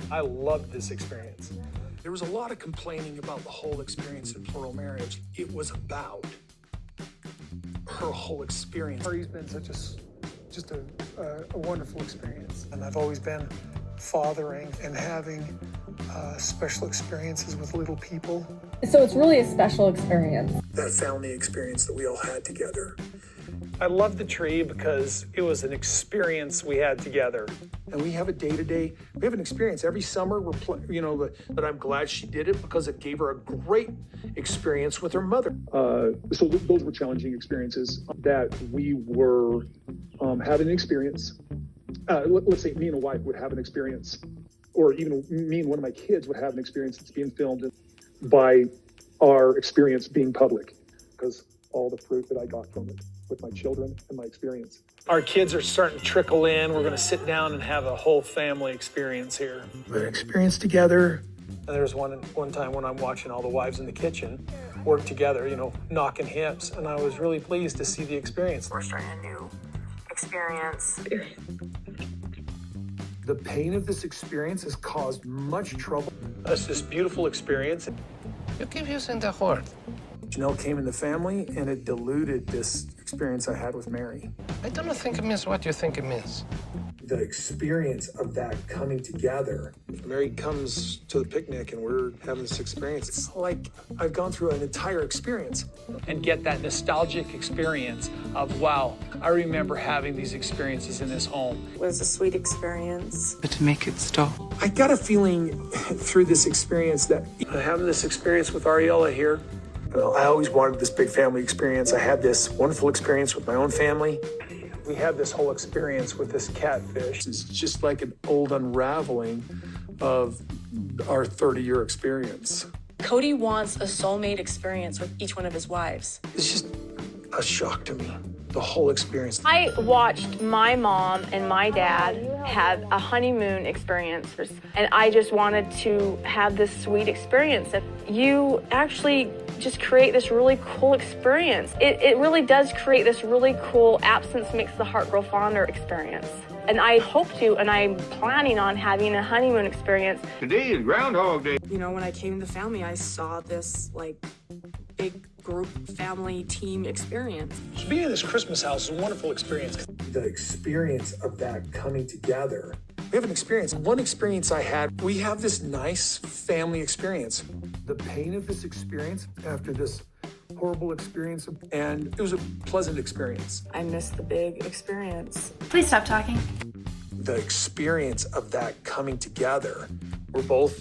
I loved this experience. There was a lot of complaining about the whole experience in plural marriage. It was about her whole experience. Ari's been such just a wonderful experience. And I've always been fathering and having special experiences with little people. So it's really a special experience. That family experience that we all had together. I love the tree because it was an experience we had together. And we have a day-to-day, we have an experience every summer. That I'm glad she did it because it gave her a great experience with her mother. So those were challenging experiences that we were having an experience. Let's say me and a wife would have an experience, or even me and one of my kids would have an experience that's being filmed by our experience being public, because all the fruit that I got from it with my children and my experience. Our kids are starting to trickle in. We're going to sit down and have a whole family experience here. We had an experience together. And there was one time when I'm watching all the wives in the kitchen work together, knocking hips. And I was really pleased to see the experience. We're starting a new experience. The pain of this experience has caused much trouble. It's this beautiful experience. You keep using the word. Janelle came in the family, and it diluted this experience I had with Mary. I don't think it means what you think it means. The experience of that coming together. Mary comes to the picnic and we're having this experience. It's like I've gone through an entire experience. And get that nostalgic experience of, wow, I remember having these experiences in this home. It was a sweet experience. But to make it stop. I got a feeling through this experience that Having this experience with Ariella here, I always wanted this big family experience. I had this wonderful experience with my own family. we had this whole experience with this catfish. It's just like an old unraveling of our 30-year experience. Cody wants a soulmate experience with each one of his wives. It's just a shock to me, the whole experience. I watched my mom and my dad have a honeymoon experience, and I just wanted to have this sweet experience. That you actually just create this really cool experience. It really does create this really cool absence makes the heart grow fonder experience. And I hope to, and I'm planning on having a honeymoon experience. Today is Groundhog Day. You know, when I came to the family, I saw this like big group family team experience. Being in this Christmas house is a wonderful experience. The experience of that coming together. We have an experience. One experience I had, we have this nice family experience. The pain of this experience after this horrible experience, and it was a pleasant experience. I missed the big experience. Please stop talking. The experience of that coming together. We're both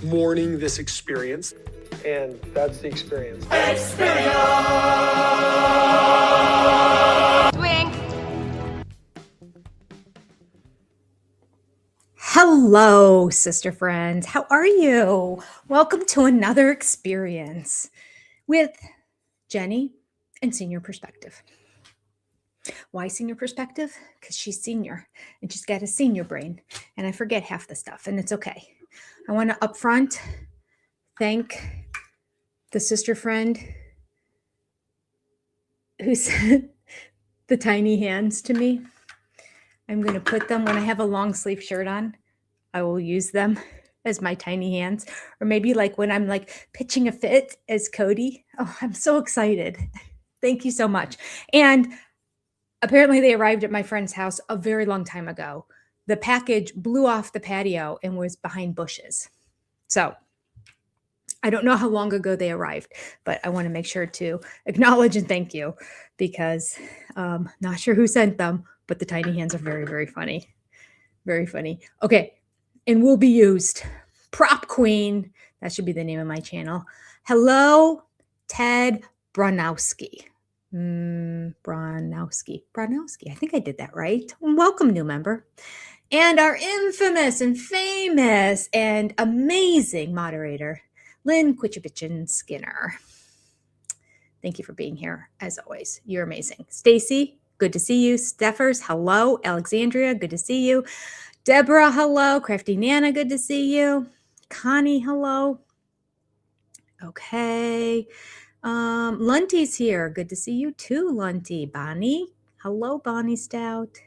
mourning this experience, And that's the experience. Swing. Hello, sister friends. How are you? Welcome to another experience with Jenny and Senior Perspective. Why Senior Perspective? Because she's senior and she's got a senior brain, and I forget half the stuff, and it's okay. I want to upfront thank the sister friend who sent the tiny hands to me. I'm going to put them when I have a long sleeve shirt on. I will use them as my tiny hands, or maybe like when I'm like pitching a fit as Cody. Oh, I'm so excited. Thank you so much. And apparently they arrived at my friend's house a very long time ago. The package blew off the patio and was behind bushes. So I don't know how long ago they arrived, but I want to make sure to acknowledge and thank you because not sure who sent them, but the tiny hands are very, very funny. Very funny. Okay. And will be used. Prop Queen. That should be the name of my channel. Hello, Ted Bronowski. Bronowski. I think I did that right. Welcome, new member. And our infamous and famous and amazing moderator, Lynn Quichabichin Skinner. Thank you for being here, as always. You're amazing. Stacy, good to see you. Steffers, hello. Alexandria, good to see you. Deborah, hello. Crafty Nana, good to see you. Connie, hello. Okay. Lunty's here. Good to see you too, Lunty. Bonnie, hello, Bonnie Stout.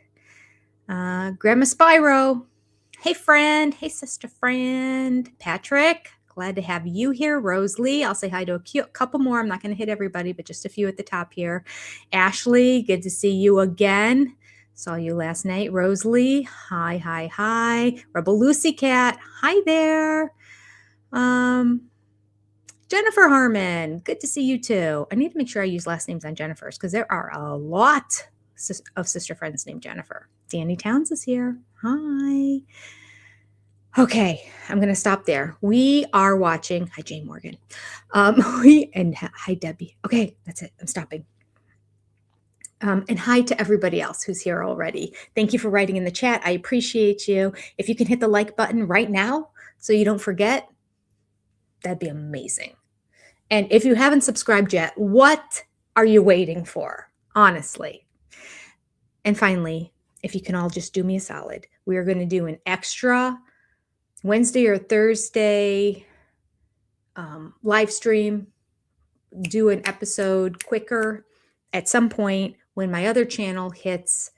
Grandma Spyro, Hey, friend. Hey, sister friend. Patrick, glad to have you here. Rosalie, I'll say hi to a couple more. I'm not going to hit everybody, but just a few at the top here. Ashley, good to see you again. Saw you last night. Rosalie, hi, hi, hi. Rebel Lucy Cat, hi there. Jennifer Harmon, good to see you too. I need to make sure I use last names on Jennifer's because there are a lot of sister friends named Jennifer. Danny Towns is here. Hi. Okay, I'm going to stop there. We are watching. Hi, Jane Morgan. Hi, Debbie. Okay, that's it. I'm stopping. And hi to everybody else who's here already. Thank you for writing in the chat. I appreciate you. If you can hit the like button right now so you don't forget, that'd be amazing. And if you haven't subscribed yet, what are you waiting for? Honestly. And finally, if you can all just do me a solid, we are going to do an extra Wednesday or Thursday live stream, do an episode quicker at some point when my other channel hits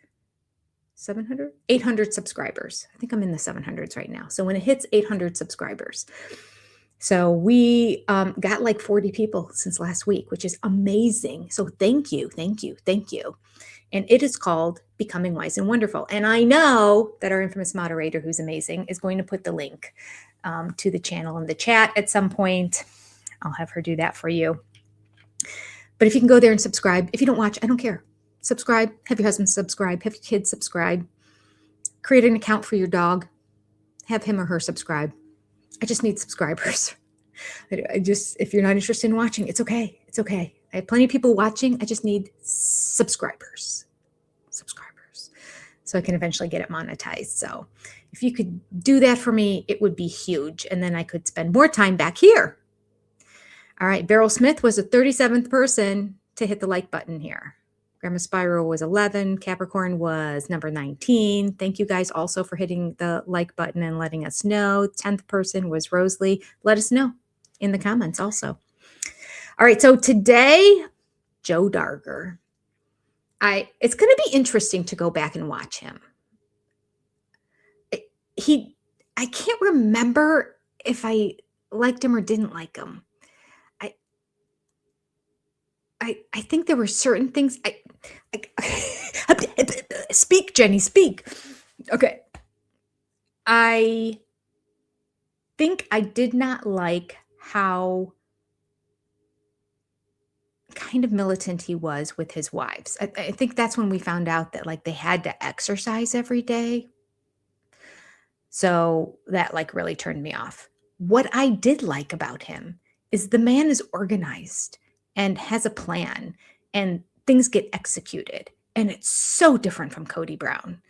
800 subscribers. I think I'm in the 700s right now. So when it hits 800 subscribers. So we got like 40 people since last week, which is amazing. So thank you, thank you, thank you. And it is called Becoming Wise and Wonderful. And I know that our infamous moderator, who's amazing, is going to put the link to the channel in the chat at some point. I'll have her do that for you. But if you can go there and subscribe, if you don't watch, I don't care. Subscribe, have your husband subscribe, have your kids subscribe, create an account for your dog, have him or her subscribe. I just need subscribers. If you're not interested in watching, it's okay. It's okay. I have plenty of people watching. I just need subscribers. So I can eventually get it monetized. So if you could do that for me, it would be huge. And then I could spend more time back here. All right. Beryl Smith was the 37th person to hit the like button here. Grandma Spiral was 11. Capricorn was number 19. Thank you guys also for hitting the like button and letting us know. 10th person was Rosalie. Let us know in the comments also. All right. So today, Joe Darger. It's going to be interesting to go back and watch him. I can't remember if I liked him or didn't like him. I think there were certain things. Speak, Jenny, speak. Okay. I think I did not like how kind of militant he was with his wives. I think that's when we found out that like they had to exercise every day. So that like really turned me off. What I did like about him is the man is organized and has a plan and things get executed. And it's so different from Cody Brown.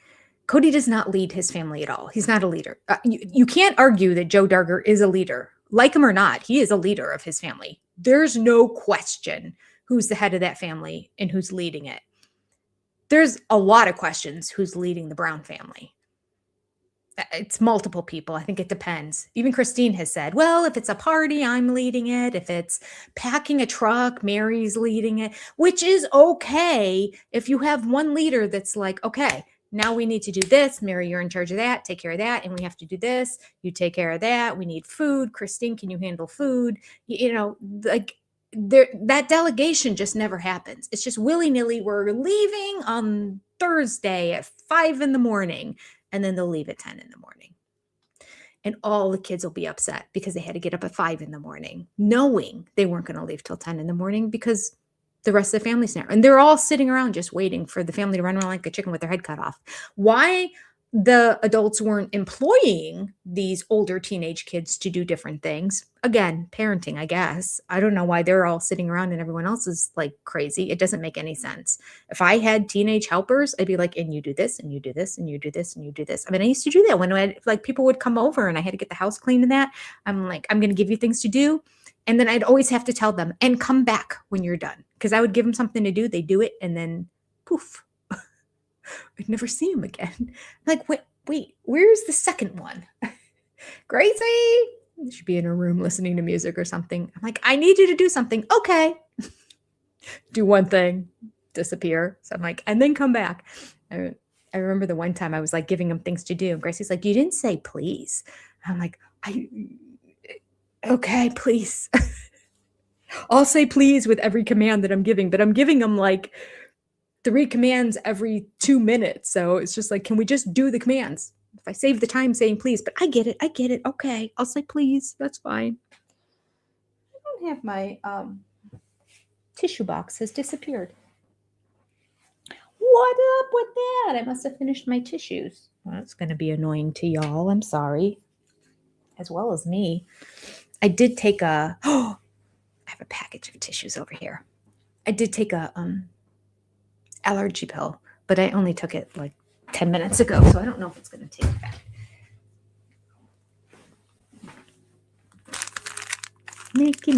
Cody does not lead his family at all. He's not a leader. You can't argue that Joe Darger is a leader. Like him or not, he is a leader of his family. There's no question who's the head of that family and who's leading it. There's a lot of questions who's leading the Brown family. It's multiple people. I think it depends. Even Christine has said, well, if it's a party, I'm leading it. If it's packing a truck, Mary's leading it, which is okay if you have one leader that's like, okay, now we need to do this. Mary, you're in charge of that. Take care of that. And we have to do this. You take care of that. We need food. Christine, can you handle food? You know, like that delegation just never happens. It's just willy-nilly. We're leaving on Thursday at 5 a.m. And then they'll leave at 10 a.m. And all the kids will be upset because they had to get up at 5 a.m, knowing they weren't going to leave till 10 a.m. because the rest of the family's there. And they're all sitting around just waiting for the family to run around like a chicken with their head cut off. Why the adults weren't employing these older teenage kids to do different things. Again, parenting, I guess. I don't know why they're all sitting around and everyone else is like crazy. It doesn't make any sense. If I had teenage helpers, I'd be like, and you do this, and you do this, and you do this, and you do this. I mean, I used to do that when like people would come over and I had to get the house clean and that. I'm like, I'm going to give you things to do. And then I'd always have to tell them, and come back when you're done. Because I would give them something to do. They do it, and then poof. I'd never see him again. I'm like, wait, where's the second one? Gracie, you should be in her room listening to music or something. I'm like, I need you to do something. Okay. Do one thing, disappear. So I'm like, and then come back. I remember the one time I was like giving him things to do, and Gracie's like, "You didn't say please." And I'm like, okay, please. I'll say please with every command that I'm giving, but I'm giving him like 3 commands every 2 minutes. So it's just like, can we just do the commands? If I save the time saying please, but I get it. Okay, I'll say please. That's fine. I don't have my tissue box has disappeared. What up with that? I must have finished my tissues. Well, that's going to be annoying to y'all. I'm sorry. As well as me. I did take I have a package of tissues over here. I did take a allergy pill, but I only took it like 10 minutes ago, so I don't know if it's going to take effect. Mickey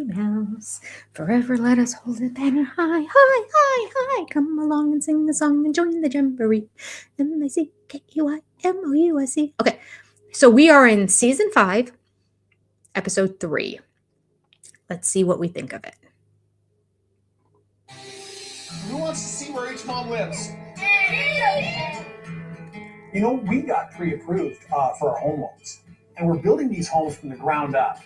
Mouse, forever let us hold it banner high, high, high, high. Come along and sing the song and join the jamboree. MICKEYMOUSE. Okay, so we are in season 5, episode 3. Let's see what we think of it. Who wants to see where each mom lives? You know, we got pre-approved for our home loans, and we're building these homes from the ground up.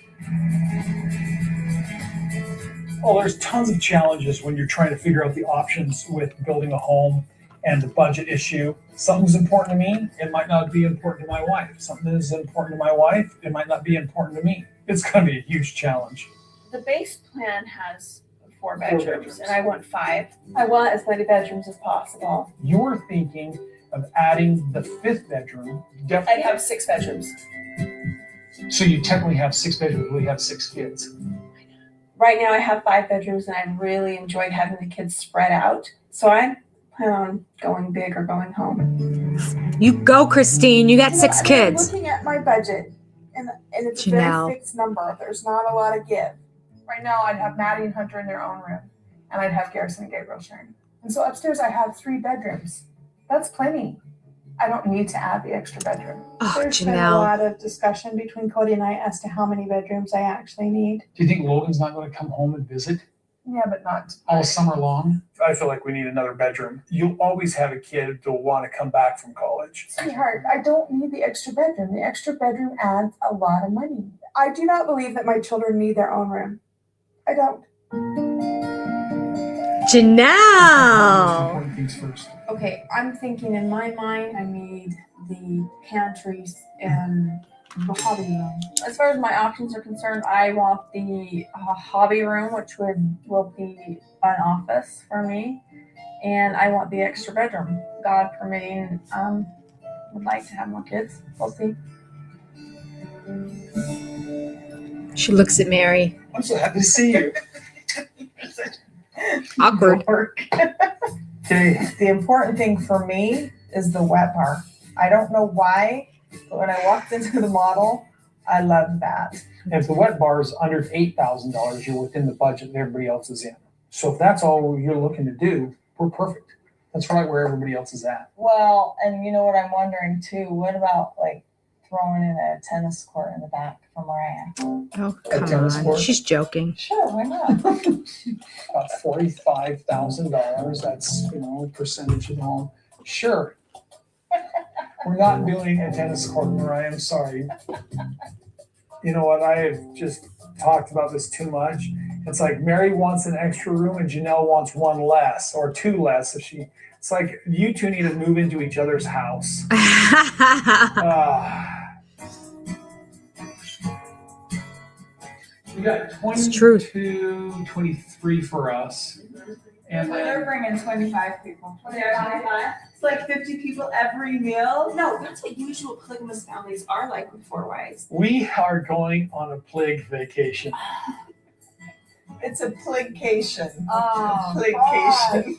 Oh, there's tons of challenges when you're trying to figure out the options with building a home and the budget issue. Something's important to me, it might not be important to my wife. Something is important to my wife, it might not be important to me. It's going to be a huge challenge. The base plan has 4 bedrooms, and I want 5. I want as many bedrooms as possible. You're thinking of adding the 5th bedroom. I'd have 6 bedrooms. So you technically have 6 bedrooms, we have 6 kids. Right now I have 5 bedrooms, and I really enjoyed having the kids spread out. So I plan on going big or going home. You go, Christine. You got 6 kids. I'm looking at my budget, and it's a very fixed number. There's not a lot of give. Right now, I'd have Maddie and Hunter in their own room, and I'd have Garrison and Gabriel sharing. And so upstairs, I have 3 bedrooms. That's plenty. I don't need to add the extra bedroom. Oh, There's been a lot of discussion between Cody and I as to how many bedrooms I actually need. Do you think Logan's not going to come home and visit? Yeah, but not all summer long? I feel like we need another bedroom. You'll always have a kid that'll want to come back from college. Sweetheart, I don't need the extra bedroom. The extra bedroom adds a lot of money. I do not believe that my children need their own room. I don't. Janelle! Important things first. Okay, I'm thinking in my mind, I need the pantries and the hobby room. As far as my options are concerned, I want the hobby room, which will be an office for me, and I want the extra bedroom. God permitting, would like to have more kids. We'll see. She looks at Mary. I'm so happy to see you. Awkward. The important thing for me is the wet bar. I don't know why, but when I walked into the model, I loved that. And if the wet bar is under $8,000, you're within the budget that everybody else is in. So if that's all you're looking to do, we're perfect. That's right where everybody else is at. Well, and you know what I'm wondering too, what about like throwing in a tennis court in the back from where I am? Oh, come on. She's joking. Sure, why not? About $45,000. That's, percentage of the home. Sure. We're not doing a tennis court where I am. Sorry. You know what? I have just talked about this too much. It's like Mary wants an extra room and Janelle wants 1 less or 2 less. It's like you two need to move into each other's house. We got 22, 23 for us. And they're bringing 25 people. It's like 50 people every meal. No, that's what usual polygamous families are like with 4 wives. We are going on a plig vacation. It's a pligcation. Oh, Pligcation.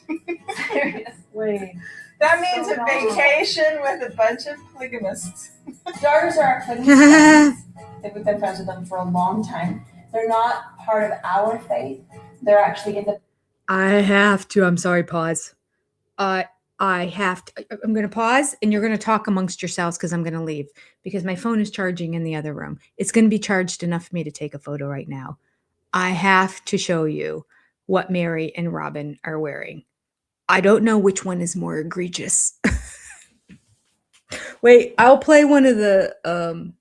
Seriously. That means a vacation with a bunch of polygamists. Dargers are our polygamous families. We've been friends with them for a long time. They're not part of our faith. They're actually in the... I have to. I'm sorry, pause. I have to. I'm going to pause and you're going to talk amongst yourselves because I'm going to leave because my phone is charging in the other room. It's going to be charged enough for me to take a photo right now. I have to show you what Mary and Robin are wearing. I don't know which one is more egregious. Wait, I'll play one of the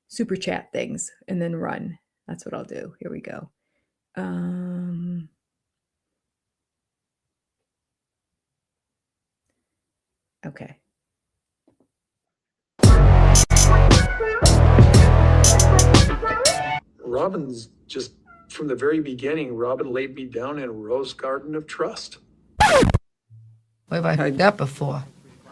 super chat things and then run. That's what I'll do. Here we go. Okay. Robin's just, from the very beginning, Robin laid me down in a rose garden of trust. Where have I heard that before?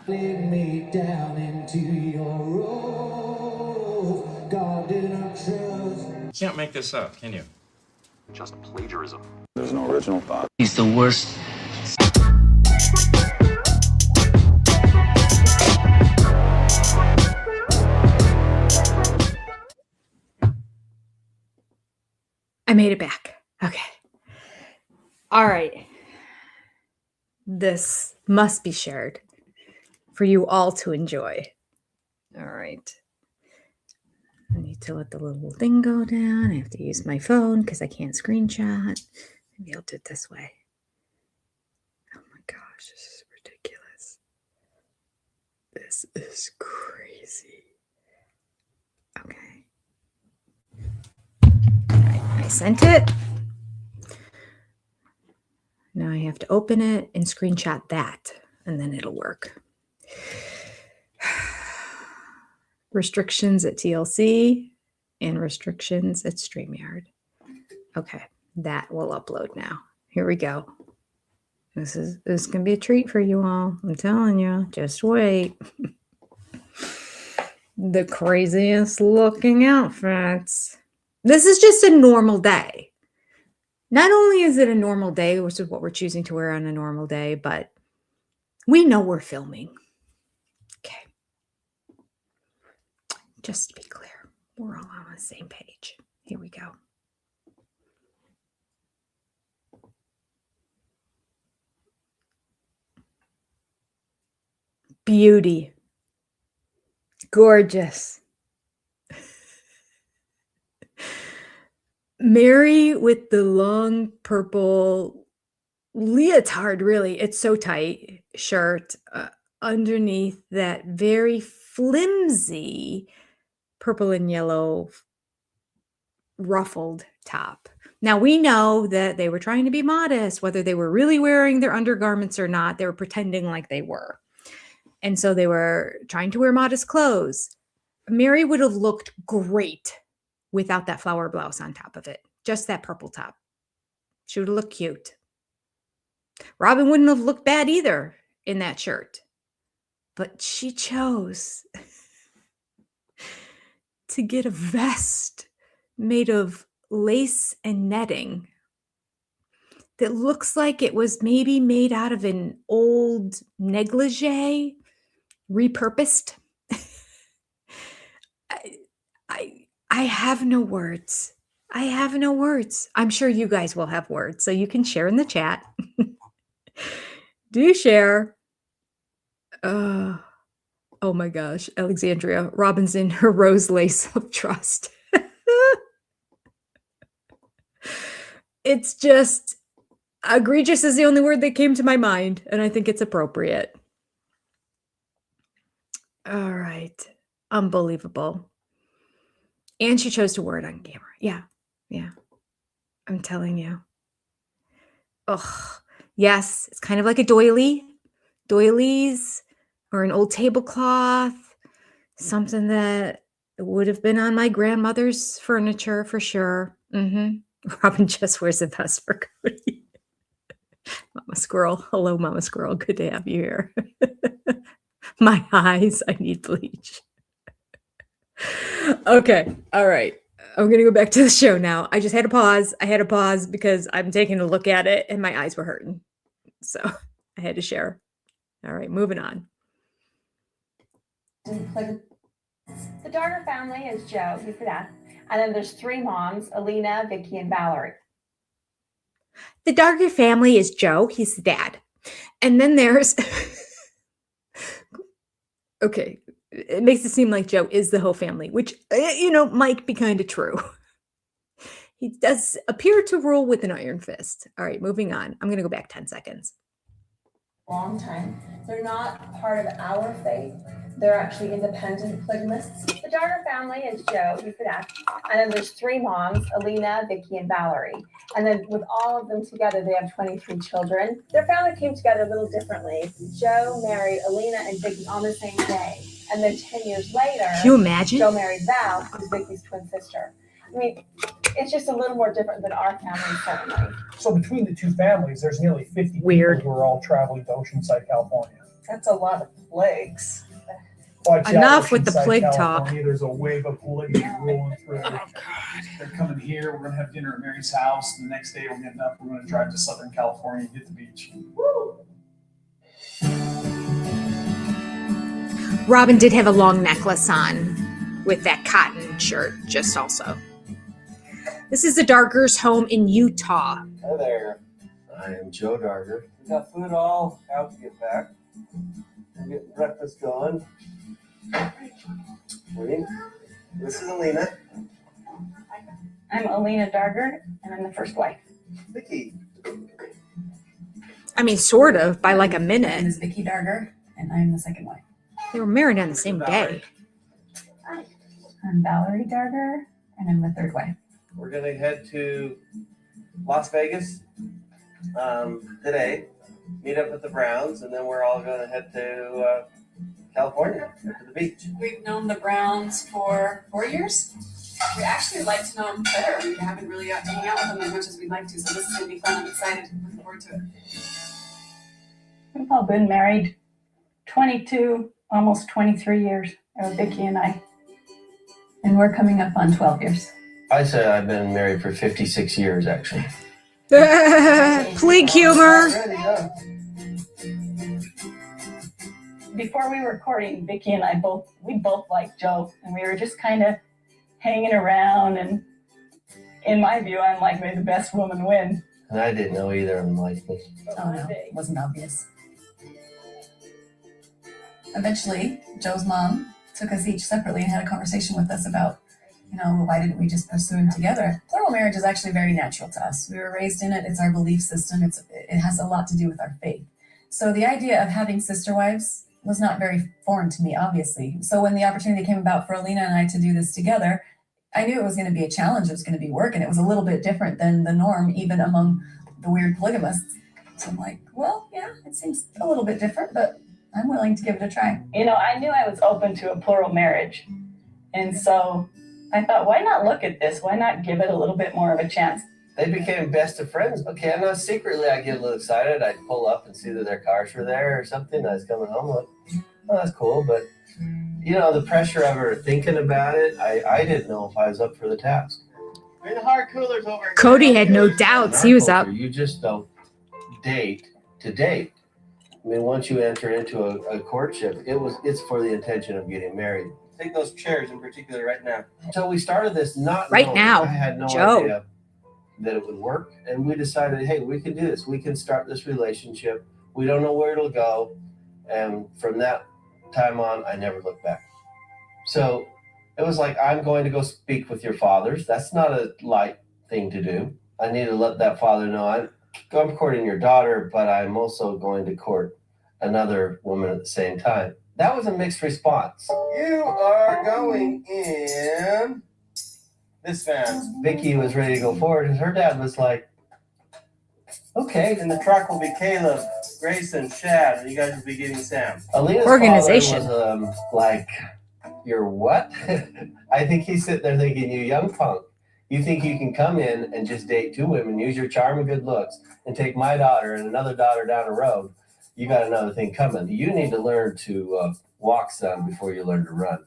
Lead me down into your rose garden of trust. You can't make this up, can you? Just plagiarism. There's no original thought. He's the worst. I made it back. Okay. All right. This must be shared for you all to enjoy. All right. I need to let the little thing go down. I have to use my phone because I can't screenshot. Maybe I'll do it this way. Oh my gosh, this is ridiculous. This is crazy. Okay. All right, I sent it. Now I have to open it and screenshot that, and then it'll work. Restrictions at TLC and restrictions at StreamYard. Okay, that will upload now. Here we go. This gonna be a treat for you all. I'm telling you, just wait. The craziest looking outfits. This is just a normal day. Not only is it a normal day, which is what we're choosing to wear on a normal day, but we know we're filming. Okay. Just to be clear, we're all on the same page. Here we go. Beauty. Gorgeous. Mary with the long purple leotard, really. It's so tight shirt underneath that very flimsy purple and yellow ruffled top. Now, we know that they were trying to be modest, whether they were really wearing their undergarments or not. They were pretending like they were. And so they were trying to wear modest clothes. Mary would have looked great without that flower blouse on top of it. Just that purple top. She would have looked cute. Robin wouldn't have looked bad either in that shirt. But she chose to get a vest made of lace and netting that looks like it was maybe made out of an old negligee, repurposed. I have no words. I have no words. I'm sure you guys will have words, so you can share in the chat. Do share. Oh my gosh, Alexandria. Robin's in her rose lace of trust. It's just egregious is the only word that came to my mind, and I think it's appropriate. All right. Unbelievable. And she chose to wear it on camera. Yeah. I'm telling you. Oh, yes. It's kind of like a doily. Doilies or an old tablecloth. Something that would have been on my grandmother's furniture for sure. Robin just wears the best for Cody. Mama Squirrel. Hello, Mama Squirrel. Good to have you here. My eyes. I need bleach. Okay. All right. I'm going to go back to the show now. I just had to pause. I had to pause because I'm taking a look at it and my eyes were hurting. So I had to share. All right. Moving on. The Darger family is Joe, he's the dad. And then there's three moms, Alina, Vicky, and Valerie. The Darger family is Joe, he's the dad. And then there's... Okay. It makes it seem like Joe is the whole family, which, might be kind of true. He does appear to rule with an iron fist. All right, moving on. I'm going to go back 10 seconds. long time. They're not part of our faith. They're actually independent polygamists. The Darger family is Joe, you could ask. And then there's 3 moms, Alina, Vicky, and Valerie. And then with all of them together, they have 23 children. Their family came together a little differently. Joe married Alina and Vicky on the same day. And then 10 years later, Can you imagine? Joe married Val, who's Vicky's twin sister. I mean, it's just a little more different than our family, certainly. So between the two families, there's nearly 50 Weird. people who are all traveling to Oceanside, California. That's a lot of plagues. Watch out, Enough with the Oceanside, plague talk. California. There's a wave of polygamy rolling through. They're coming here. We're going to have dinner at Mary's house. And the next day, we're going to drive to Southern California and hit the beach. Robin did have a long necklace on with that cotton shirt, just also. This is the Dargers' home in Utah. Hi there. I am Joe Darger. We got food all out to get back. We're getting breakfast going. Morning. This is Alina. I'm Alina Darger, and I'm the first wife. Vicky. I mean, sort of, by like a My name minute. is Vicky Darger, and I'm the second wife. They were married on the same day. I'm Valerie Darger, and I'm the third wife. We're going to head to Las Vegas today, meet up with the Browns, and then we're all going to head to California, to the beach. We've known the Browns for 4 years. We actually like to know them better. We haven't really got to hang out with them as much as we'd like to, so this is going to be fun. I'm excited. Looking forward to it. We've all been married 22, almost 23 years, Vicky and I. And we're coming up on 12 years. I said I've been married for 56 years, actually. Plague humor. Before we were courting, Vicky and I both liked Joe, and we were just kind of hanging around, and in my view, I'm like, may the best woman win. And I didn't know either of them liked me. Oh, no, it wasn't obvious. Eventually, Joe's mom took us each separately and had a conversation with us about, why didn't we just pursue him together? Plural marriage is actually very natural to us. We were raised in it. It's our belief system. It has a lot to do with our faith. So the idea of having sister wives was not very foreign to me, obviously. So when the opportunity came about for Alina and I to do this together, I knew it was going to be a challenge. It was going to be work, and it was a little bit different than the norm, even among the weird polygamists. So I'm like, well, yeah, it seems a little bit different, but I'm willing to give it a try. I knew I was open to a plural marriage. And so I thought, why not look at this? Why not give it a little bit more of a chance? They became best of friends. Okay, I know secretly I get a little excited. I'd pull up and see that their cars were there or something. I was coming home like, oh, that's cool. But, the pressure of her thinking about it, I didn't know if I was up for the task. Bring the hard coolers over here. Cody had no doubts. He was up. You just don't date to date. I mean, once you enter into a courtship, it's for the intention of getting married. Take those chairs in particular right now. So we started this not Right knowing. now, I had no Joe. idea that it would work, and we decided, hey, we can do this. We can start this relationship. We don't know where it'll go, and from that time on, I never looked back. So it was like, I'm going to go speak with your fathers. That's not a light thing to do. I need to let that father know I'm courting your daughter, but I'm also going to court another woman at the same time. That was a mixed response. You are going in this van. Vicky was ready to go forward, and her dad was like, okay. And the truck will be Caleb, Grace, and Shad, and you guys will be getting Sam. Alina's Organization. father was like, you're what? I think he's sitting there thinking, you young punk. You think you can come in and just date 2 women, use your charm and good looks, and take my daughter and another daughter down the road? You got another thing coming. You need to learn to walk some before you learn to run.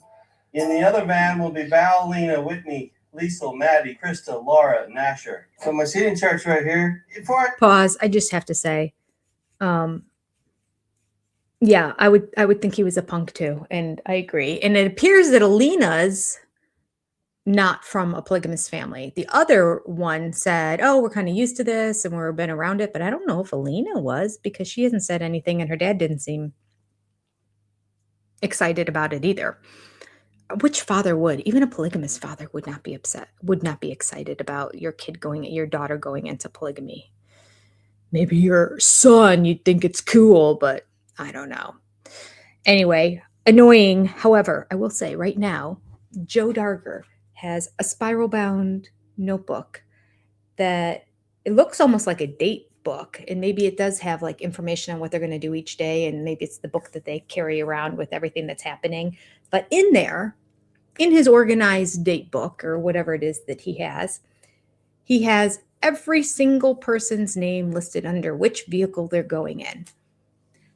In the other van will be Val, Lena, Whitney, Liesel, Maddie, Krista, Laura, and Asher. So my seating chart's right here. Pause. I just have to say, yeah, I would think he was a punk too, and I agree. And it appears that Alina's not from a polygamous family. The other one said, oh, we're kind of used to this and we've been around it, but I don't know if Alina was, because she hasn't said anything and her dad didn't seem excited about it either. Which father would? Even a polygamous father would not be excited about your daughter going into polygamy. maybe your son, you'd think it's cool, but I don't know. Anyway, annoying. However, I will say right now, Joe Darger has a spiral bound notebook that it looks almost like a date book. And maybe it does have like information on what they're going to do each day. And maybe it's the book that they carry around with everything that's happening. But in there, in his organized date book or whatever it is that he has every single person's name listed under which vehicle they're going in.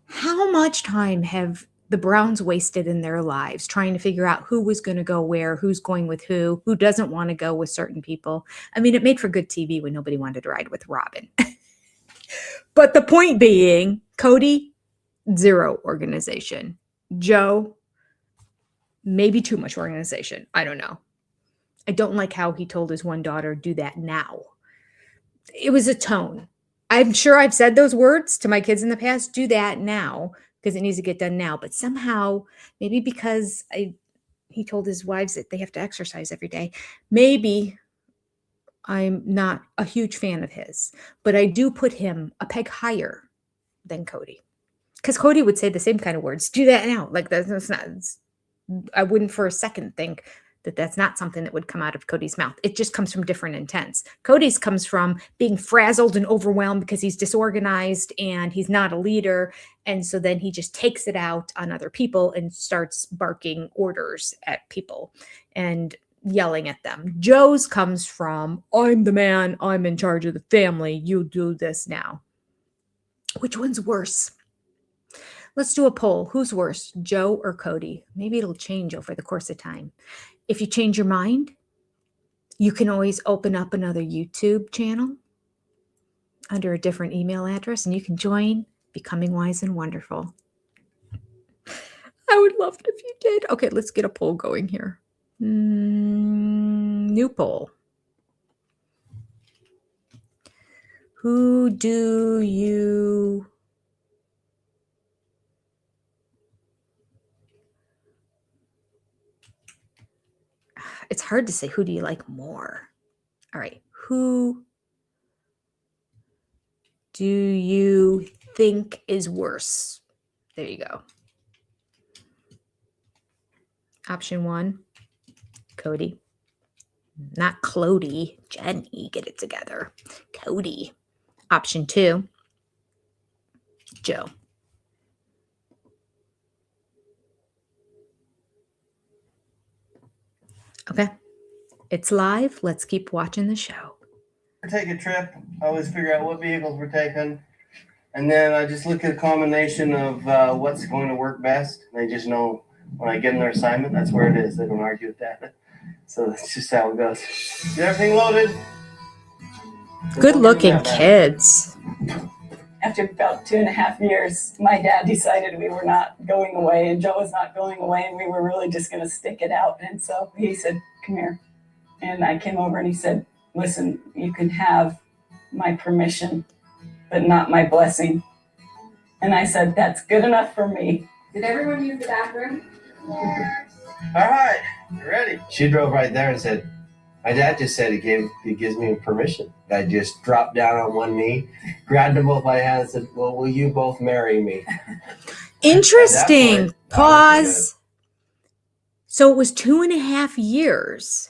How much time have the Browns wasted in their lives trying to figure out who was going to go where, who's going with who doesn't want to go with certain people? I mean, it made for good TV when nobody wanted to ride with Robin. But the point being, Cody, zero organization. Joe, maybe too much organization. I don't know. I don't like how he told his one daughter, do that now. It was a tone. I'm sure I've said those words to my kids in the past, do that now, because it needs to get done now. But somehow, maybe because he told his wives that they have to exercise every day, maybe I'm not a huge fan of his. But I do put him a peg higher than Cody. Because Cody would say the same kind of words, do that now. Like, that's not, I wouldn't for a second think that that's not something that would come out of Cody's mouth. It just comes from different intents. Cody's comes from being frazzled and overwhelmed because he's disorganized and he's not a leader. And so then he just takes it out on other people and starts barking orders at people and yelling at them. Joe's comes from, I'm the man, I'm in charge of the family, you do this now. Which one's worse? Let's do a poll. Who's worse, Joe or Cody? Maybe it'll change over the course of time. If you change your mind, you can always open up another YouTube channel under a different email address, and you can join Becoming Wise and Wonderful. I would love it if you did. Okay, let's get a poll going here. New poll. Who do you... It's hard to say who do you like more. All right. Who do you think is worse? There you go. Option 1, Cody. Not Clody. Jenny, get it together. Cody. Option 2, Joe. Okay, it's live. Let's keep watching the show. Take a trip, I always figure out what vehicles we're taking, and then I just look at a combination of what's going to work best. They just know when I get in their assignment, that's where it is. They don't argue with that. So that's just how it goes. Get everything loaded. Good looking kids. After about 2.5 years, my dad decided we were not going away and Joe was not going away and we were really just going to stick it out. And so he said, come here. And I came over and he said, listen, you can have my permission, but not my blessing. And I said, that's good enough for me. Did everyone use the bathroom? All right, you ready? She drove right there and said, my dad just said he gives me permission. I just dropped down on one knee, grabbed them both by hands, and said, well, will you both marry me? Interesting. Pause. So it was 2.5 years.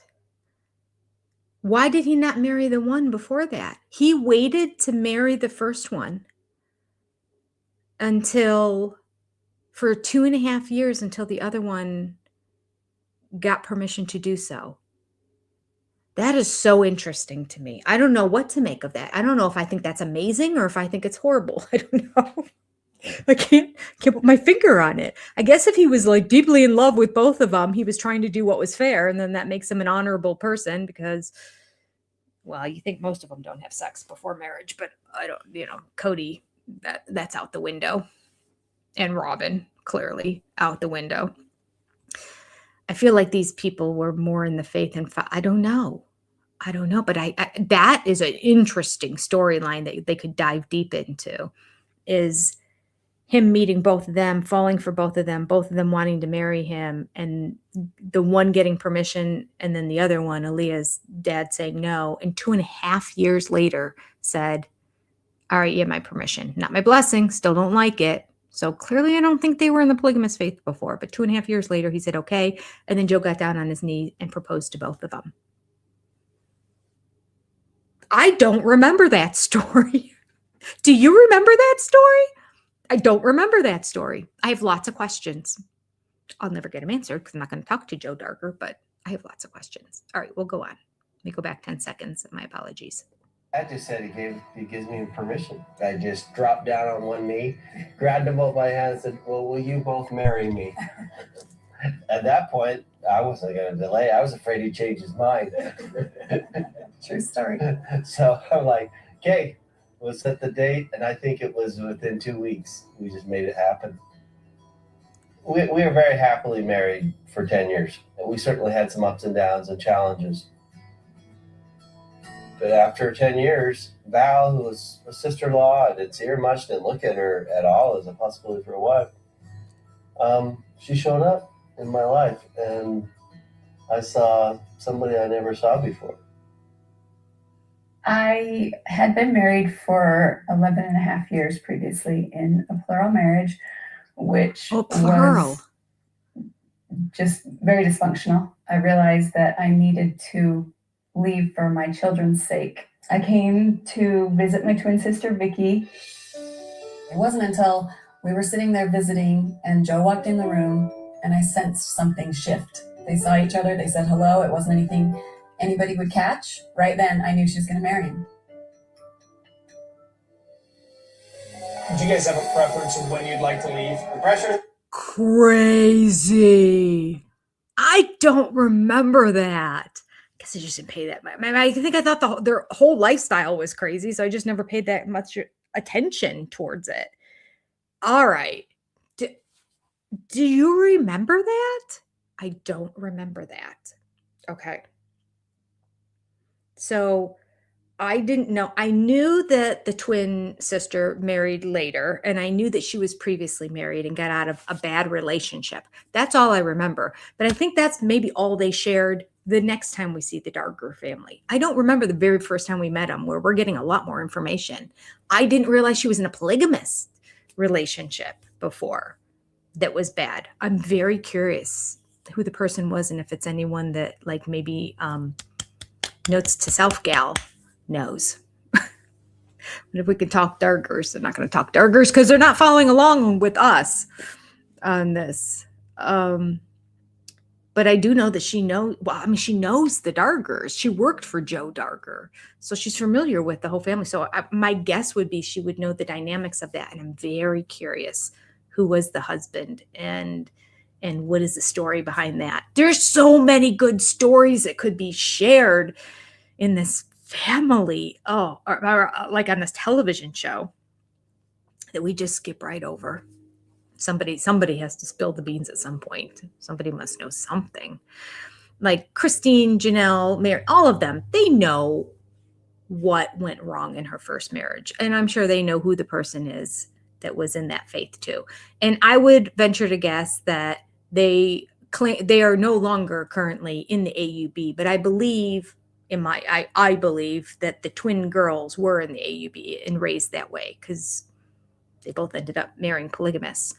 Why did he not marry the one before that? He waited to marry the first one for 2.5 years until the other one got permission to do so. That is so interesting to me. I don't know what to make of that. I don't know if I think that's amazing or if I think it's horrible. I don't know. I can't put my finger on it. I guess if he was like deeply in love with both of them, he was trying to do what was fair. And then that makes him an honorable person because, well, you think most of them don't have sex before marriage, but I don't, Cody, that's out the window. And Robin, clearly out the window. I feel like these people were more in the faith and I don't know. But that is an interesting storyline that they could dive deep into, is him meeting both of them, falling for both of them wanting to marry him, and the one getting permission, and then the other one, Aaliyah's dad, saying no, and 2.5 years later said, All right, you have my permission. Not my blessing. Still don't like it. So clearly I don't think they were in the polygamous faith before. But 2.5 years later, he said, okay. And then Joe got down on his knee and proposed to both of them. I don't remember that story. Do you remember that story? I don't remember that story. I have lots of questions. I'll never get them answered because I'm not going to talk to Joe Darger, but I have lots of questions. All right, we'll go on. Let me go back 10 seconds. My apologies. I just said he gives me permission. I just dropped down on one knee, grabbed him both by hand and said, well, will you both marry me? At that point, I wasn't going to delay. I was afraid he'd change his mind. True story. So I'm like, okay, we'll set the date. And I think it was within 2 weeks. We just made it happen. We were very happily married for 10 years. And we certainly had some ups and downs and challenges. But after 10 years, Val, who was a sister-in-law, I didn't see her much, didn't look at her at all as a possibility for a wife. She showed up in my life, and I saw somebody I never saw before. I had been married for 11 and a half years previously in a plural marriage, which was just very dysfunctional. I realized that I needed to leave for my children's sake. I came to visit my twin sister, Vicky. It wasn't until we were sitting there visiting and Joe walked in the room and I sensed something shift. They saw each other, they said hello. It wasn't anything anybody would catch. Right then, I knew she was going to marry him. Do you guys have a preference of when you'd like to leave? The pressure? Crazy. I don't remember that. I guess I just didn't pay that much. I think I thought their whole lifestyle was crazy, so I just never paid that much attention towards it. All right. Do you remember that? I don't remember that. Okay. So I didn't know. I knew that the twin sister married later, and I knew that she was previously married and got out of a bad relationship. That's all I remember. But I think that's maybe all they shared the next time we see the Darger family. I don't remember the very first time we met them, where we're getting a lot more information. I didn't realize she was in a polygamous relationship before that was bad. I'm very curious who the person was and if it's anyone that like maybe Notes to Self gal knows. But if we can talk Dargers, they're not going to talk Dargers because they're not following along with us on this. But I do know that she knows, she knows the Dargers. She worked for Joe Darger. So she's familiar with the whole family. So my guess would be she would know the dynamics of that. And I'm very curious who was the husband and what is the story behind that. There's so many good stories that could be shared in this family. Or like on this television show that we just skip right over. Somebody has to spill the beans at some point. Somebody must know something. Like Christine, Janelle, Mary, all of them, they know what went wrong in her first marriage. And I'm sure they know who the person is that was in that faith too. And I would venture to guess that they are no longer currently in the AUB, but I believe I believe that the twin girls were in the AUB and raised that way because they both ended up marrying polygamists.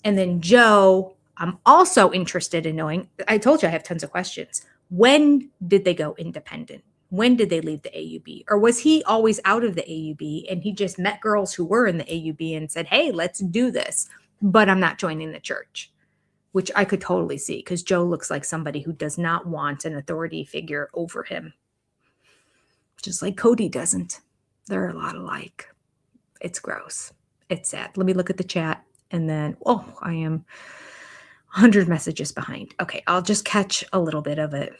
And then Joe, I'm also interested in knowing, I told you I have tons of questions. When did they go independent? When did they leave the AUB? Or was he always out of the AUB and he just met girls who were in the AUB and said, hey, let's do this, but I'm not joining the church, which I could totally see because Joe looks like somebody who does not want an authority figure over him. Just like Cody doesn't. They're a lot alike. It's gross. It's sad. Let me look at the chat and then, I am 100 messages behind. Okay, I'll just catch a little bit of it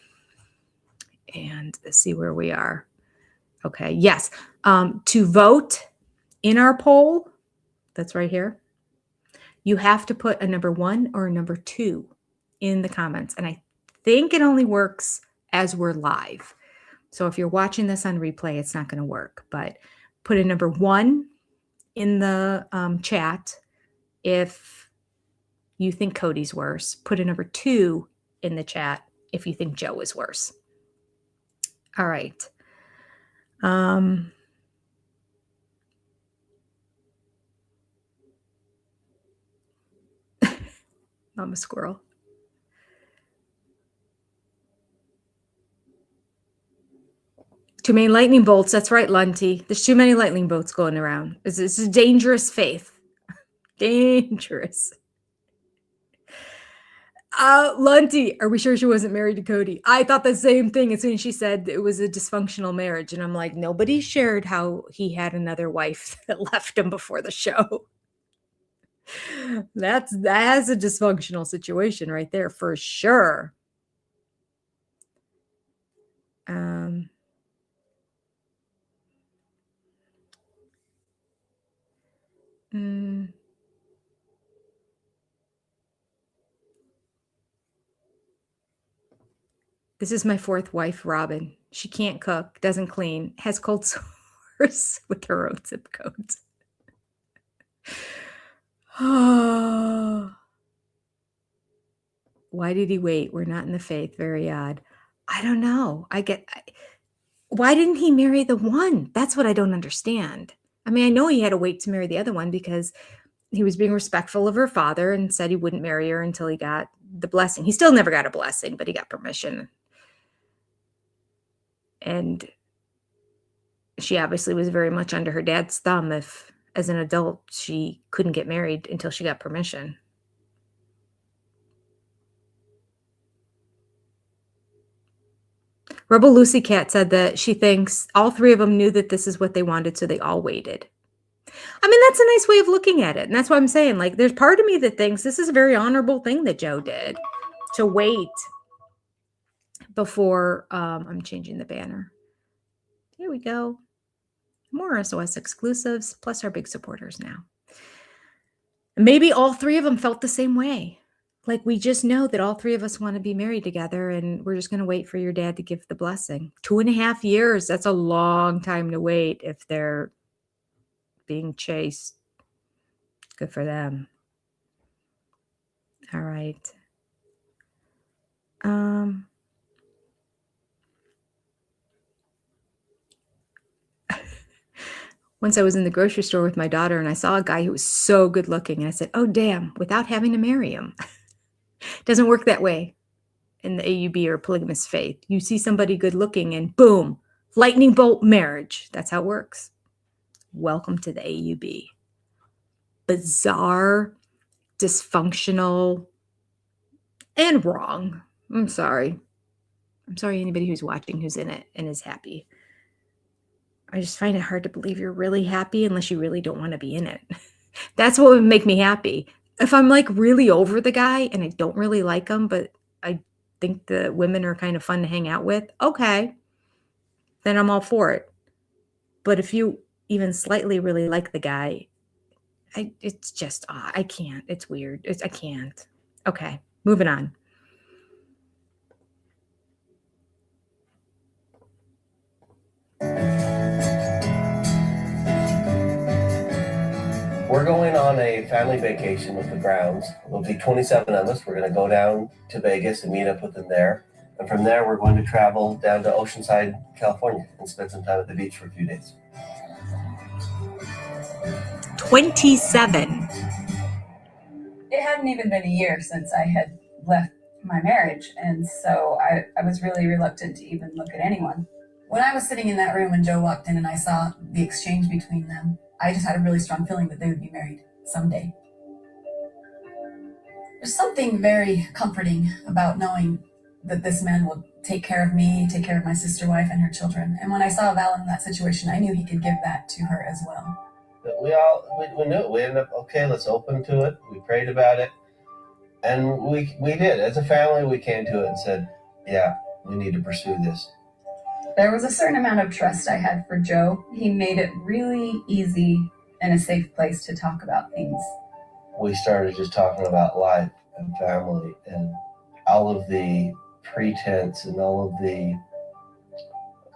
and see where we are. Okay, yes. To vote in our poll, that's right here, you have to put a number 1 or a number 2 in the comments. And I think it only works as we're live. So if you're watching this on replay, it's not going to work. But put a number 1 in the chat if you think Cody's worse. Put a number 2 in the chat if you think Joe is worse. All right. Mama squirrel. Too many lightning bolts. That's right, Lunty. There's too many lightning bolts going around. This is dangerous faith. Dangerous. Lunty, are we sure she wasn't married to Cody? I thought the same thing as soon as she said it was a dysfunctional marriage. And I'm like, nobody shared how he had another wife that left him before the show. That's a dysfunctional situation right there for sure. This is my fourth wife, Robin. She can't cook, doesn't clean, has cold sores with her own zip codes. Oh. Why did he wait? We're not in the faith. Very odd. I don't know. Why didn't he marry the one? That's what I don't understand. I mean, I know he had to wait to marry the other one because he was being respectful of her father and said he wouldn't marry her until he got the blessing. He still never got a blessing, but he got permission. And she obviously was very much under her dad's thumb if, as an adult, she couldn't get married until she got permission. Rebel Lucy Cat said that she thinks all three of them knew that this is what they wanted, so they all waited. I mean, that's a nice way of looking at it. And that's what I'm saying. Like, there's part of me that thinks this is a very honorable thing that Joe did, to wait before I'm changing the banner. Here we go. More SOS exclusives, plus our big supporters now. Maybe all three of them felt the same way. Like, we just know that all three of us want to be married together, and we're just going to wait for your dad to give the blessing. 2.5 years. That's a long time to wait if they're being chased. Good for them. All right. Once I was in the grocery store with my daughter and I saw a guy who was so good looking. And I said, oh, damn, without having to marry him. Doesn't work that way in the AUB or polygamous faith. You see somebody good looking and boom, lightning bolt marriage. That's how it works. Welcome to the AUB. Bizarre, dysfunctional, and wrong. I'm sorry. I'm sorry anybody who's watching who's in it and is happy. I just find it hard to believe you're really happy unless you really don't want to be in it. That's what would make me happy. If I'm like really over the guy and I don't really like him, but I think the women are kind of fun to hang out with, okay, then I'm all for it. But if you even slightly really like the guy, it's just, I can't. It's weird. I can't. Okay, moving on. We're going on a family vacation with the Browns. There'll be 27 of us. We're going to go down to Vegas and meet up with them there. And from there, we're going to travel down to Oceanside, California, and spend some time at the beach for a few days. 27. It hadn't even been a year since I had left my marriage, and so I was really reluctant to even look at anyone. When I was sitting in that room and Joe walked in and I saw the exchange between them, I just had a really strong feeling that they would be married someday. There's something very comforting about knowing that this man will take care of me, take care of my sister wife and her children. And when I saw Val in that situation, I knew he could give that to her as well. We knew it. We ended up, okay, let's open to it. We prayed about it. And we did. As a family, we came to it and said, yeah, we need to pursue this. There was a certain amount of trust I had for Joe. He made it really easy and a safe place to talk about things. We started just talking about life and family, and all of the pretense and all of the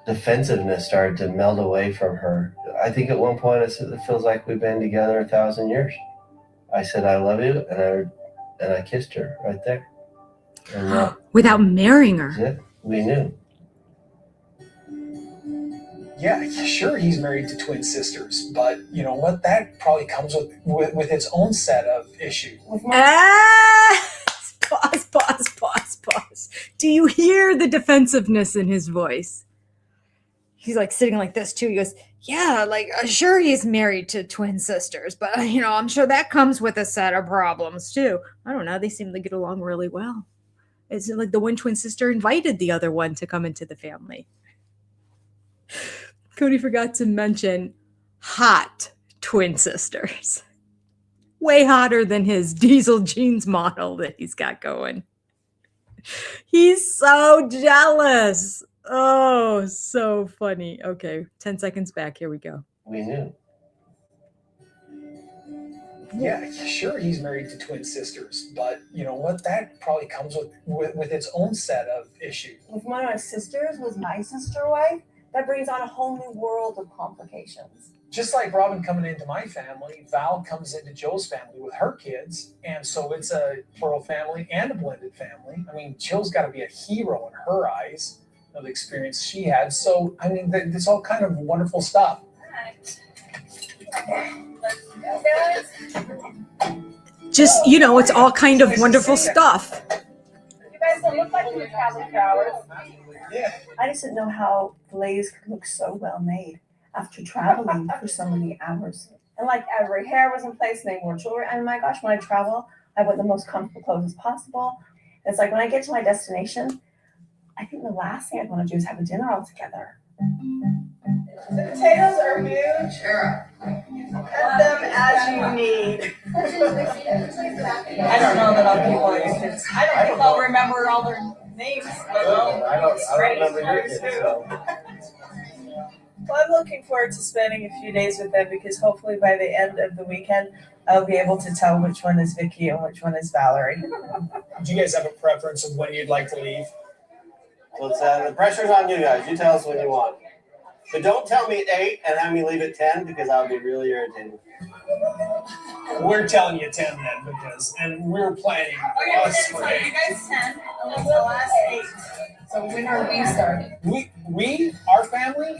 defensiveness started to melt away from her. I think at one point it feels like we've been together 1,000 years. I said, I love you, and I kissed her right there. And without marrying her. Yeah, we knew. Yeah, sure, he's married to twin sisters, but you know what? That probably comes with its own set of issues. Do you hear the defensiveness in his voice? He's like sitting like this too. He goes, yeah, like sure he's married to twin sisters, but I'm sure that comes with a set of problems too. I don't know. They seem to get along really well. It's like the one twin sister invited the other one to come into the family. Cody forgot to mention hot twin sisters. Way hotter than his diesel jeans model that he's got going. He's so jealous. Oh, so funny. Okay, 10 seconds back. Here we go. We knew. Yeah, sure, he's married to twin sisters, but you know what? That probably comes with its own set of issues. If one of my sisters was my sister wife, that brings on a whole new world of complications. Just like Robin coming into my family, Val comes into Joe's family with her kids, and so it's a plural family and a blended family. I mean, Joe's got to be a hero in her eyes of the experience she had. So, I mean, it's all kind of wonderful stuff. Just, it's all kind of wonderful stuff. You guys don't look like you're traveling for hours. Yeah. I just didn't know how glaze could look so well made after traveling for so many hours. And like every hair was in place and they wore jewelry. And my gosh, when I travel, I wear the most comfortable clothes as possible. And it's like when I get to my destination, I think the last thing I'd want to do is have a dinner all together. The potatoes are huge. Sure. Cut them as you need. I don't know that I'll keep all your kids. I don't think I'll remember all their names. I don't remember your kids, so. Well, I'm looking forward to spending a few days with them because hopefully by the end of the weekend, I'll be able to tell which one is Vicky and which one is Valerie. Do you guys have a preference of when you'd like to leave? Well, the pressure's on you guys. You tell us when you want. But don't tell me at 8 and have me leave at 10 because I'll be really irritated. We're telling you 10 then and we're planning us for 8. You guys 10 and we'll tell us 8. So when are we starting? Our family,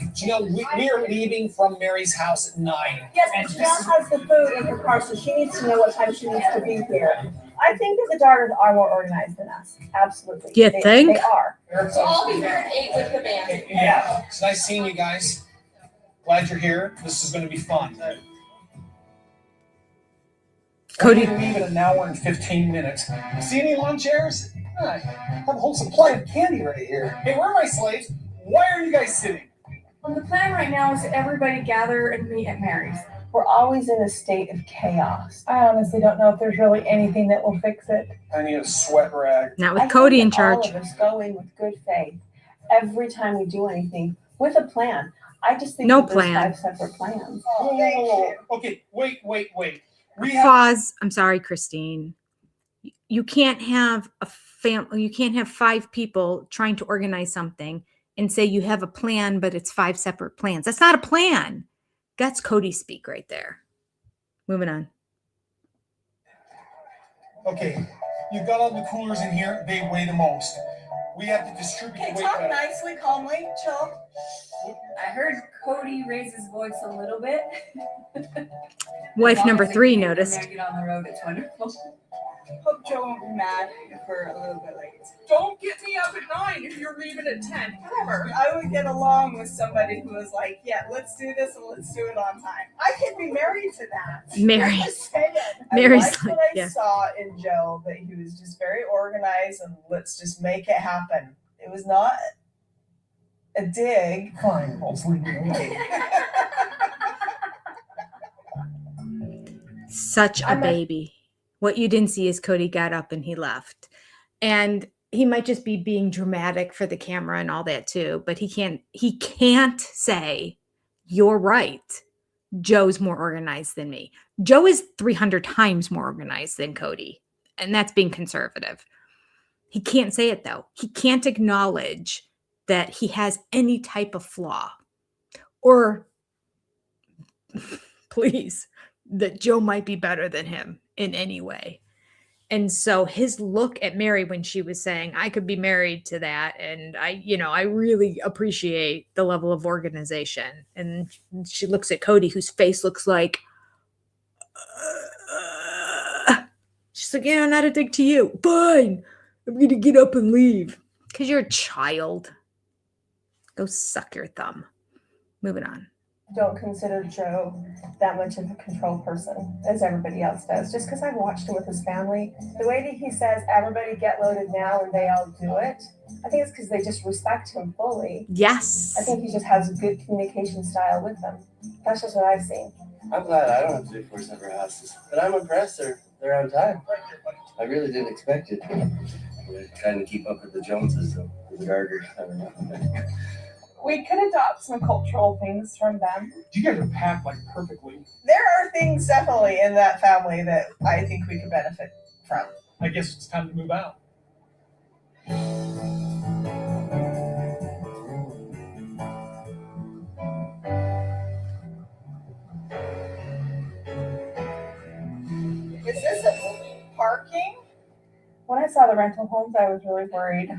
we are leaving from Mary's house at 9. Yes, but Janelle has the food in her car, so she needs to know what time she needs to be here. I think that the Dargers are more organized than us. Absolutely. You think? They are. So I'll be here at 8 with the band. Yeah, it's nice seeing you guys. Glad you're here. This is going to be fun. Cody. We leave in an hour and 15 minutes. See any lawn chairs? I have a whole supply of candy right here. Hey, where are my slaves? Why are you guys sitting? Well, the plan right now is that everybody gather and meet at Mary's. We're always in a state of chaos. I honestly don't know if there's really anything that will fix it. I need a sweat rag. Not with Cody in charge. All of us go in with good faith every time we do anything with a plan. I just think No that there's plan. 5 separate plans. Whoa. Okay, wait. Pause. I'm sorry, Christine. You can't have a family. You can't have 5 people trying to organize something and say you have a plan, but it's 5 separate plans. That's not a plan. That's Cody speak right there. Moving on. Okay, you've got all the coolers in here. They weigh the most. We have to distribute Okay, the weight talk better. nicely, calmly, chill. I heard Cody raise his voice a little bit. Wife number 3 noticed. Get on the road, it's wonderful. Hope Joe won't be mad if we're a little bit late. Don't get me up at 9 if you're leaving at 10. Ever. I would get along with somebody who was like, yeah, let's do this and let's do it on time. I could be married to that. Mary. I'm just saying. Mary's I liked like, what I yeah. saw in Joe, that he was just very organized and let's just make it happen. It was not a dig. Fine, I'll just leave you alone. Such a baby. What you didn't see is Cody got up and he left. And he might just be being dramatic for the camera and all that too, but he can't say, you're right. Joe's more organized than me. Joe is 300 times more organized than Cody. And that's being conservative. He can't say it though. He can't acknowledge that he has any type of flaw or please, that Joe might be better than him in any way. And so his look at Mary when she was saying, I could be married to that. And I really appreciate the level of organization. And she looks at Cody, whose face looks like, she's like, yeah, not a dig to you. Fine. I'm going to get up and leave. Because you're a child. Go suck your thumb. Moving on. Don't consider Joe that much of a control person as everybody else does. Just because I've watched him with his family, the way that he says everybody get loaded now and they all do it, I think it's because they just respect him fully. Yes. I think he just has a good communication style with them. That's just what I've seen. I'm glad I don't have to do 4 separate houses, but I'm impressed they're on time. I really didn't expect it. We're trying to keep up with the Joneses, though, the Dargers. I don't know. We could adopt some cultural things from them. You guys are packed like perfectly. There are things definitely in that family that I think we could benefit from. I guess it's time to move out. Is this a parking? When I saw the rental homes, I was really worried.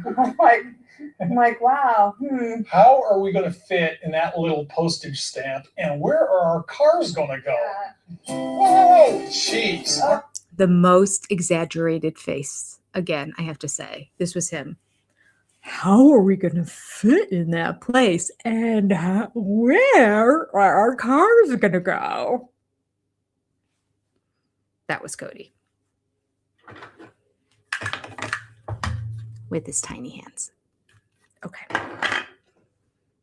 I'm like, wow. How are we going to fit in that little postage stamp? And where are our cars going to go? Whoa, jeez. The most exaggerated face. Again, I have to say, this was him. How are we going to fit in that place? And where are our cars going to go? That was Cody. With his tiny hands. Okay.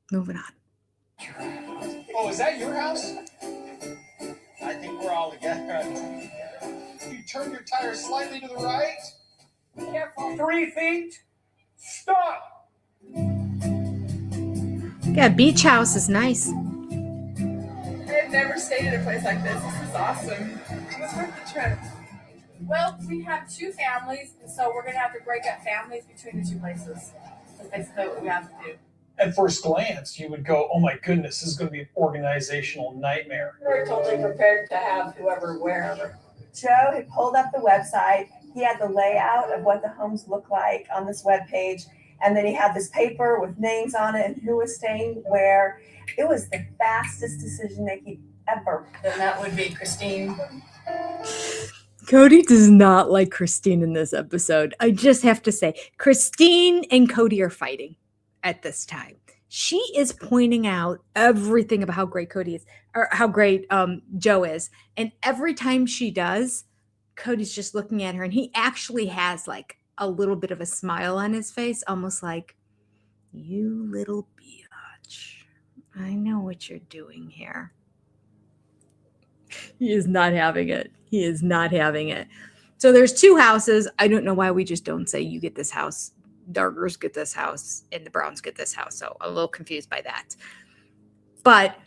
Moving on. Oh, is that your house? I think we're all together. You turn your tire slightly to the right. Careful. 3 feet. Stop. Yeah, beach house is nice. I've never stayed in a place like this. This is awesome. It's worth the trip. Well, we have 2 families, and so we're going to have to break up families between the 2 places. That's basically what we have to do. At first glance, you would go, oh my goodness, this is going to be an organizational nightmare. We're totally prepared to have whoever, wherever. Joe had pulled up the website. He had the layout of what the homes look like on this webpage. And then he had this paper with names on it and who was staying where. It was the fastest decision making ever. Then that would be Christine. Cody does not like Christine in this episode. I just have to say, Christine and Cody are fighting at this time. She is pointing out everything about how great Cody is, or how great Joe is. And every time she does, Cody's just looking at her, and he actually has like a little bit of a smile on his face, almost like, you little biatch. I know what you're doing here. He is not having it. He is not having it. So there's 2 houses. I don't know why we just don't say you get this house, Dargers get this house, and the Browns get this house. So I'm a little confused by that. But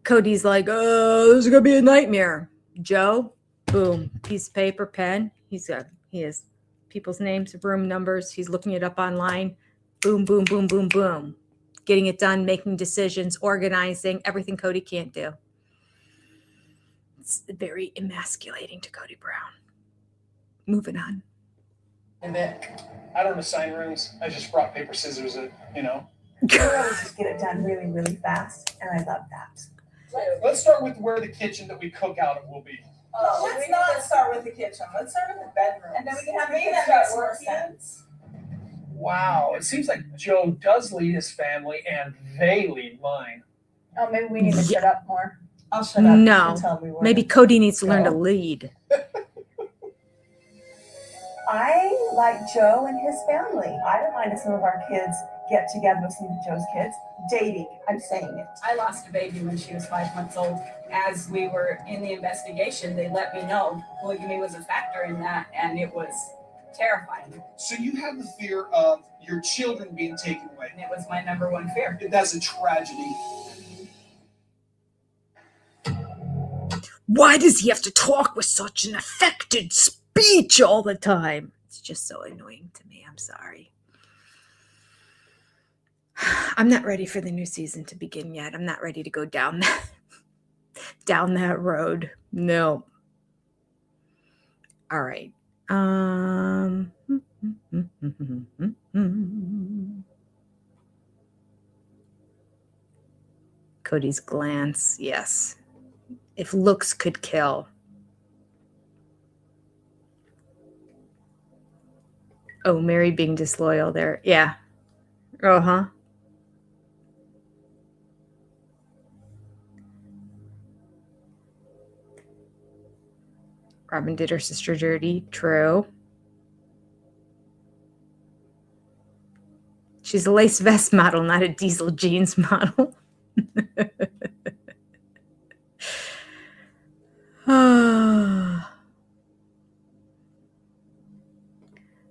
Cody's like, oh, this is going to be a nightmare. Joe, boom, piece of paper, pen. He has people's names, room numbers. He's looking it up online. Boom, boom, boom, boom, boom. Getting it done, making decisions, organizing, everything Cody can't do. It's very emasculating to Cody Brown. Moving on. And then I don't assign rooms. I just brought paper, scissors, you know. I always just get it done really, really fast, and I love that. Let's start with where the kitchen that we cook out of will be. Let's not start with the kitchen. Let's start with the bedroom. And then we can have me that that makes more sense. Wow, it seems like Joe does lead his family, and they lead mine. Oh, maybe we need to shut up more. I'll shut up. No, And tell me where maybe to Cody needs to go. learn to lead. I like Joe and his family. I don't mind if some of our kids get together with some of Joe's kids. Dating, I'm saying it. I lost a baby when she was 5 months old. As we were in the investigation, they let me know polygamy was a factor in that, and it was terrifying. So you have the fear of your children being taken away. And it was my number 1 fear. That's a tragedy. Why does he have to talk with such an affected speech all the time? It's just so annoying to me. I'm sorry. I'm not ready for the new season to begin yet. I'm not ready to go down that road. No. All right. Cody's glance. Yes. If looks could kill. Oh, Mary being disloyal there. Yeah. Uh-huh. Robin did her sister dirty. True. She's a lace vest model, not a diesel jeans model.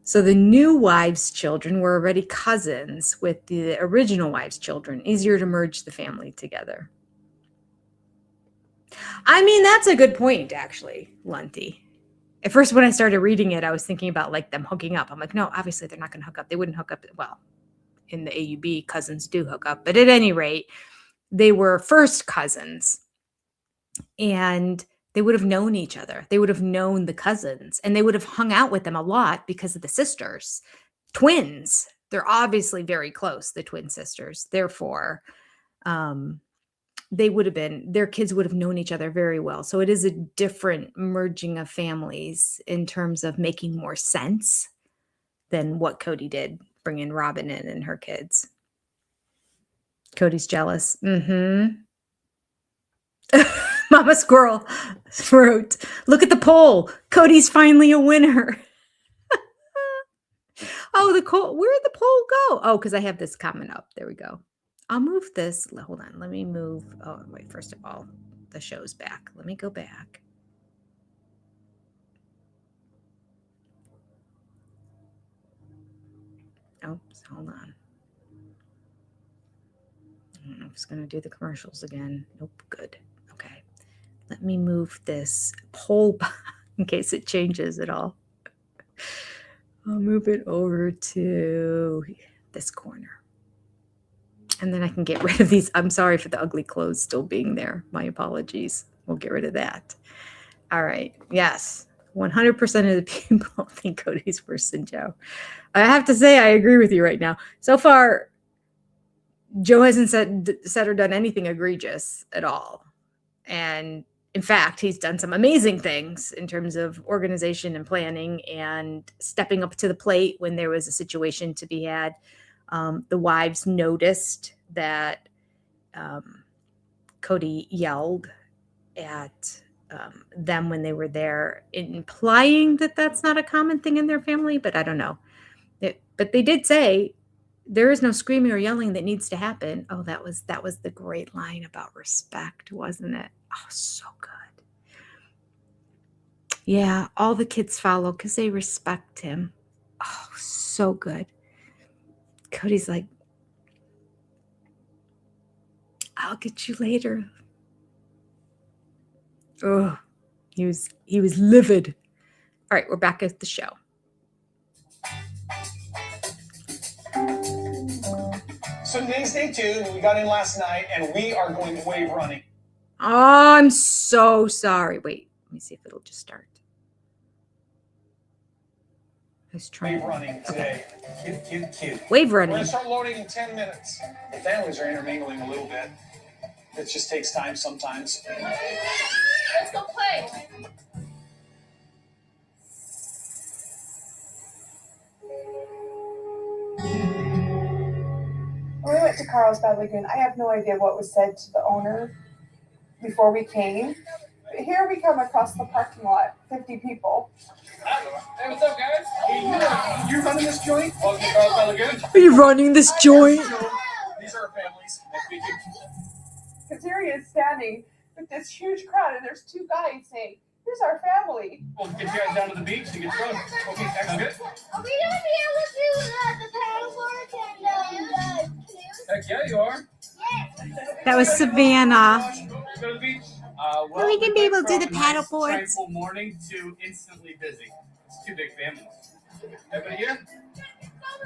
So the new wives' children were already cousins with the original wives' children. Easier to merge the family together. I mean, that's a good point, actually, Lunty. At first, when I started reading it, I was thinking about like them hooking up. I'm like, no, obviously they're not going to hook up. They wouldn't hook up. Well, in the AUB, cousins do hook up. But at any rate, they were first cousins. And they would have known each other. They would have known the cousins. And they would have hung out with them a lot because of the sisters. Twins. They're obviously very close, the twin sisters. Therefore, they would have been, their kids would have known each other very well. So it is a different merging of families in terms of making more sense than what Cody did, bringing Robin in and her kids. Cody's jealous. Mama Squirrel wrote, look at the poll. Cody's finally a winner. Oh, where'd the poll go? Oh, because I have this comment up. There we go. I'll move this. Hold on. Let me move. Oh, wait. First of all, the show's back. Let me go back. Oops. Hold on. I'm just going to do the commercials again. Nope. Good. Okay. Let me move this poll in case it changes at all. I'll move it over to this corner. And then I can get rid of these. I'm sorry for the ugly clothes still being there. My apologies. We'll get rid of that. All right. Yes. 100% of the people think Cody's worse than Joe. I have to say, I agree with you right now. So far, Joe hasn't said or done anything egregious at all. And in fact, he's done some amazing things in terms of organization and planning and stepping up to the plate when there was a situation to be had. The wives noticed that Cody yelled at them when they were there, implying that that's not a common thing in their family, but I don't know. But they did say there is no screaming or yelling that needs to happen. Oh, that was the great line about respect, wasn't it? Oh, so good. Yeah, all the kids follow because they respect him. Oh, so good. Cody's like, I'll get you later. Oh, he was livid. All right, we're back at the show. So today's day 2. We got in last night, and we are going wave running. Oh, I'm so sorry. Wait, let me see if it'll just start. Wave running today. Cute. Wave running. We're going to start loading in 10 minutes. The families are intermingling a little bit. It just takes time sometimes. Let's go play. When we went to Carlsbad Lagoon, I have no idea what was said to the owner before we came. But here we come across the parking lot, 50 people. Hey, what's up, guys? Hey, you running this joint? Welcome to Carlsbad Lagoon. Are you running this joint? These are our families. Nice to meet you. Because here he is standing with this huge crowd, and there's 2 guys saying, here's our family. We'll get you guys down to the beach to get drunk. Okay, sounds good? Are we going to be able to do the paddleboard and Heck yeah, you are. That was Savannah. Go to the beach. Well, we can be able to do the paddle boards. Tranquil morning to instantly busy. It's 2 big families. Everybody here?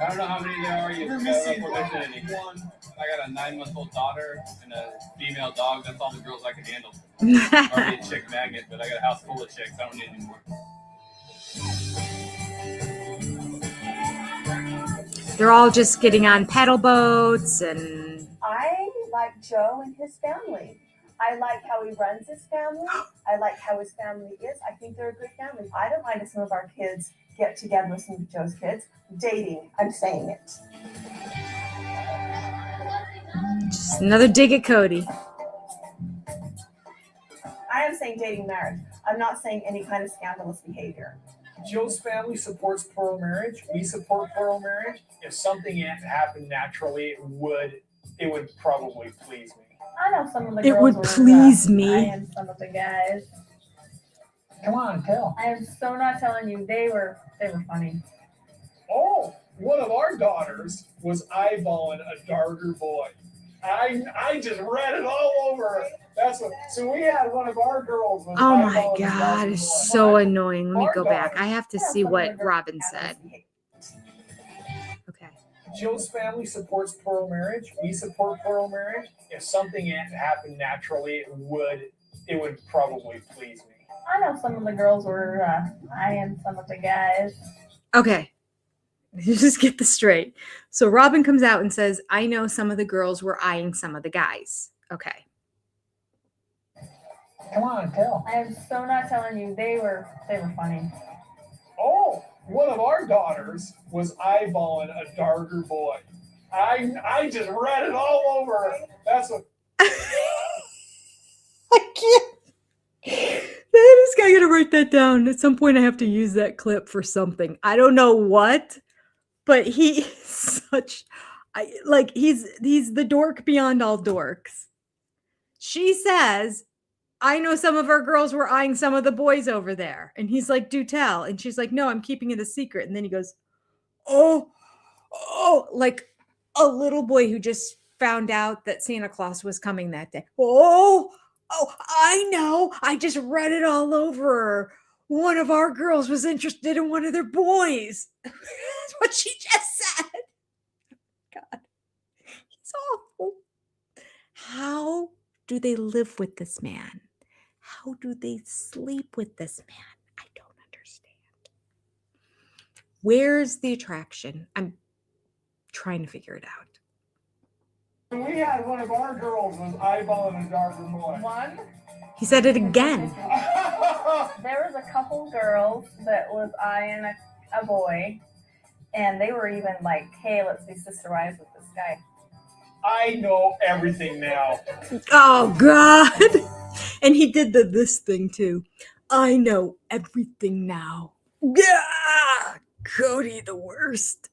I don't know how many there are. You're missing one. I got a 9-month-old daughter and a female dog. That's all the girls I can handle. Already a chick magnet, but I got a house full of chicks. I don't need any more. They're all just getting on paddle boats and... I like Joe and his family. I like how he runs his family. I like how his family is. I think they're a good family. I don't mind if some of our kids get together with some of Joe's kids. Dating, I'm saying it. Just another dig at Cody. I am saying dating marriage. I'm not saying any kind of scandalous behavior. Joe's family supports plural marriage. We support plural marriage. If something happened naturally, it would probably please me. I know some of the It girls would were, please me. I am some of the guys. Come on, tell. I am so not telling you. They were funny. Oh, one of our daughters was eyeballing a Darger boy. I just read it all over. So we had one of our girls. Was Oh my eyeballing a God, Darger it's boy. so annoying. Let me Our go back. I daughters- have to see what Robin said. Okay. Joe's family supports plural marriage. We support plural marriage. If something happened naturally, it would probably please me. I know some of the girls were eyeing some of the guys. Okay. Just get this straight. So Robin comes out and says, I know some of the girls were eyeing some of the guys. Okay. Come on, tell. I am so not telling you. They were funny. Oh, one of our daughters was eyeballing a Darger boy. I just read it all over. That's what. I can't. This guy gotta write that down. At some point I have to use that clip for something. I don't know what, but he is such he's the dork beyond all dorks. She says, I know some of our girls were eyeing some of the boys over there. And he's like, do tell. And she's like, no, I'm keeping it a secret. And then he goes, oh, like a little boy who just found out that Santa Claus was coming that day. Oh, I know. I just read it all over her. One of our girls was interested in one of their boys. That's what she just said. God, he's awful. How do they live with this man? How do they sleep with this man? I don't understand. Where's the attraction? I'm trying to figure it out. We had one of our girls was eyeballing a Darger boy. One? He said it again. There was a couple girls that was eyeing a boy, and they were even like, hey, let's be sisterwives with this guy. I know everything now. Oh, God. And he did this thing, too. I know everything now. Yeah! Cody, the worst.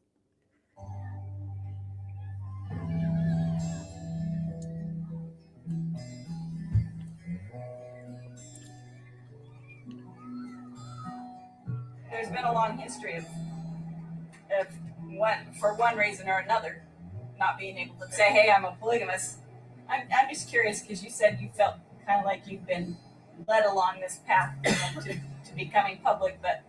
There's been a long history of for one reason or another, not being able to say, hey, I'm a polygamist. I'm just curious because you said you felt kind of like you've been led along this path to becoming public, but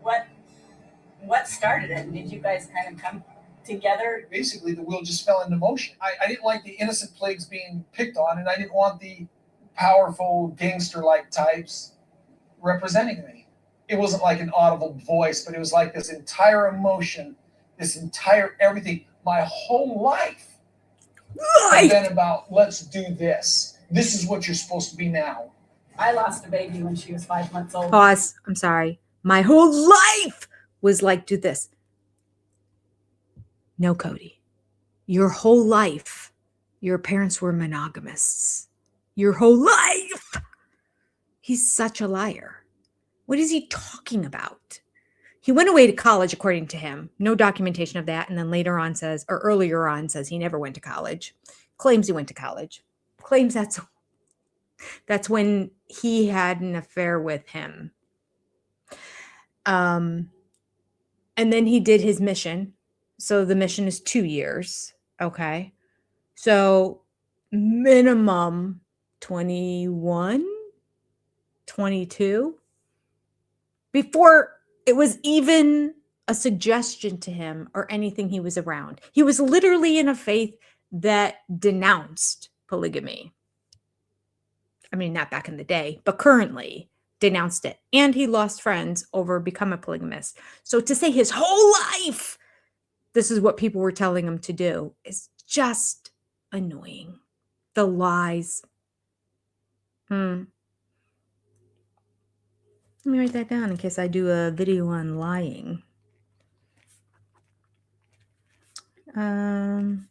what started it? Did you guys kind of come together? Basically, the wheel just fell into motion. I didn't like the innocent plagues being picked on, and I didn't want the powerful gangster-like types representing me. It wasn't like an audible voice, but it was like this entire emotion, this entire everything. My whole life has been about, let's do this. This is what you're supposed to be now. I lost a baby when she was 5 months old. Pause. I'm sorry. My whole life was like, do this. No, Cody. Your whole life, your parents were monogamists. Your whole life. He's such a liar. What is he talking about? He went away to college, according to him. No documentation of that. And then later on says, or earlier on says he never went to college. Claims he went to college. Claims that's when he had an affair with him. And then he did his mission. So the mission is 2 years. Okay. So minimum 21, 22. Before it was even a suggestion to him or anything, he was around. He was literally in a faith that denounced polygamy. I mean, not back in the day, but currently denounced it. And he lost friends over become a polygamist. So to say his whole life, this is what people were telling him to do, is just annoying. The lies. Let me write that down in case I do a video on lying. I'm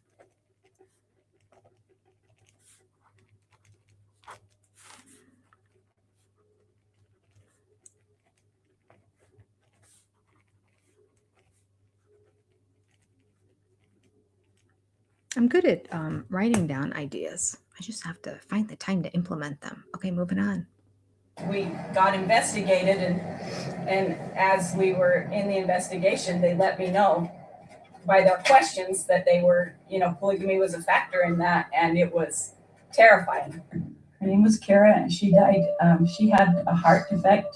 good at writing down ideas. I just have to find the time to implement them. Okay, moving on. We got investigated, and as we were in the investigation, they let me know by their questions that they were, polygamy was a factor in that, and it was terrifying. Her name was Kara, and she died. She had a heart defect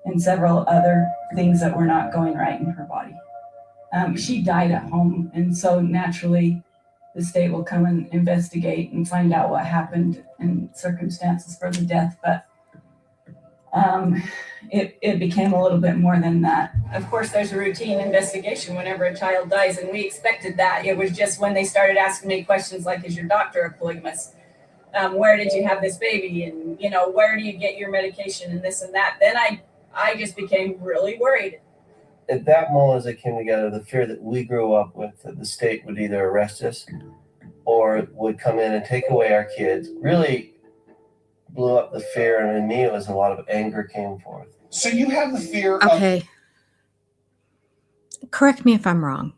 and several other things that were not going right in her body. She died at home, and so naturally the state will come and investigate and find out what happened and circumstances for the death, but it became a little bit more than that. Of course, there's a routine investigation whenever a child dies, and we expected that. It was just when they started asking me questions like, is your doctor a polygamist? Where did you have this baby? And, where do you get your medication and this and that? Then I just became really worried. At that moment, as it came together, the fear that we grew up with, that the state would either arrest us or would come in and take away our kids, really blew up the fear. And in me, it was a lot of anger came forth. So you have the fear Okay. Correct me if I'm wrong.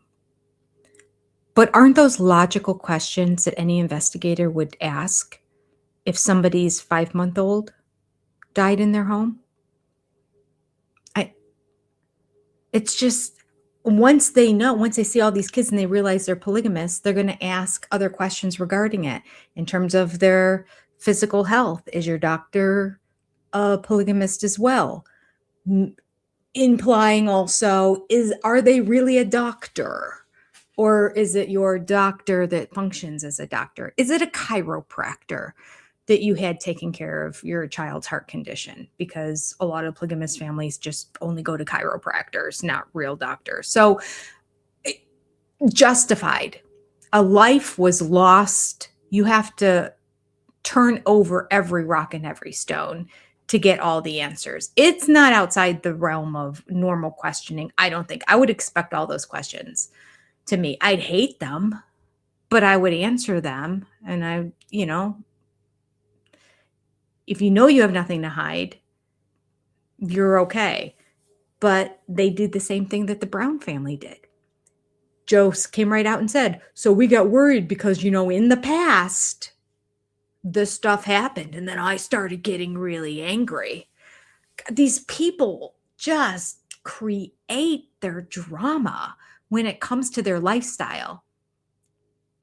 But aren't those logical questions that any investigator would ask if somebody's 5-month-old died in their home? It's just, once they see all these kids and they realize they're polygamists, they're going to ask other questions regarding it in terms of their physical health. Is your doctor a polygamist as well? Implying also, are they really a doctor? Or is it your doctor that functions as a doctor? Is it a chiropractor that you had taking care of your child's heart condition? Because a lot of polygamous families just only go to chiropractors, not real doctors. So justified. A life was lost. You have to turn over every rock and every stone to get all the answers. It's not outside the realm of normal questioning. I don't think I would expect all those questions to me. I'd hate them, but I would answer them. And if you know you have nothing to hide, you're okay. But they did the same thing that the Brown family did. Joe came right out and said, so we got worried because, in the past, this stuff happened. And then I started getting really angry. These people just create their drama when it comes to their lifestyle.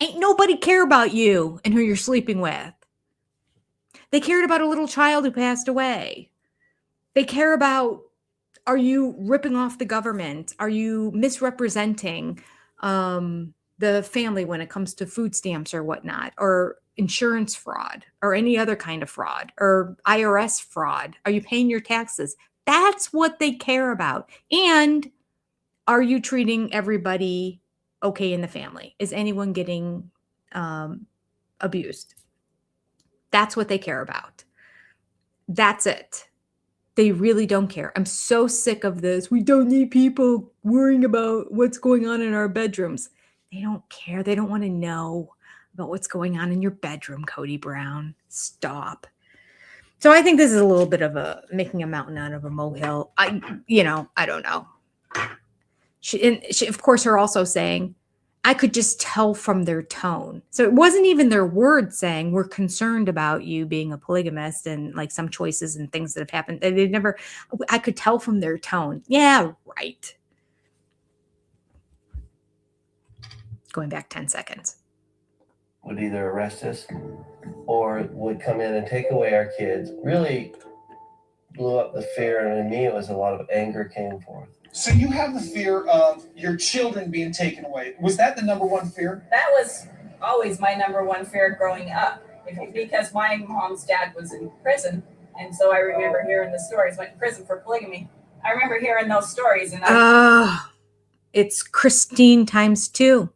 Ain't nobody care about you and who you're sleeping with. They cared about a little child who passed away. They care about, are you ripping off the government? Are you misrepresenting the family when it comes to food stamps or whatnot, or insurance fraud, or any other kind of fraud, or IRS fraud? Are you paying your taxes? That's what they care about. And are you treating everybody okay in the family? Is anyone getting abused? That's what they care about. That's it. They really don't care. I'm so sick of this. We don't need people worrying about what's going on in our bedrooms. They don't care. They don't want to know about what's going on in your bedroom, Cody Brown. Stop. So I think this is a little bit of making a mountain out of a molehill. I don't know. She, of course, her also saying, I could just tell from their tone. So it wasn't even their words saying, we're concerned about you being a polygamist and like some choices and things that have happened. I could tell from their tone. Yeah, right. Going back 10 seconds. Would either arrest us or would come in and take away our kids. Really blew up the fear. And in me, it was a lot of anger came forth. So you have the fear of your children being taken away. Was that the number one fear? That was always my number one fear growing up, because my mom's dad was in prison. And so I remember hearing the stories, went to prison for polygamy. I remember hearing those stories. And it's Christine times 2.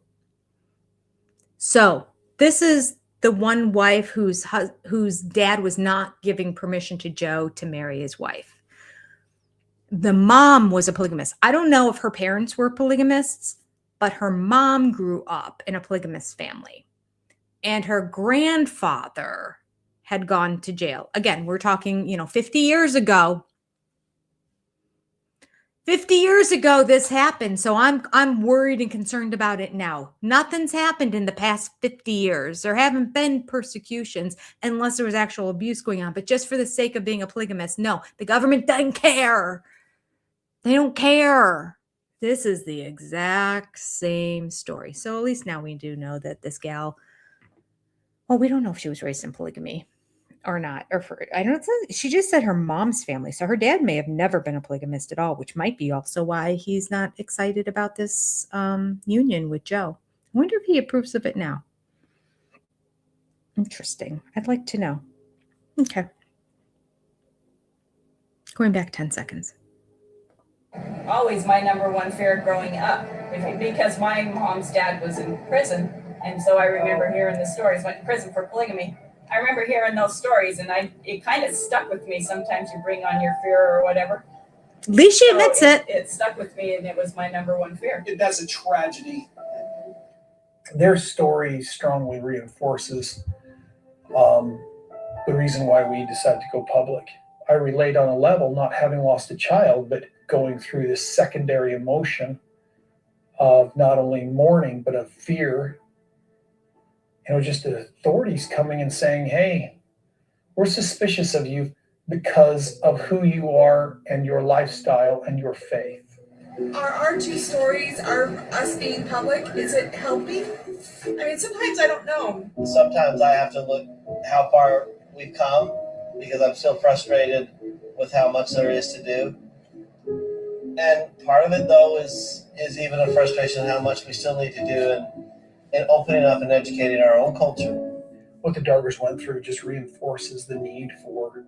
So this is the one wife whose dad was not giving permission to Joe to marry his wife. the mom was a polygamist. I don't know if her parents were polygamists, but her mom grew up in a polygamous family. And her grandfather had gone to jail. Again, we're talking, 50 years ago. 50 years ago this happened. So I'm worried and concerned about it now. Nothing's happened in the past 50 years. There haven't been persecutions unless there was actual abuse going on. But just for the sake of being a polygamist, no, the government doesn't care. They don't care. This is the exact same story. So at least now we do know that this gal, well, we don't know if she was raised in polygamy or not. I don't know. She just said her mom's family. So her dad may have never been a polygamist at all, which might be also why he's not excited about this union with Joe. I wonder if he approves of it now. Interesting. I'd like to know. Okay. Going back 10 seconds. Always my number one fear growing up, because my mom's dad was in prison, and so I remember hearing the stories. Went to prison for polygamy. I remember hearing those stories, and it kind of stuck with me. Sometimes you bring on your fear or whatever. At least she admits it. It stuck with me, and it was my number one fear. That's a tragedy. Their story strongly reinforces the reason why we decided to go public. I relate on a level, not having lost a child, but going through this secondary emotion of not only mourning, but of fear. Just the authorities coming and saying, hey, we're suspicious of you because of who you are and your lifestyle and your faith. Are our two stories, are us being public, is it helping? I mean, sometimes I don't know. Sometimes I have to look how far we've come because I'm still frustrated with how much there is to do. And part of it, though, is even a frustration how much we still need to do in opening up and educating our own culture. What the Dargers went through just reinforces the need for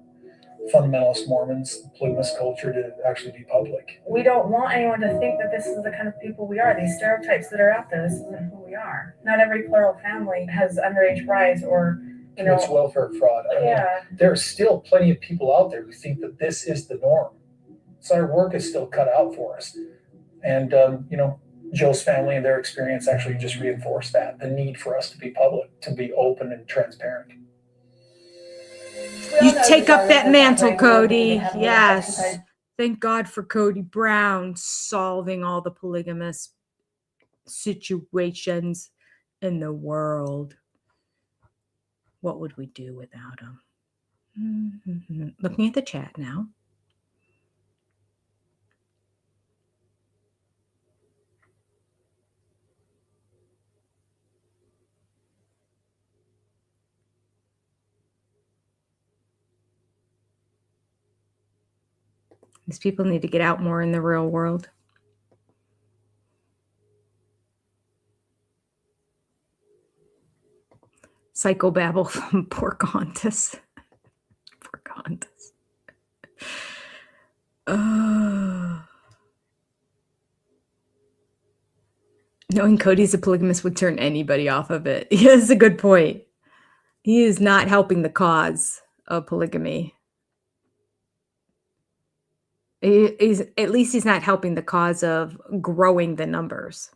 fundamentalist Mormons, polygamous culture to actually be public. We don't want anyone to think that this is the kind of people we are. These stereotypes that are out there, this isn't who we are. Not every plural family has underage brides or, It's welfare fraud. I mean, there are still plenty of people out there who think that this is the norm. So our work is still cut out for us. And, Joe's family and their experience actually just reinforced that, the need for us to be public, to be open and transparent. You take up that mantle, Cody. Yes. Thank God for Cody Brown solving all the polygamous situations in the world. What would we do without him? Looking at the chat now. These people need to get out more in the real world. Psychobabble from Pocahontas. Pocahontas. Knowing Cody's a polygamist would turn anybody off of it. Yeah, that's a good point. He is not helping the cause of polygamy. At least he's not helping the cause of growing the numbers.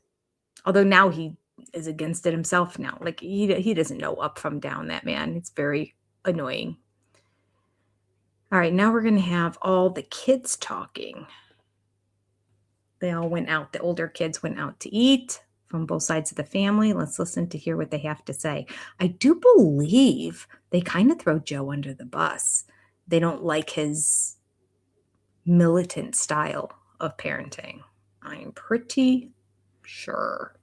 Although now he is against it himself now. Like he doesn't know up from down, that man. It's very annoying. All right, now we're going to have all the kids talking. They all went out. The older kids went out to eat from both sides of the family. Let's listen to hear what they have to say. I do believe they kind of throw Joe under the bus. They don't like his militant style of parenting. I'm pretty sure.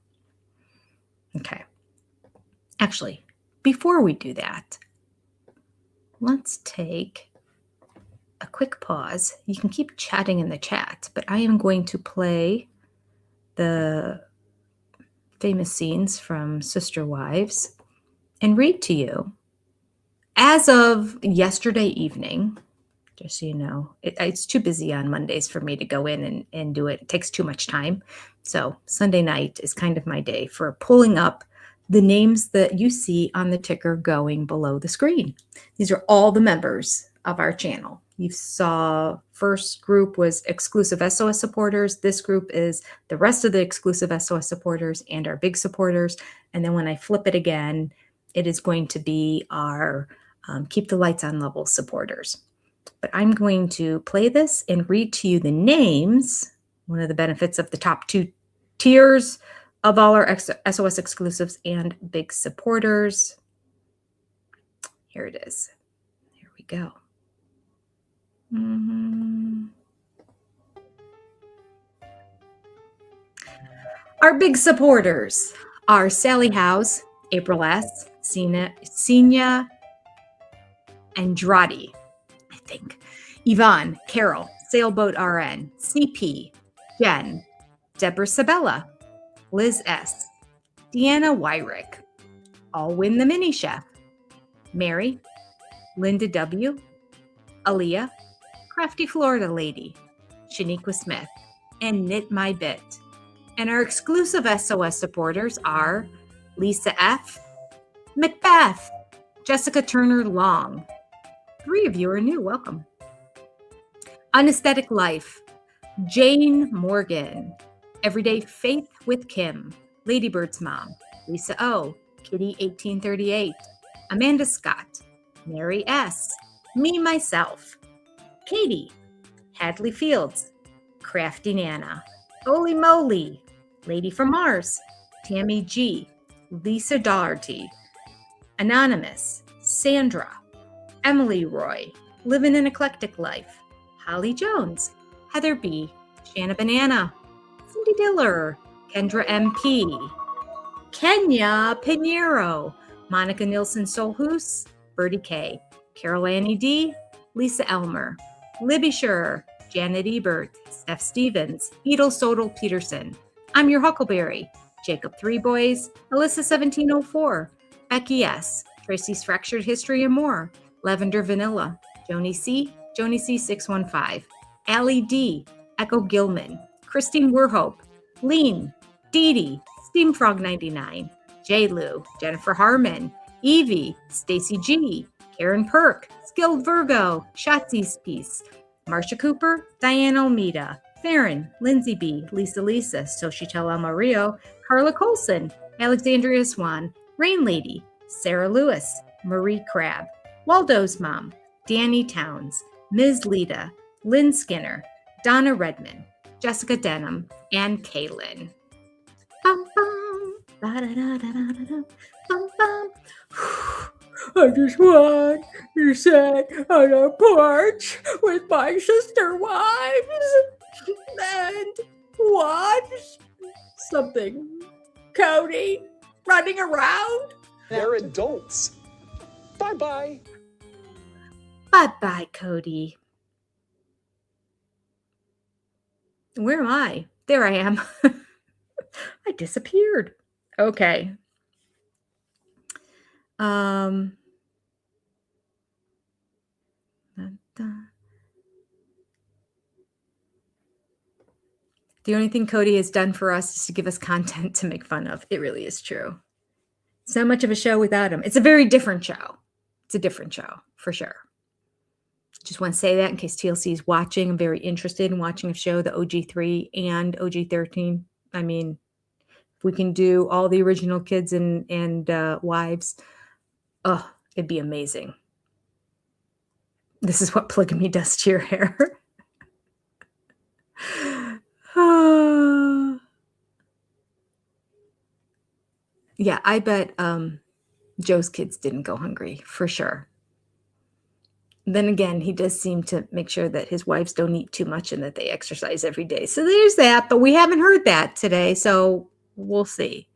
Okay. Actually, before we do that, let's take a quick pause. You can keep chatting in the chat, but I am going to play the famous scenes from Sister Wives and read to you. As of yesterday evening, just so you know, it's too busy on Mondays for me to go in and do it. It takes too much time. So Sunday night is kind of my day for pulling up the names that you see on the ticker going below the screen. These are all the members of our channel. You saw first group was exclusive SOS supporters. This group is the rest of the exclusive SOS supporters and our big supporters. And then when I flip it again, it is going to be our keep the lights on level supporters. But I'm going to play this and read to you the names, one of the benefits of the top 2 tiers of all our SOS exclusives and big supporters. Here it is. Here we go. Our big supporters are Sally House, April S., Senia Andrade, I think, Yvonne, Carol, Sailboat RN, CP, Jen, Deborah Sabella, Liz S., Deanna Wyrick, I'll Win the Mini Chef, Mary, Linda W., Aaliyah, Crafty Florida Lady, Shaniqua Smith, and Knit My Bit. And our exclusive SOS supporters are Lisa F., Macbeth, Jessica Turner Long. 3 of you are new. Welcome. Unesthetic Life, Jane Morgan, Everyday Faith with Kim, Ladybird's Mom, Lisa O., Kitty 1838, Amanda Scott, Mary S., Me Myself, Katie, Hadley Fields, Crafty Nana, Holy Moly, Lady from Mars, Tammy G, Lisa Doherty, Anonymous, Sandra, Emily Roy, Living an Eclectic Life, Holly Jones, Heather B, Shanna Banana, Cindy Diller, Kendra MP, Kenya Pinheiro, Monica Nilsson Solhus, Bertie K, Carol Annie D, Lisa Elmer, Libby Scher, Janet Ebert, Steph Stevens, Edel Sodal Peterson, I'm Your Huckleberry, Jacob Three Boys, Alyssa 1704, Becky S., Tracy's Fractured History and More, Lavender Vanilla, Joni C., Joni C 615, Allie D., Echo Gilman, Christine Werhope, Lean, Dee Dee, Steam Frog 99, J. Lou, Jennifer Harmon, Evie, Stacy G., Karen Perk, Skilled Virgo, Shotzi's Piece, Marsha Cooper, Diane Almeida, Farron, Lindsay B., Lisa, Sochitel Amarillo, Carla Colson, Alexandria Swan, Rain Lady, Sarah Lewis, Marie Crabb, Waldo's Mom, Danny Towns, Ms. Lita, Lynn Skinner, Donna Redman, Jessica Denham, and Kaylin. Bum, bum, ba-da-da-da-da-da, bum, bum. I just want to sit on a porch with my sister wives and watch something. Cody running around. They're adults. Bye-bye. Bye-bye, Cody. Where am I? There I am. I disappeared. Okay. The only thing Cody has done for us is to give us content to make fun of. It really is true. It's not much of a show without him. It's a very different show. It's a different show, for sure. Just want to say that in case TLC is watching. I'm very interested in watching a show, the OG3 and OG13. I mean, if we can do all the original kids and wives, oh, it'd be amazing. This is what polygamy does to your hair. Yeah, I bet Joe's kids didn't go hungry, for sure. Then again, he does seem to make sure that his wives don't eat too much and that they exercise every day. So there's that, but we haven't heard that today, so we'll see.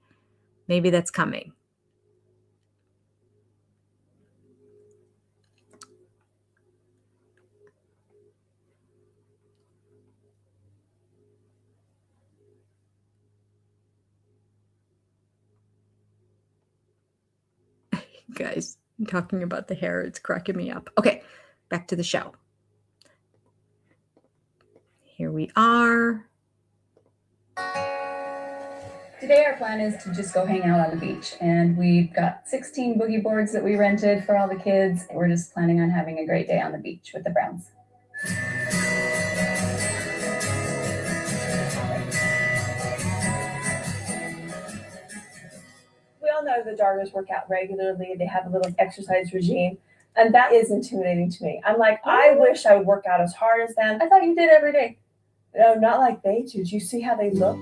Maybe that's coming. Guys, I'm talking about the hair. It's cracking me up. Okay, back to the show. Here we are. Today our plan is to just go hang out on the beach, and we've got 16 boogie boards that we rented for all the kids. We're just planning on having a great day on the beach with the Browns. the Dargers work out regularly. They have a little exercise regime. And that is intimidating to me. I'm like, I wish I would work out as hard as them. I thought you did every day. No, not like they do. Do you see how they look?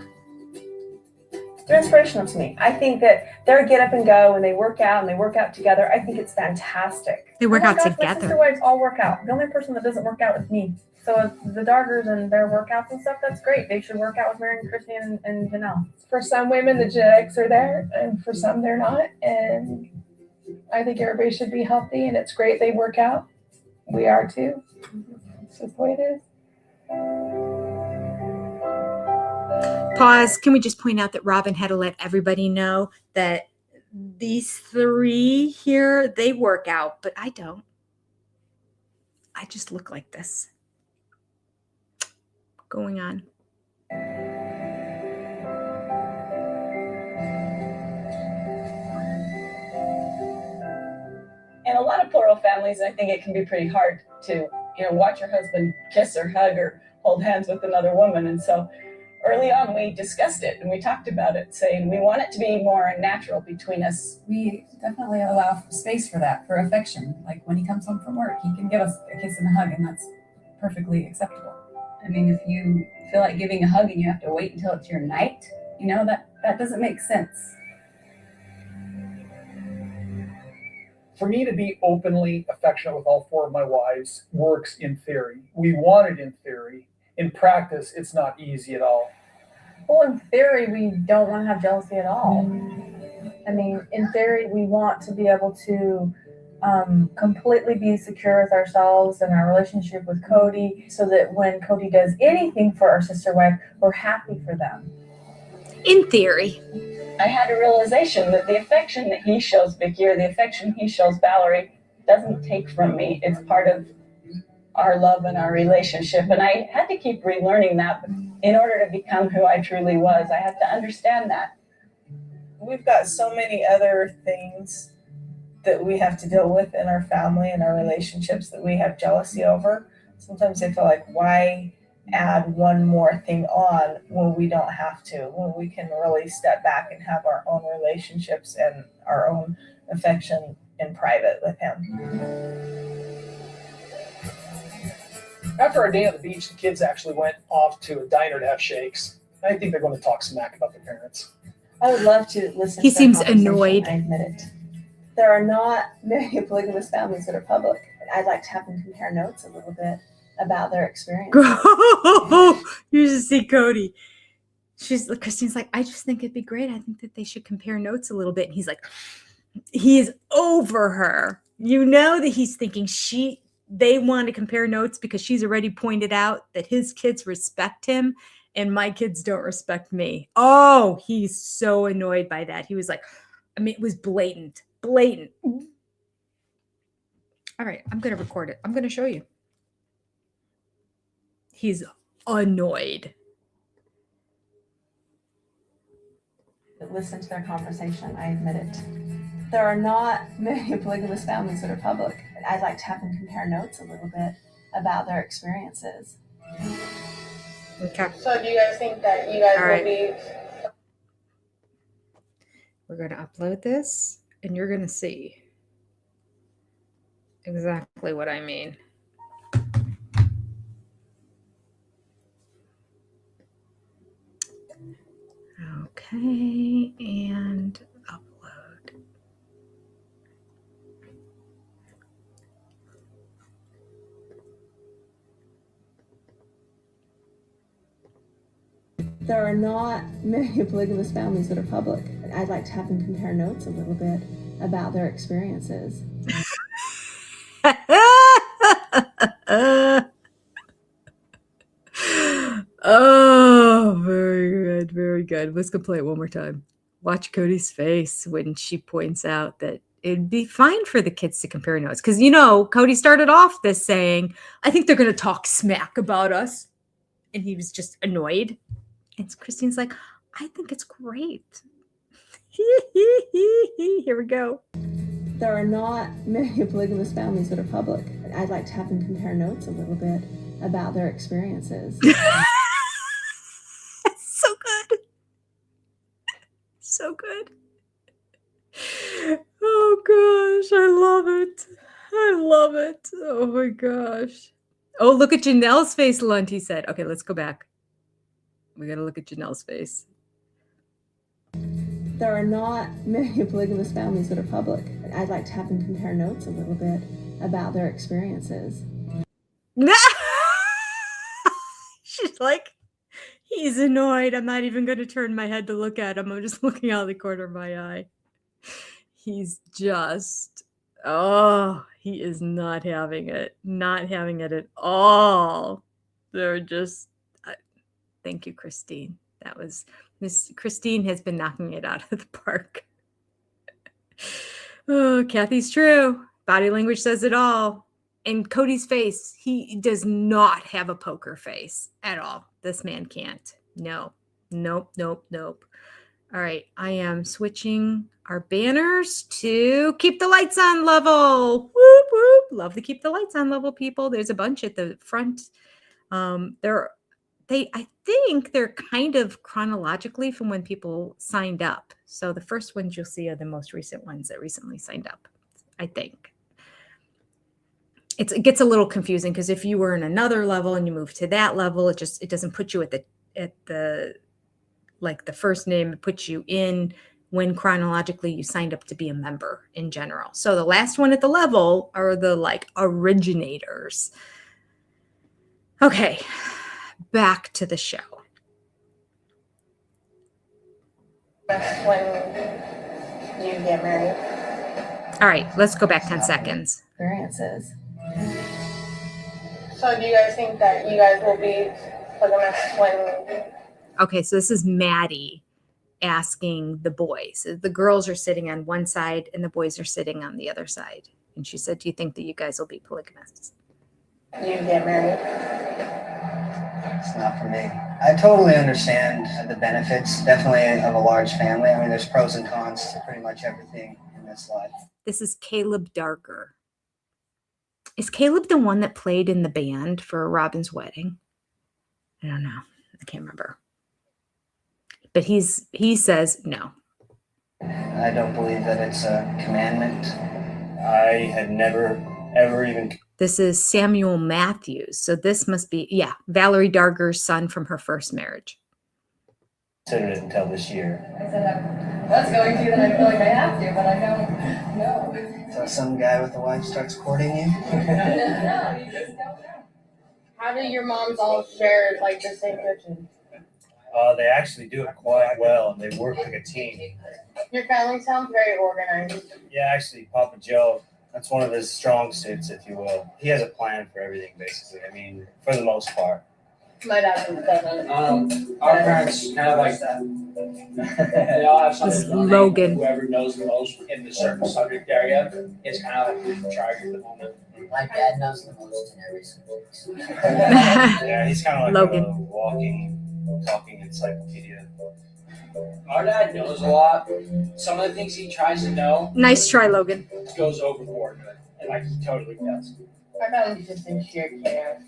They're inspirational to me. I think that their get up and go and they work out and they work out together. I think it's fantastic. They work out My together. sister wives all work out. The only person that doesn't work out is me. So the Dargers and their workouts and stuff, that's great. They should work out with Mary and Christy and Janelle. For some women, the genetics are there, and for some, they're not. And I think everybody should be healthy, and it's great they work out. We are too. It's just the way it is. Pause. Can we just point out that Robin had to let everybody know that these three here, they work out, but I don't. I just look like this. Going on. In a lot of plural families, I think it can be pretty hard to, watch your husband kiss or hug or hold hands with another woman. And so early on, we discussed it and we talked about it, saying we want it to be more natural between us. We definitely allow space for that, for affection. Like when he comes home from work, he can give us a kiss and a hug, and that's perfectly acceptable. I mean, if you feel like giving a hug and you have to wait until it's your night, that doesn't make sense. For me to be openly affectionate with all four of my wives works in theory. We want it in theory. In practice, it's not easy at all. Well, in theory, we don't want to have jealousy at all. I mean, in theory, we want to be able to completely be secure with ourselves and our relationship with Cody, so that when Cody does anything for our sister wife, we're happy for them. In theory. I had a realization that the affection that he shows Vicky or the affection he shows Valerie doesn't take from me. It's part of our love and our relationship. And I had to keep relearning that in order to become who I truly was. I had to understand that. We've got so many other things that we have to deal with in our family and our relationships that we have jealousy over. Sometimes I feel like, why add one more thing on when we don't have to, when we can really step back and have our own relationships and our own affection in private with him. After our day on the beach, the kids actually went off to a diner to have shakes. I think they're going to talk smack about their parents. I would love to listen He to seems that conversation, annoyed. I admit it. There are not many polygamous families that are public. I'd like to have them compare notes a little bit about their experience. You should see Cody. Christine's like, I just think it'd be great. I think that they should compare notes a little bit. And he's like, he is over her. You know that he's thinking they want to compare notes because she's already pointed out that his kids respect him and my kids don't respect me. Oh, he's so annoyed by that. He was like, it was blatant. All right, I'm going to record it. I'm going to show you. He's annoyed. Listen to their conversation, I admit it. There are not many polygamous families that are public. I'd like to have them compare notes a little bit about their experiences. Okay. So do you guys think that you guys will be... We're going to upload this, and you're going to see exactly what I mean. Okay, and upload. There are not many polygamous families that are public. I'd like to have them compare notes a little bit about their experiences. Oh, very good. Very good. Let's go play it one more time. Watch Cody's face when she points out that it'd be fine for the kids to compare notes. Because, Cody started off this saying, I think they're going to talk smack about us. And he was just annoyed. And Christine's like, I think it's great. Here we go. There are not many polygamous families that are public. I'd like to have them compare notes a little bit about their experiences. So good. So good. I love it. I love it. Oh my gosh. Oh, look at Janelle's face, Lunt, he said. Okay, let's go back. We got to look at Janelle's face. There are not many polygamous families that are public. I'd like to have them compare notes a little bit about their experiences. She's like, he's annoyed. I'm not even going to turn my head to look at him. I'm just looking out of the corner of my eye. He's just, oh, he is not having it. Not having it at all. They're just, thank you, Christine. That was, Miss Christine has been knocking it out of the park. Oh, Kathy's true. Body language says it all. And Cody's face, he does not have a poker face at all. This man can't. No. Nope, nope, nope. All right, I am switching our banners to keep the lights on level. Whoop, whoop. Love to keep the lights on level, people. There's a bunch at the front. I think they're kind of chronologically from when people signed up. So the first ones you'll see are the most recent ones that recently signed up, I think. It gets a little confusing because if you were in another level and you move to that level, it doesn't put you at the like the first name. It puts you in when chronologically you signed up to be a member in general. So the last one at the level are the like originators. Okay, back to the show. When you get married. All right, let's go back 10 seconds. Experiences. So do you guys think that you guys will be polygamous when... Okay, so this is Maddie asking the boys. The girls are sitting on one side and the boys are sitting on the other side. And she said, do you think that you guys will be polygamous? You get married. It's not for me. I totally understand the benefits, definitely, of a large family. I mean, there's pros and cons to pretty much everything in this life. This is Caleb Darger. Is Caleb the one that played in the band for Robin's wedding? I don't know. I can't remember. But he says no. I don't believe that it's a commandment. I had never, ever even... This is Samuel Matthews. So this must be, yeah, Valerie Darger's son from her first marriage. Considered it until this year. I said I was going to, and I feel like I have to, but I don't know. So some guy with a wife starts courting you? No, you just don't know. How do your moms all share like the same kitchen? They actually do it quite well, and they work like a team. Your family sounds very organized. Yeah, actually, Papa Joe, that's one of his strong suits, if you will. He has a plan for everything, basically. I mean, for the most part. My dad doesn't. Our parents kind of like that. They all have something to Logan. Whoever knows the most in the certain subject area is kind of like in charge at the moment. My dad knows the most in every subject. Yeah, he's kind of like Logan. a walking, talking encyclopedia. Our dad knows a lot. Some of the things he tries to know Nice try, Logan. goes overboard, and like he totally does. My family's just in sheer chaos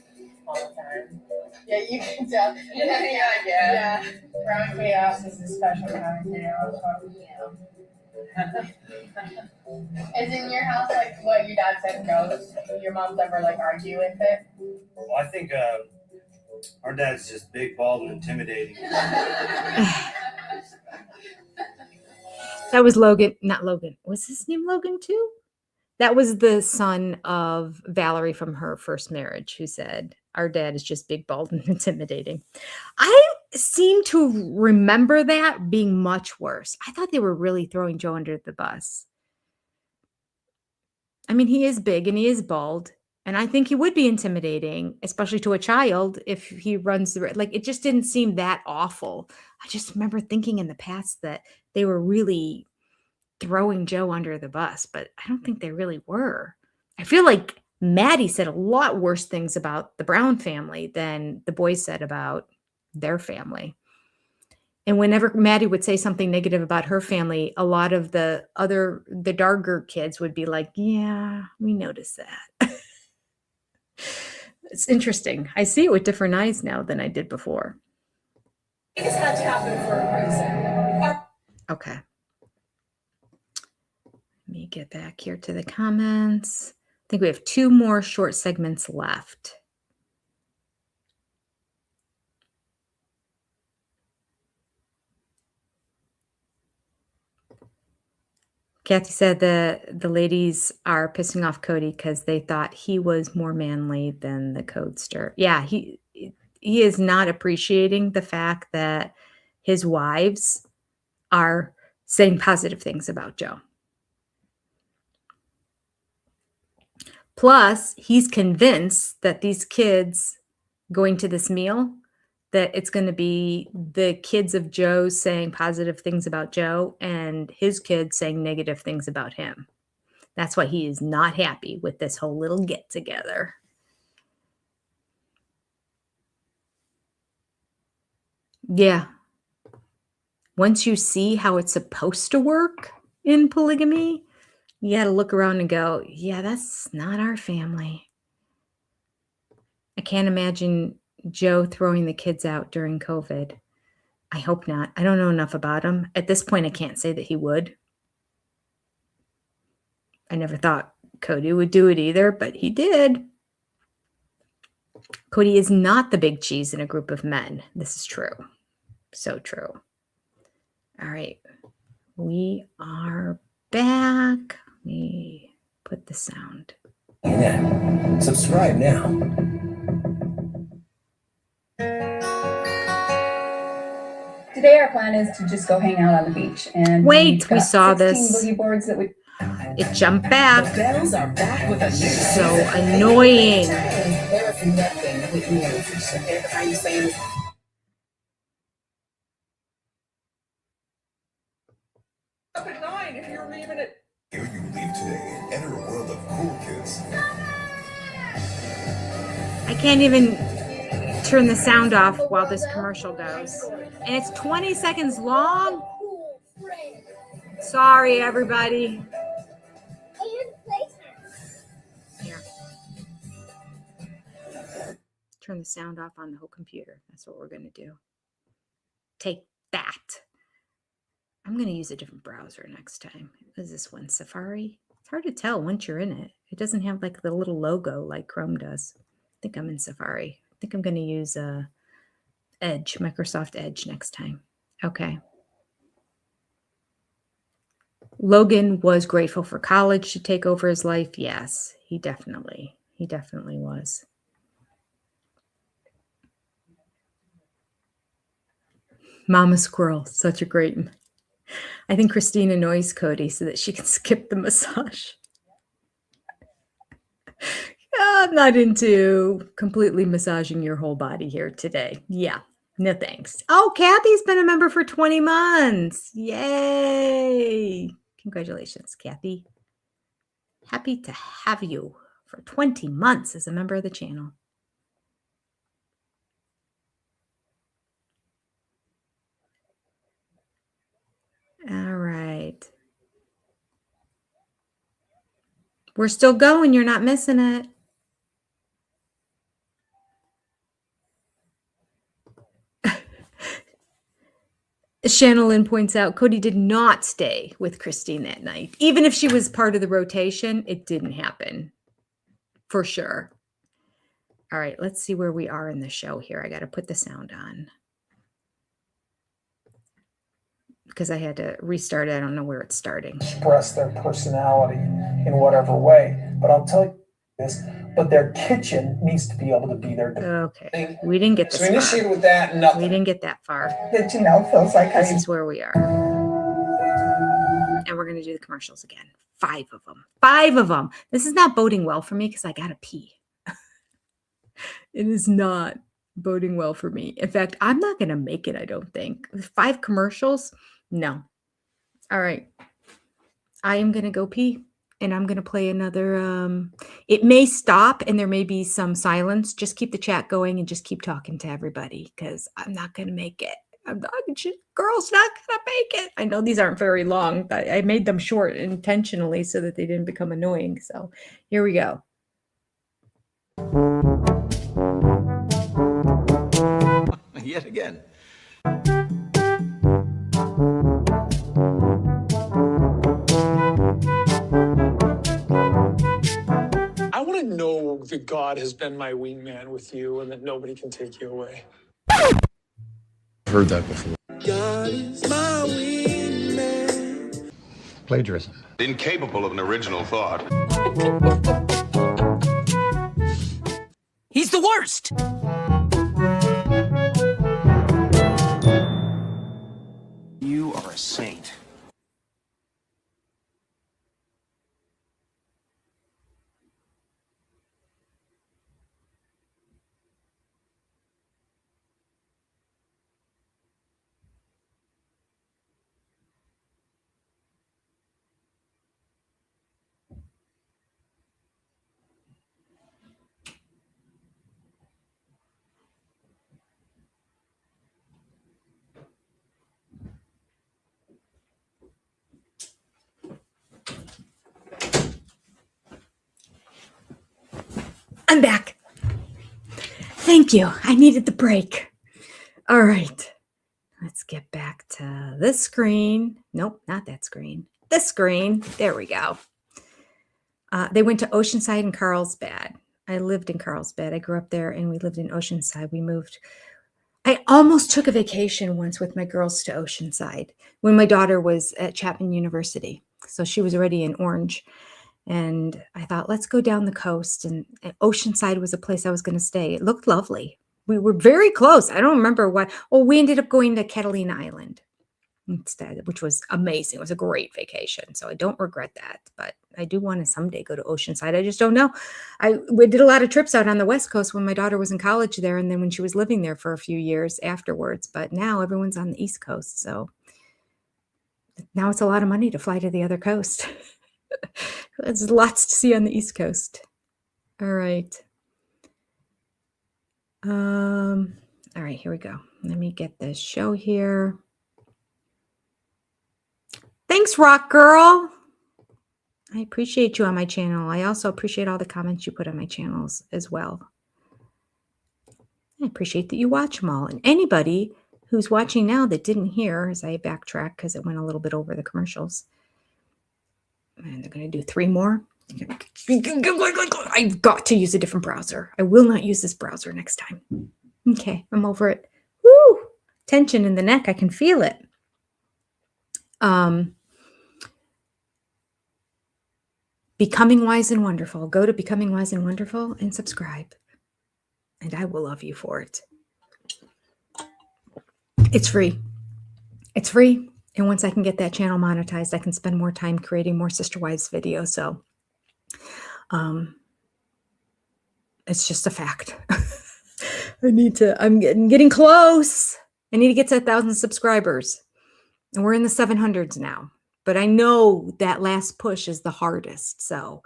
all the time. Yeah, you can tell. Yeah. Brown chaos is a special kind of chaos. Is in your house like what your dad said goes? Your mom's ever like argue with it? Well, I think our dad's just big, bald, and intimidating. That was Logan, not Logan. Was his name Logan too? That was the son of Valerie from her first marriage who said, our dad is just big, bald, and intimidating. I seem to remember that being much worse. I thought they were really throwing Joe under the bus. I mean, he is big and he is bald. And I think he would be intimidating, especially to a child, if he runs the like. It just didn't seem that awful. I just remember thinking in the past that they were really throwing Joe under the bus, but I don't think they really were. I feel like Maddie said a lot worse things about the Brown family than the boys said about their family. And whenever Maddie would say something negative about her family, a lot of the Darger kids would be like, yeah, we noticed that. It's interesting. I see it with different eyes now than I did before. This had to happen for a reason. Okay. Let me get back here to the comments. I think we have 2 more short segments left. Kathy said the ladies are pissing off Cody because they thought he was more manly than the codester. Yeah, he is not appreciating the fact that his wives are saying positive things about Joe. Plus, he's convinced that these kids going to this meal, that it's going to be the kids of Joe saying positive things about Joe and his kids saying negative things about him. That's why he is not happy with this whole little get together. Yeah. Once you see how it's supposed to work in polygamy, you got to look around and go, yeah, that's not our family. I can't imagine Joe throwing the kids out during COVID. I hope not. I don't know enough about him. At this point, I can't say that he would. I never thought Cody would do it either, but he did. Cody is not the big cheese in a group of men. This is true. So true. All right. We are back. Let me put the sound. Yeah. Subscribe now. Today our plan is to just go hang out on the beach. And wait, we saw 16 this. boogie boards that we. It jumped back. The bells are back with a new So annoying. There is nothing with me. How you saying? Up at 9 if you're leaving it. Here you leave today. Enter a world of cool kids. I can't even turn the sound off while this commercial goes. And it's 20 seconds long. Sorry, everybody. Here. Turn the sound off on the whole computer. That's what we're going to do. Take that. I'm going to use a different browser next time. What is this one? Safari? It's hard to tell once you're in it. It doesn't have like the little logo like Chrome does. I think I'm in Safari. I think I'm going to use Edge, Microsoft Edge next time. Okay. Logan was grateful for college to take over his life. Yes, he definitely was. Mama Squirrel, such a great. I think Christine annoys Cody so that she can skip the massage. I'm not into completely massaging your whole body here today. Yeah, no thanks. Oh, Kathy's been a member for 20 months. Yay. Congratulations, Kathy. Happy to have you for 20 months as a member of the channel. All right. We're still going. You're not missing it. Elaine Lyn points out Cody did not stay with Christine that night. Even if she was part of the rotation, it didn't happen. For sure. All right, let's see where we are in the show here. I got to put the sound on. Because I had to restart it. I don't know where it's starting. Express their personality in whatever way. But I'll tell you this, but their kitchen needs to be able to be their. Okay. We didn't get this So initiated with that, nothing. We didn't get that far. That feels like This is where we are. And we're going to do the commercials again. 5 of them. 5 of them. This is not boding well for me because I got to pee. It is not boding well for me. In fact, I'm not going to make it, I don't think. 5 commercials? No. All right. I am going to go pee. And I'm going to play another, it may stop and there may be some silence. Just keep the chat going and just keep talking to everybody because I'm not going to make it. Girl's not going to make it. I know these aren't very long, but I made them short intentionally so that they didn't become annoying. So here we go. Yet again. been my wingman with you and that nobody can take you away. Heard that before. God is my wingman. Plagiarism. Incapable of an original thought. He's the worst. You are a saint. I'm back. Thank you. I needed the break. All right. Let's get back to this screen. Nope, not that screen. This screen. There we go. They went to Oceanside and Carlsbad. I lived in Carlsbad. I grew up there and we lived in Oceanside. We moved. I almost took a vacation once with my girls to Oceanside when my daughter was at Chapman University. So she was already in Orange. And I thought, let's go down the coast. And Oceanside was a place I was going to stay. It looked lovely. We were very close. I don't remember what. Oh, we ended up going to Catalina Island instead, which was amazing. It was a great vacation. So I don't regret that. But I do want to someday go to Oceanside. I just don't know. We did a lot of trips out on the West Coast when my daughter was in college there. And then when she was living there for a few years afterwards. But now everyone's on the East Coast. So now it's a lot of money to fly to the other coast. There's lots to see on the East Coast. All right. All right, here we go. Let me get this show here. Thanks, Rock Girl. I appreciate you on my channel. I also appreciate all the comments you put on my channels as well. I appreciate that you watch them all. And anybody who's watching now that didn't hear, as I backtrack because it went a little bit over the commercials. And they're going to do 3 more. I've got to use a different browser. I will not use this browser next time. Okay, I'm over it. Woo! Tension in the neck. I can feel it. Becoming Wise and Wonderful. Go to Becoming Wise and Wonderful and subscribe. And I will love you for it. It's free. It's free. And once I can get that channel monetized, I can spend more time creating more Sister Wives videos. So it's just a fact. I'm getting close. I need to get to 1,000 subscribers. And we're in the 700s now. But I know that last push is the hardest. So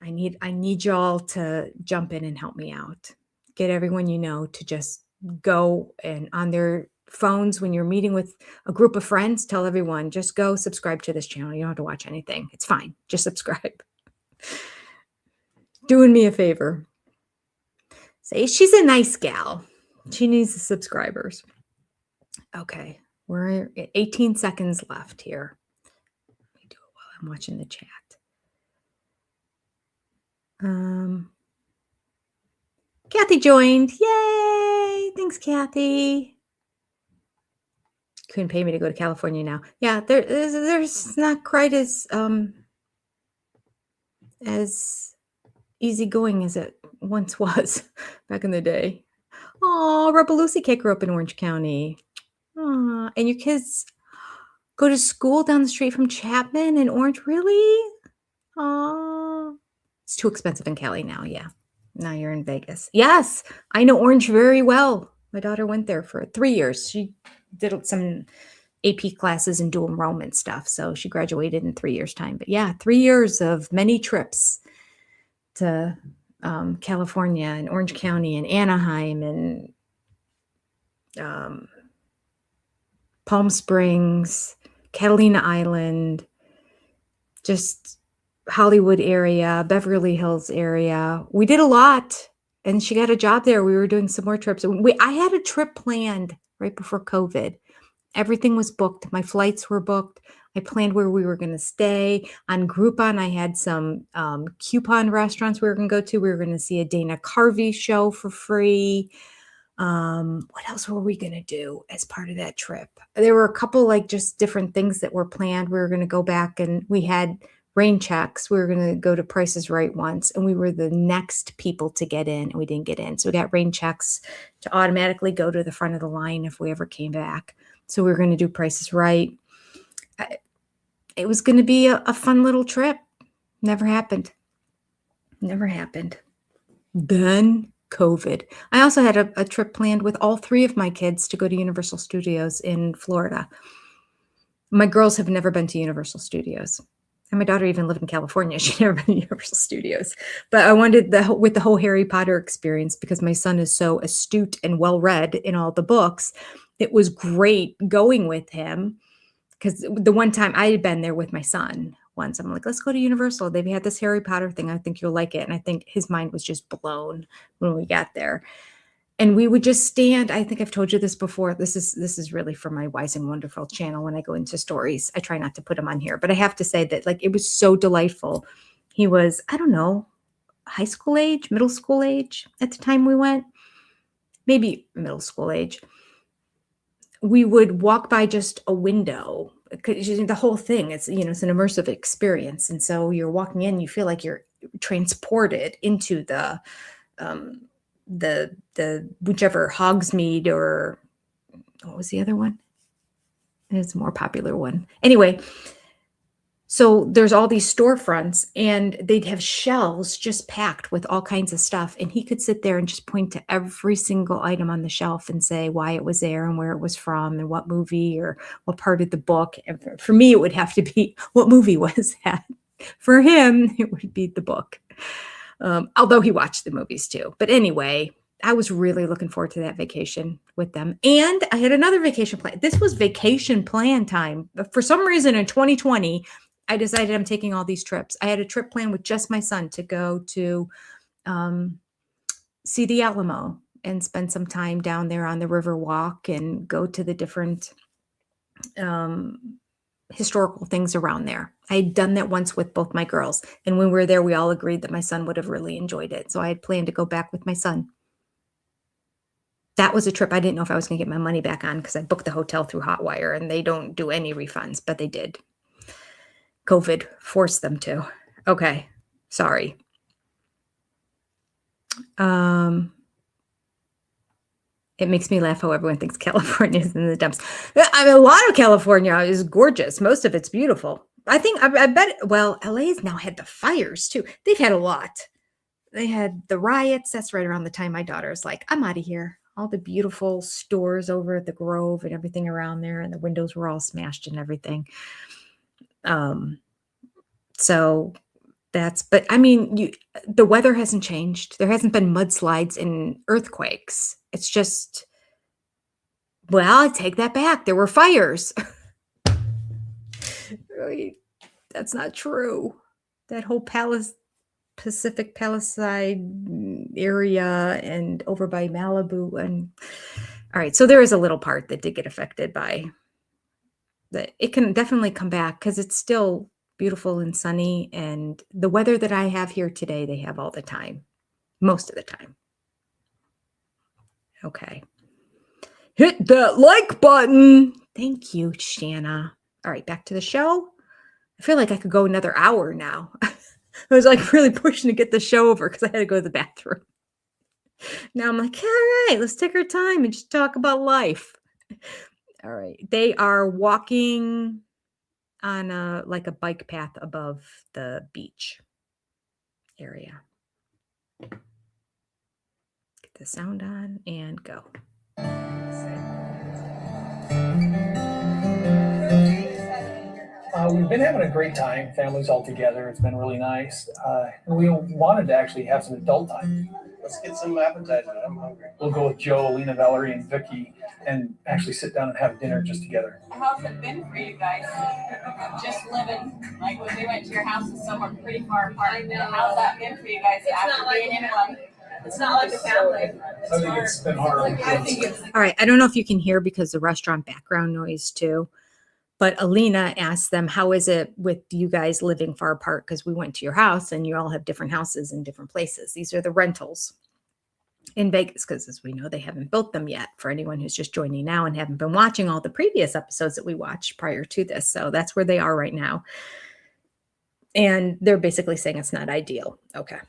I need y'all to jump in and help me out. Get everyone you know to just go and on their phones when you're meeting with a group of friends, tell everyone, just go subscribe to this channel. You don't have to watch anything. It's fine. Just subscribe. Doing me a favor. Say she's a nice gal. She needs the subscribers. Okay. We're at 18 seconds left here. Let me do it while I'm watching the chat. Kathy joined. Yay! Thanks, Kathy. Couldn't pay me to go to California now. Yeah, there's not quite as easygoing as it once was back in the day. Oh, Rebel Lucy Kate grew up in Orange County. Aw, and your kids go to school down the street from Chapman in Orange? Really? Oh, it's too expensive in Cali now. Yeah. Now you're in Vegas. Yes, I know Orange very well. My daughter went there for 3 years. She did some AP classes and dual enrollment stuff. So she graduated in 3 years' time. But yeah, 3 years of many trips to California and Orange County and Anaheim and Palm Springs, Catalina Island, just Hollywood area, Beverly Hills area. We did a lot. And she got a job there. We were doing some more trips. I had a trip planned right before COVID Everything was booked. My flights were booked. I planned where we were going to stay. On Groupon, I had some coupon restaurants we were going to go to. We were going to see a Dana Carvey show for free. What else were we going to do as part of that trip? There were a couple like just different things that were planned. We were going to go back and we had rain checks. We were going to go to Price is Right once, and we were the next people to get in, and we didn't get in. So we got rain checks to automatically go to the front of the line if we ever came back. So we were going to do Price is Right. It was going to be a fun little trip. Never happened. Never happened. Then COVID. I also had a trip planned with all 3 of my kids to go to Universal Studios in Florida. My girls have never been to Universal Studios. And my daughter even lived in California. She'd never been to Universal Studios. But I wanted with the whole Harry Potter experience, because my son is so astute and well-read in all the books. It was great going with him, because the one time I had been there with my son once, I'm like, let's go to Universal. They've had this Harry Potter thing. I think you'll like it. And I think his mind was just blown when we got there. And we would just stand. I think I've told you this before. This is really for my Wise and Wonderful channel. When I go into stories, I try not to put them on here, but I have to say that like it was so delightful. He was, I don't know, high school age, middle school age at the time we went, maybe middle school age. We would walk by just a window, because the whole thing is, it's an immersive experience. And so you're walking in, you feel like you're transported into the whichever Hogsmeade, or what was the other one? It's a more popular one. Anyway, so there's all these storefronts, and they'd have shelves just packed with all kinds of stuff. And he could sit there and just point to every single item on the shelf and say why it was there and where it was from and what movie or what part of the book. And for me, it would have to be, what movie was that? For him, it would be the book. Although he watched the movies too. But anyway, I was really looking forward to that vacation with them. And I had another vacation plan. This was vacation plan time. But for some reason in 2020, I decided I'm taking all these trips. I had a trip planned with just my son to go to see the Alamo and spend some time down there on the River Walk and go to the different historical things around there. I had done that once with both my girls. And when we were there, we all agreed that my son would have really enjoyed it. So I had planned to go back with my son. That was a trip I didn't know if I was going to get my money back on, because I booked the hotel through Hotwire and they don't do any refunds, but they did. COVID forced them to. Okay. Sorry. It makes me laugh how everyone thinks California is in the dumps. I mean, a lot of California is gorgeous. Most of it's beautiful. I bet, well, LA's now had the fires too. They've had a lot. They had the riots. That's right around the time my daughter's like, I'm out of here. All the beautiful stores over at the Grove and everything around there. And the windows were all smashed and everything. So that's, but I mean, the weather hasn't changed. There hasn't been mudslides and earthquakes. It's just, well, I take that back. There were fires. That's not true. That whole Pacific Palisade area and over by Malibu. And all right. So there is a little part that did get affected by that. It can definitely come back because it's still beautiful and sunny, and the weather that I have here today, they have all the time, most of the time. Okay. Hit that like button. Thank you, Shanna. All right, back to the show. I feel like I could go another hour now. I was like really pushing to get the show over because I had to go to the bathroom. Now I'm like, all right, let's take our time and just talk about life. All right. They are walking on a bike path above the beach area. Get the sound on and go. We've been having a great time. Families all together. It's been really nice. And we wanted to actually have some adult time. Let's get some appetizers. I'm hungry. We'll go with Joe, Lena, Valerie, and Vicky and actually sit down and have dinner just together. How's it been for you guys? Just living, like when we went to your house, is somewhere pretty far apart. How's that been for you guys after being in one? It's not like a family. I think it's been hard. I think it's All right, I don't know if you can hear because the restaurant background noise too. But Alina asked them, how is it with you guys living far apart? Because we went to your house and you all have different houses in different places. These are the rentals in Vegas, because as we know, they haven't built them yet for anyone who's just joining now and haven't been watching all the previous episodes that we watched prior to this. So that's where they are right now. And they're basically saying it's not ideal. Okay.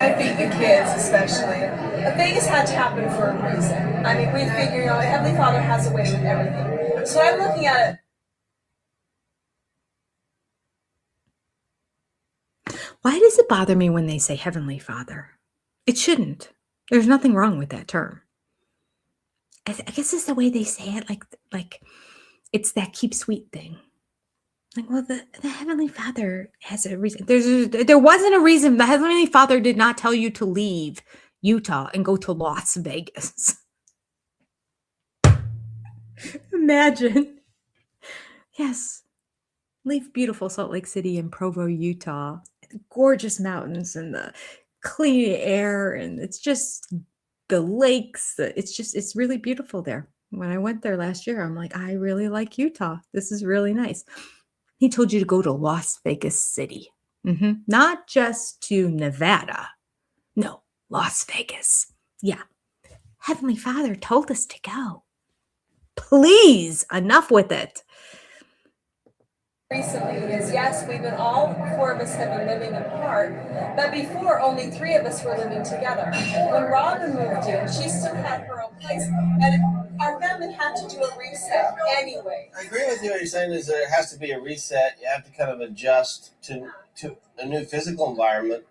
I think the kids especially. Vegas had to happen for a reason. I mean, we figure, you know, Heavenly Father has a way with everything. So I'm looking at it. Why does it bother me when they say Heavenly Father? It shouldn't. There's nothing wrong with that term. I guess it's the way they say it, like it's that keep sweet thing. Like, well, the Heavenly Father has a reason. There wasn't a reason. The Heavenly Father did not tell you to leave Utah and go to Las Vegas. Imagine. Yes. Leave beautiful Salt Lake City and Provo, Utah. Gorgeous mountains and the clean air. And it's just the lakes. It's really beautiful there. When I went there last year, I'm like, I really like Utah. This is really nice. He told you to go to Las Vegas City. Not just to Nevada. No, Las Vegas. Yeah. Heavenly Father told us to go. Please, enough with it. Recently is, yes, we've been all 4 of us have been living apart, but before only 3 of us were living together. When Robin moved in, she still had her own place, and our family had to do a reset anyway. I agree with you. What you're saying is there has to be a reset. You have to kind of adjust to a new physical environment.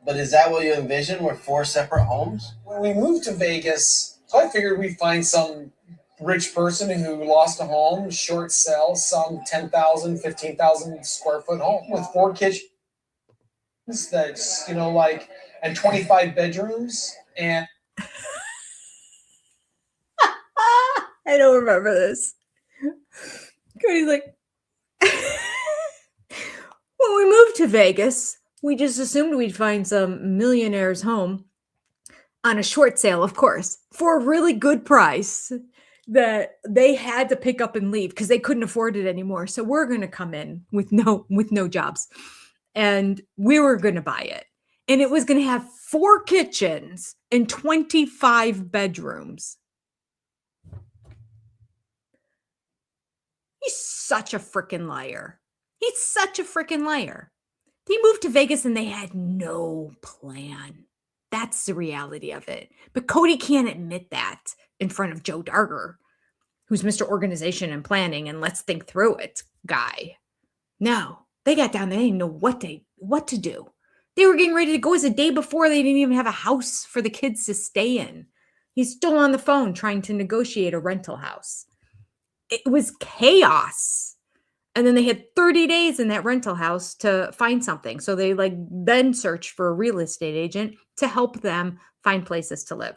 But is that what you envision? We're 4 separate homes? When we moved to Vegas, so I figured we'd find some rich person who lost a home, short sell, some 10,000, 15,000 square foot home with 4 kitchens that's, you know, like, and 25 bedrooms. And I don't remember this. Cody's like, when we moved to Vegas, we just assumed we'd find some millionaire's home on a short sale, of course, for a really good price that they had to pick up and leave because they couldn't afford it anymore. So we're going to come in with no jobs, and we were going to buy it. And it was going to have 4 kitchens and 25 bedrooms. He's such a freaking liar. He's such a freaking liar. They moved to Vegas and they had no plan. That's the reality of it. But Cody can't admit that in front of Joe Darger, who's Mr. Organization and Planning and let's think through it guy. No, they got down there. They didn't know what to do. They were getting ready to go as a day before. They didn't even have a house for the kids to stay in. He's still on the phone trying to negotiate a rental house. It was chaos. And then they had 30 days in that rental house to find something. So they then searched for a real estate agent to help them find places to live.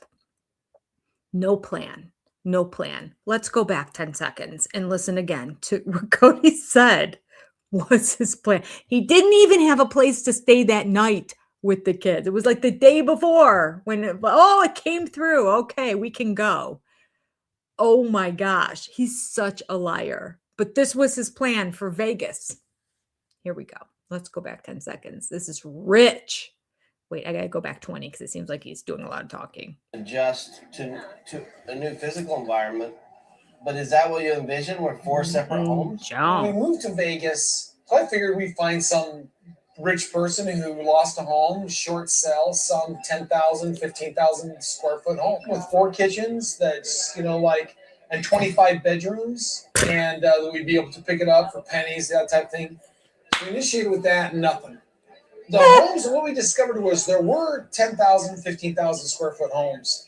No plan. No plan. Let's go back 10 seconds and listen again to what Cody said was his plan. He didn't even have a place to stay that night with the kids. It was like the day before when it came through. Okay, we can go. Oh my gosh, he's such a liar. But this was his plan for Vegas. Here we go. Let's go back 10 seconds. This is rich. Wait, I got to go back 20 because it seems like he's doing a lot of talking. Adjust to a new physical environment. But is that what you envision? We're 4 separate homes? when we moved to Vegas, so I figured we'd find some rich person who lost a home, short sell, some 10,000, 15,000 square foot home with 4 kitchens that's, you know, like, and 25 bedrooms, and we'd be able to pick it up for pennies, that type of thing. So we initiated with that, nothing. The homes, what we discovered was there were 10,000, 15,000 square foot homes.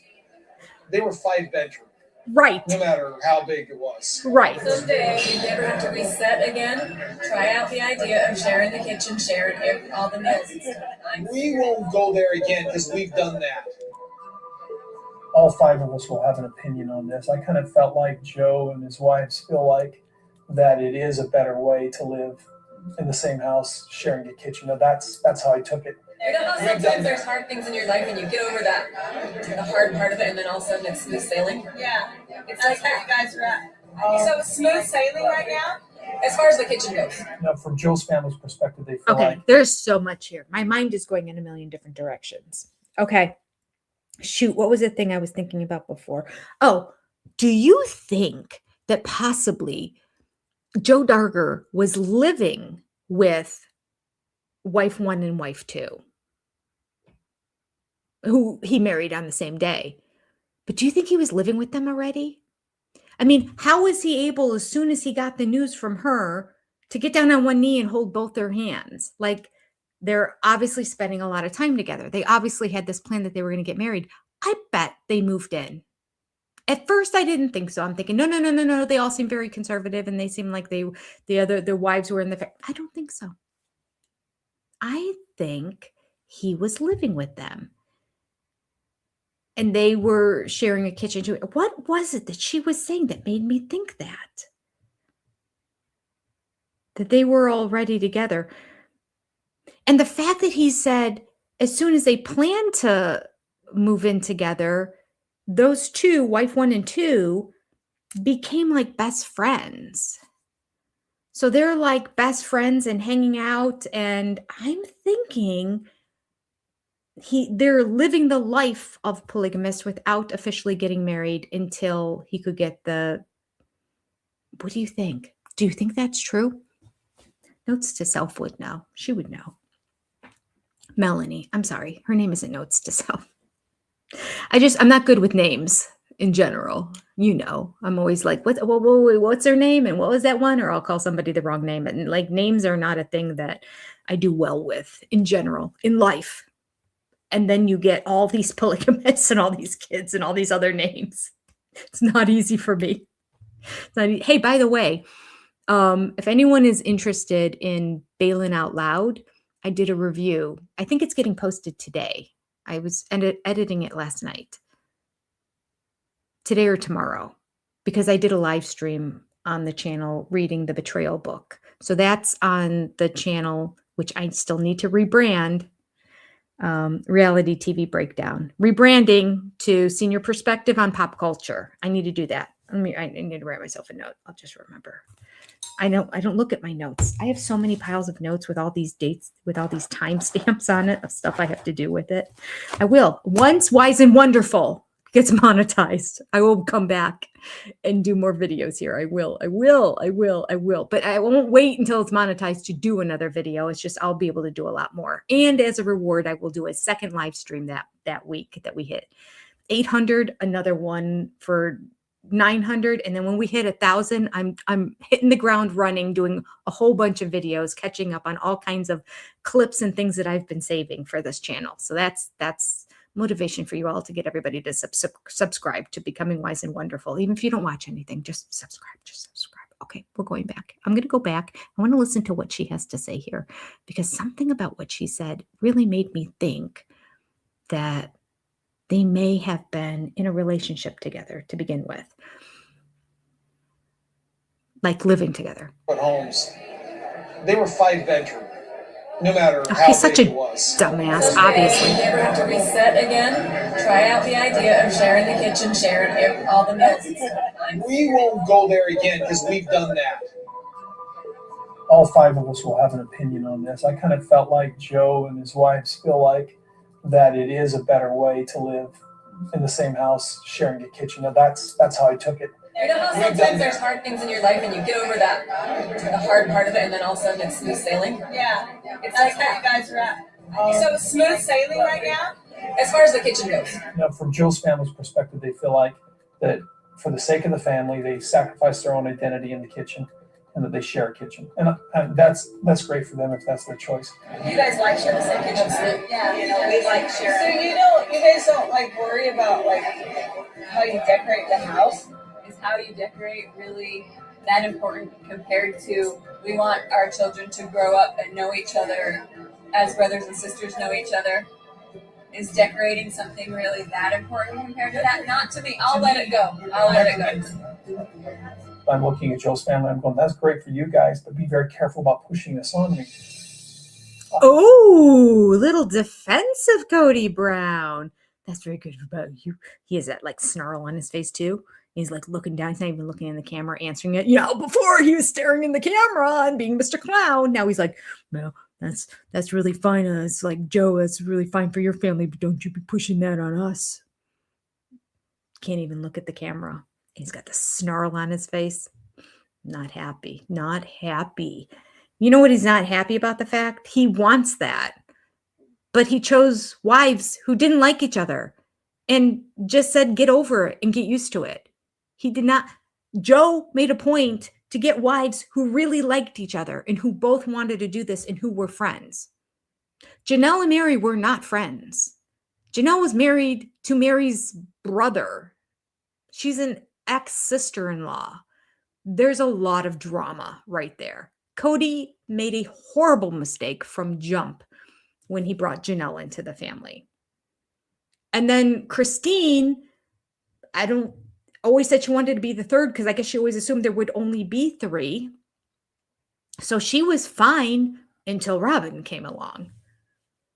They were 5 bedroom. Right. No matter how big it was. Right. Someday we never have to reset again. Try out the idea of sharing the kitchen, sharing all the meals and stuff. We won't go there again because we've done that. All 5 of us will have an opinion on this. I kind of felt like Joe and his wives feel like that it is a better way to live in the same house, sharing a kitchen. Now that's how I took it. You know how sometimes there's hard things in your life and you get over the hard part of it, and then all of a sudden it's smooth sailing? Yeah. It's like where you guys are at. So smooth sailing right now? As far as the kitchen goes. Now, from Joe's family's perspective, they feel Okay, like there's so much here. My mind is going in a million different directions. Okay. Shoot, what was the thing I was thinking about before? Oh, do you think that possibly Joe Darger was living with wife 1 and wife 2, who he married on the same day? But do you think he was living with them already? I mean, how was he able, as soon as he got the news from her, to get down on one knee and hold both their hands? Like, they're obviously spending a lot of time together. They obviously had this plan that they were going to get married. I bet they moved in. At first, I didn't think so. I'm thinking, no. They all seem very conservative, and they seem like their wives were in the. I don't think so. I think he was living with them. And they were sharing a kitchen too. What was it that she was saying that made me think that? That they were already together. And the fact that he said, as soon as they planned to move in together, those two, wife 1 and 2, became like best friends. So they're like best friends and hanging out. And I'm thinking they're living the life of polygamists without officially getting married until he could get the. What do you think? Do you think that's true? Notes to Self would know. She would know. Melanie. I'm sorry. Her name isn't Notes to Self. I'm not good with names in general. You know, I'm always like, what's her name? And what was that one? Or I'll call somebody the wrong name. And like, names are not a thing that I do well with in general, in life. And then you get all these polygamists and all these kids and all these other names. It's not easy for me. Hey, by the way, if anyone is interested in Bailin' Out Loud, I did a review. I think it's getting posted today. I was editing it last night. Today or tomorrow, because I did a live stream on the channel reading the Betrayal book. So that's on the channel, which I still need to rebrand. Reality TV Breakdown, rebranding to Senior Perspective on Pop Culture. I need to do that. I need to write myself a note. I'll just remember. I know I don't look at my notes. I have so many piles of notes with all these dates, with all these timestamps on it of stuff I have to do with it. I will. Once Wise and Wonderful gets monetized, I will come back and do more videos here. I will. But I won't wait until it's monetized to do another video. It's just I'll be able to do a lot more. And as a reward, I will do a second live stream that week that we hit 800, another one for 900, and then when we hit 1,000, I'm hitting the ground running, doing a whole bunch of videos, catching up on all kinds of clips and things that I've been saving for this channel. So that's motivation for you all to get everybody to subscribe to Becoming Wise and Wonderful. Even if you don't watch anything, just subscribe. Okay, we're going back. I'm going to go back. I want to listen to what she has to say here, because something about what she said really made me think that they may have been in a relationship together to begin with, like living together. But homes, they were 5-bedroom. No matter how he's such big a it was. dumbass, obviously. If you ever have to reset again, try out the idea of sharing the kitchen, sharing all the meals. We won't go there again because we've done that. all 5 of us will have an opinion on this. I kind of felt like Joe and his wives feel like that it is a better way to live in the same house, sharing a kitchen. Now that's how I took it. You know how sometimes there's hard things in your life and you get over the hard part of it, and then all of a sudden it's smooth sailing? Yeah. It's like where you guys are at. So smooth sailing right now? As far as the kitchen goes. From Joe's family's perspective, they feel like that for the sake of the family, they sacrifice their own identity in the kitchen and that they share a kitchen. And that's great for them if that's their choice. You guys like sharing the same kitchen? Yeah, we like sharing. So you guys don't like worry about like how you decorate the house? Is how you decorate really that important compared to we want our children to grow up and know each other as brothers and sisters know each other? Is decorating something really that important compared to that? Not to me. I'll let it go. I'm looking at Joe's family. I'm going, that's great for you guys, but be very careful about pushing this on me. Oh, little defensive Cody Brown. That's very good about you. He has that like snarl on his face too. He's like looking down. He's not even looking in the camera, answering it. You know, before he was staring in the camera and being Mr. Clown. Now he's like, no, that's really fine. It's like, Joe, that's really fine for your family, but don't you be pushing that on us. Can't even look at the camera. He's got the snarl on his face. Not happy. Not happy. You know what he's not happy about? The fact he wants that. But he chose wives who didn't like each other and just said, get over it and get used to it. He did not. Joe made a point to get wives who really liked each other and who both wanted to do this and who were friends. Janelle and Mary were not friends. Janelle was married to Mary's brother. She's an ex-sister-in-law. There's a lot of drama right there. Cody made a horrible mistake from jump when he brought Janelle into the family. And then Christine, always said she wanted to be the third because I guess she always assumed there would only be 3. So she was fine until Robin came along,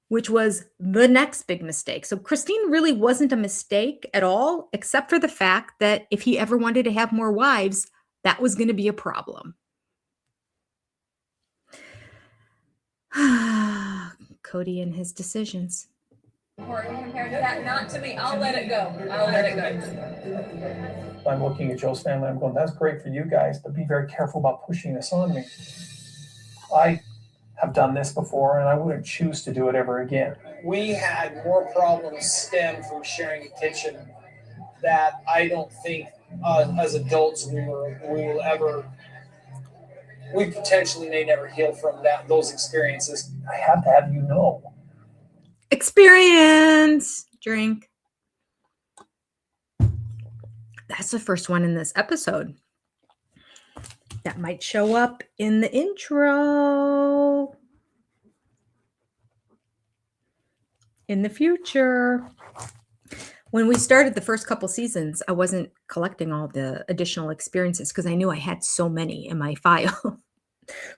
which was the next big mistake. So Christine really wasn't a mistake at all, except for the fact that if he ever wanted to have more wives, that was going to be a problem. Cody and his decisions. Compared to that, not to me. I'll let it go. I'll let it go. I'm looking at Joe's family. I'm going, that's great for you guys, but be very careful about pushing this on me. I have done this before, and I wouldn't choose to do it ever again. We had more problems stem from sharing a kitchen that I don't think as adults we potentially may never heal from those experiences. I have to have you know. Experience. Drink. That's the first one in this episode. That might show up in the intro in the future. When we started the first couple seasons, I wasn't collecting all the additional experiences because I knew I had so many in my file.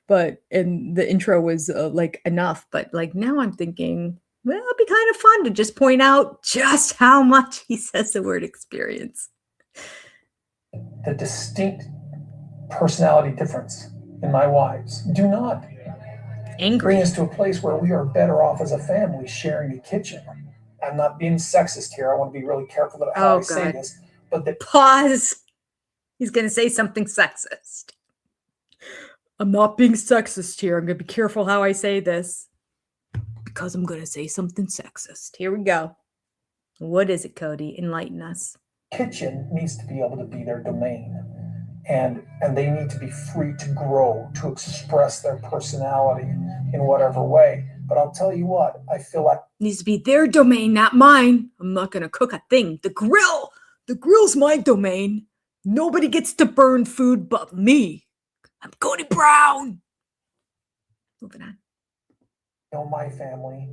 And the intro was like enough. But like now I'm thinking, well, it'd be kind of fun to just point out just how much he says the word experience. The distinct personality difference in my wives do not bring us to a place where we are better off as a family sharing a kitchen. I'm not being sexist here. I want to be really careful about how I say this. But Pause. He's going to say something sexist. I'm not being sexist here. I'm going to be careful how I say this because I'm going to say something sexist. Here we go. What is it, Cody? Enlighten us. Kitchen needs to be able to be their domain. And they need to be free to grow, to express their personality in whatever way. But I'll tell you what, I feel like needs to be their domain, not mine. I'm not going to cook a thing. The grill's my domain. Nobody gets to burn food but me. I'm Cody Brown. Moving on. You know, my family,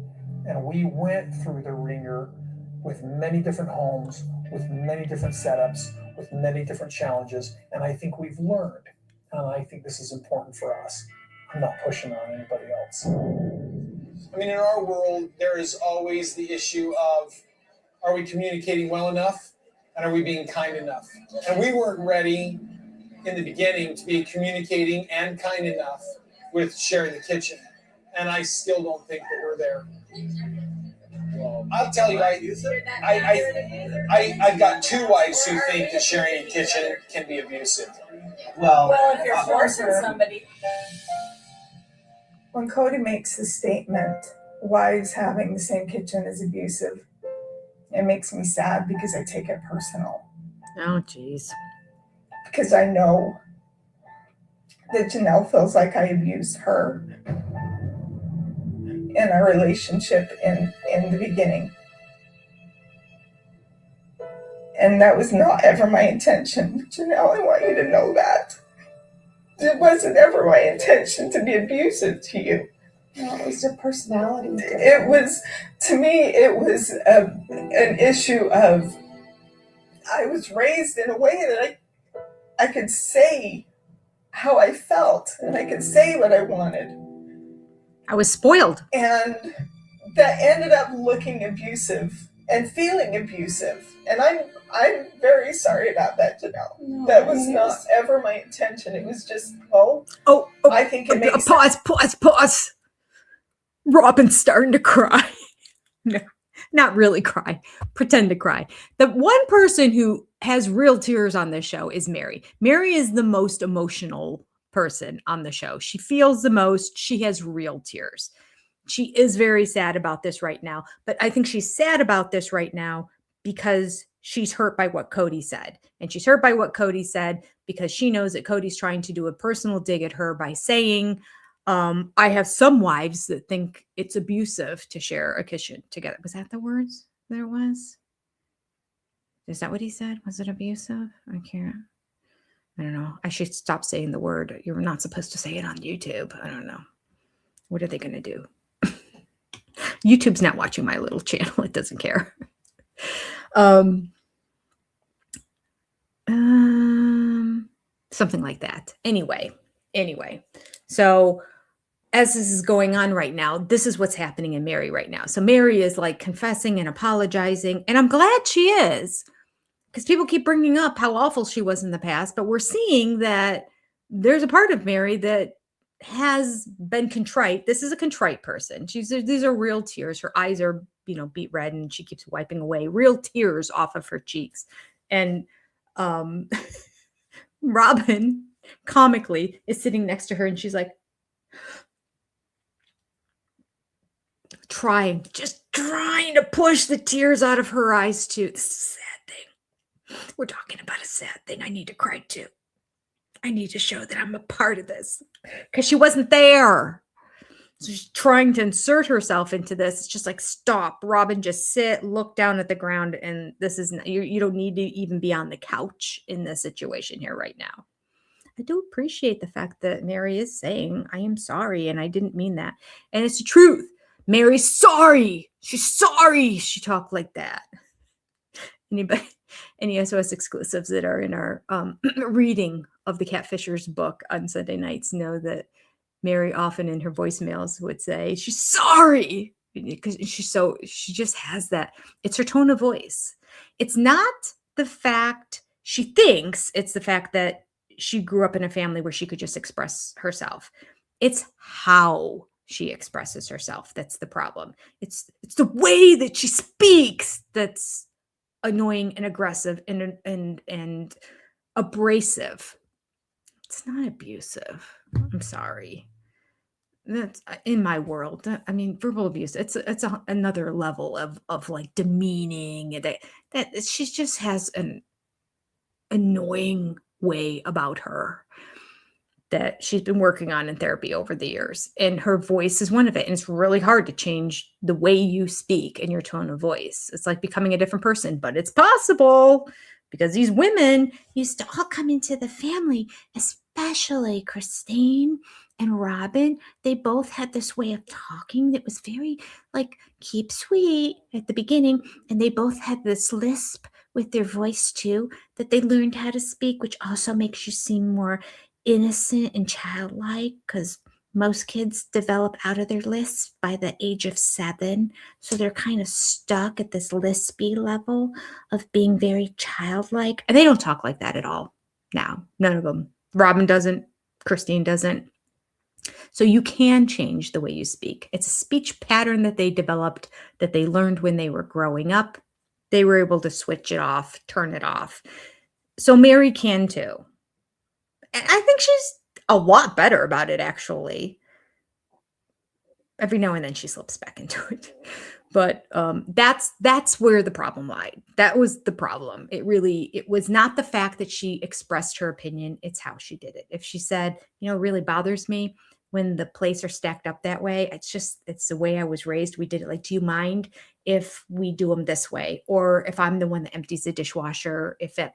and we went through the ringer with many different homes, with many different setups, with many different challenges, and I think we've learned, and I think this is important for us. I'm not pushing on anybody else. I mean, in our world, there is always the issue of, are we communicating well enough, and are we being kind enough? And we weren't ready in the beginning to be communicating and kind enough with sharing the kitchen, and I still don't think that we're there. I'll tell you, I've got 2 wives who think that sharing a kitchen can be abusive. Well, if you're forcing somebody. When Cody makes the statement, wives having the same kitchen is abusive, it makes me sad because I take it personal. Oh, geez. Because I know that Janelle feels like I abused her in our relationship in the beginning. And that was not ever my intention. Janelle, I want you to know that. It wasn't ever my intention to be abusive to you. No, it was your personality. It was, to me, it was an issue of, I was raised in a way that I could say how I felt and I could say what I wanted. I was spoiled. And that ended up looking abusive and feeling abusive. And I'm very sorry about that, Janelle. No, that was not ever my intention. It was just, I think it makes Pause. Robin's starting to cry. No, not really cry. Pretend to cry. The one person who has real tears on this show is Mary. Mary is the most emotional person on the show. She feels the most. She has real tears. She is very sad about this right now, but I think she's sad about this right now because she's hurt by what Cody said. And she's hurt by what Cody said because she knows that Cody's trying to do a personal dig at her by saying, I have some wives that think it's abusive to share a kitchen together. Was that the words there was? Is that what he said? Was it abusive? I don't know. I should stop saying the word. You're not supposed to say it on YouTube. I don't know. What are they going to do? YouTube's not watching my little channel. It doesn't care. Something like that. Anyway. So as this is going on right now, this is what's happening in Mary right now. So Mary is like confessing and apologizing. And I'm glad she is, because people keep bringing up how awful she was in the past. But we're seeing that there's a part of Mary that has been contrite. This is a contrite person. These are real tears. Her eyes are, beet red, and she keeps wiping away real tears off of her cheeks. And Robin comically is sitting next to her, and she's like just trying to push the tears out of her eyes too. This is a sad thing. We're talking about a sad thing. I need to cry too. I need to show that I'm a part of this, because she wasn't there. So she's trying to insert herself into this. It's just like, stop, Robin, just sit, look down at the ground. And this is, you don't need to even be on the couch in this situation here right now. I do appreciate the fact that Mary is saying, I am sorry, and I didn't mean that. And it's the truth. Mary's sorry. She's sorry. She talked like that. Anybody, any SOS exclusives that are in our reading of the Catfishers book on Sunday nights know that Mary often in her voicemails would say, she's sorry, because she just has that. It's her tone of voice. It's not the fact she thinks, it's the fact that she grew up in a family where she could just express herself. It's how she expresses herself that's the problem. It's the way that she speaks that's annoying and aggressive and abrasive. It's not abusive. I'm sorry. That's in my world. I mean, verbal abuse. It's another level of like demeaning, and that she just has an annoying way about her that she's been working on in therapy over the years, and her voice is one of it. And it's really hard to change the way you speak and your tone of voice. It's like becoming a different person, but it's possible, because these women used to all come into the family, especially Christine and Robin. They both had this way of talking that was very like, keep sweet at the beginning. And they both had this lisp with their voice too, that they learned how to speak, which also makes you seem more innocent and childlike, because most kids develop out of their lisp by the age of 7. So they're kind of stuck at this lispy level of being very childlike. And they don't talk like that at all now. None of them. Robin doesn't. Christine doesn't. So you can change the way you speak. It's a speech pattern that they developed, that they learned when they were growing up. They were able to switch it off, turn it off. So Mary can too. And I think she's a lot better about it, actually. Every now and then she slips back into it. But that's where the problem lied. That was the problem. It was not the fact that she expressed her opinion. It's how she did it. If she said, it really bothers me when the plates are stacked up that way. It's the way I was raised. We did it. Like, do you mind if we do them this way? Or if I'm the one that empties the dishwasher, if it,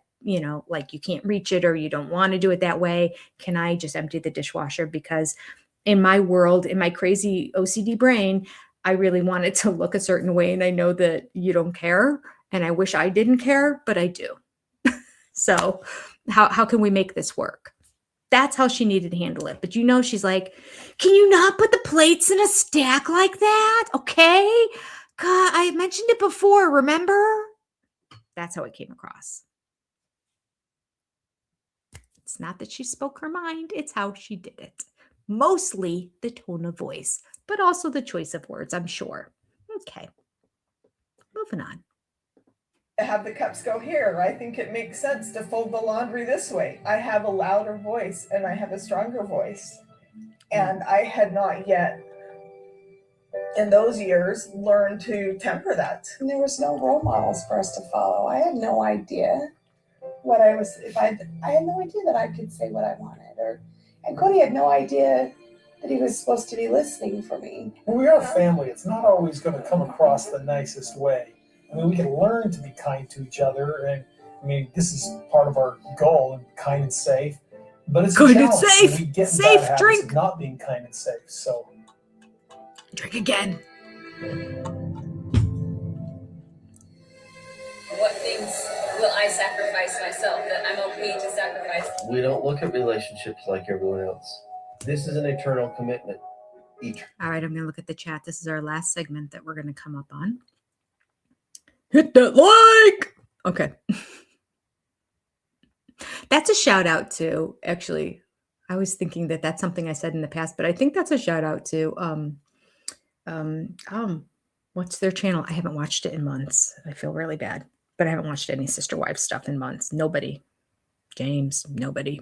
like you can't reach it or you don't want to do it that way, can I just empty the dishwasher? Because in my world, in my crazy OCD brain, I really want it to look a certain way. And I know that you don't care. And I wish I didn't care, but I do. So how can we make this work? That's how she needed to handle it. But you know, she's like, can you not put the plates in a stack like that? Okay. God, I mentioned it before, remember? That's how it came across. It's not that she spoke her mind, it's how she did it. Mostly the tone of voice, but also the choice of words, I'm sure. Okay. Moving on. Have the cups go here. I think it makes sense to fold the laundry this way. I have a louder voice and I have a stronger voice. And I had not yet, in those years, learned to temper that. And there was no role models for us to follow. I had no idea what I was, I had no idea that I could say what I wanted. And Cody had no idea that he was supposed to be listening for me. When we are family, it's not always going to come across the nicest way. I mean, we can learn to be kind to each other, and I mean, this is part of our goal, and kind and safe. But it's Kind a and challenge. safe. We get in Safe bad habits drink. of not being kind and safe. So drink again. What things will I sacrifice myself that I'm okay to sacrifice? We don't look at relationships like everyone else. This is an eternal commitment. All right, I'm going to look at the chat. This is our last segment that we're going to come up on. Hit that like. Okay. That's a shout out to, actually, I was thinking that that's something I said in the past, but I think that's a shout out to, what's their channel? I haven't watched it in months. I feel really bad, but I haven't watched any Sister Wives stuff in months. Nobody. James, nobody.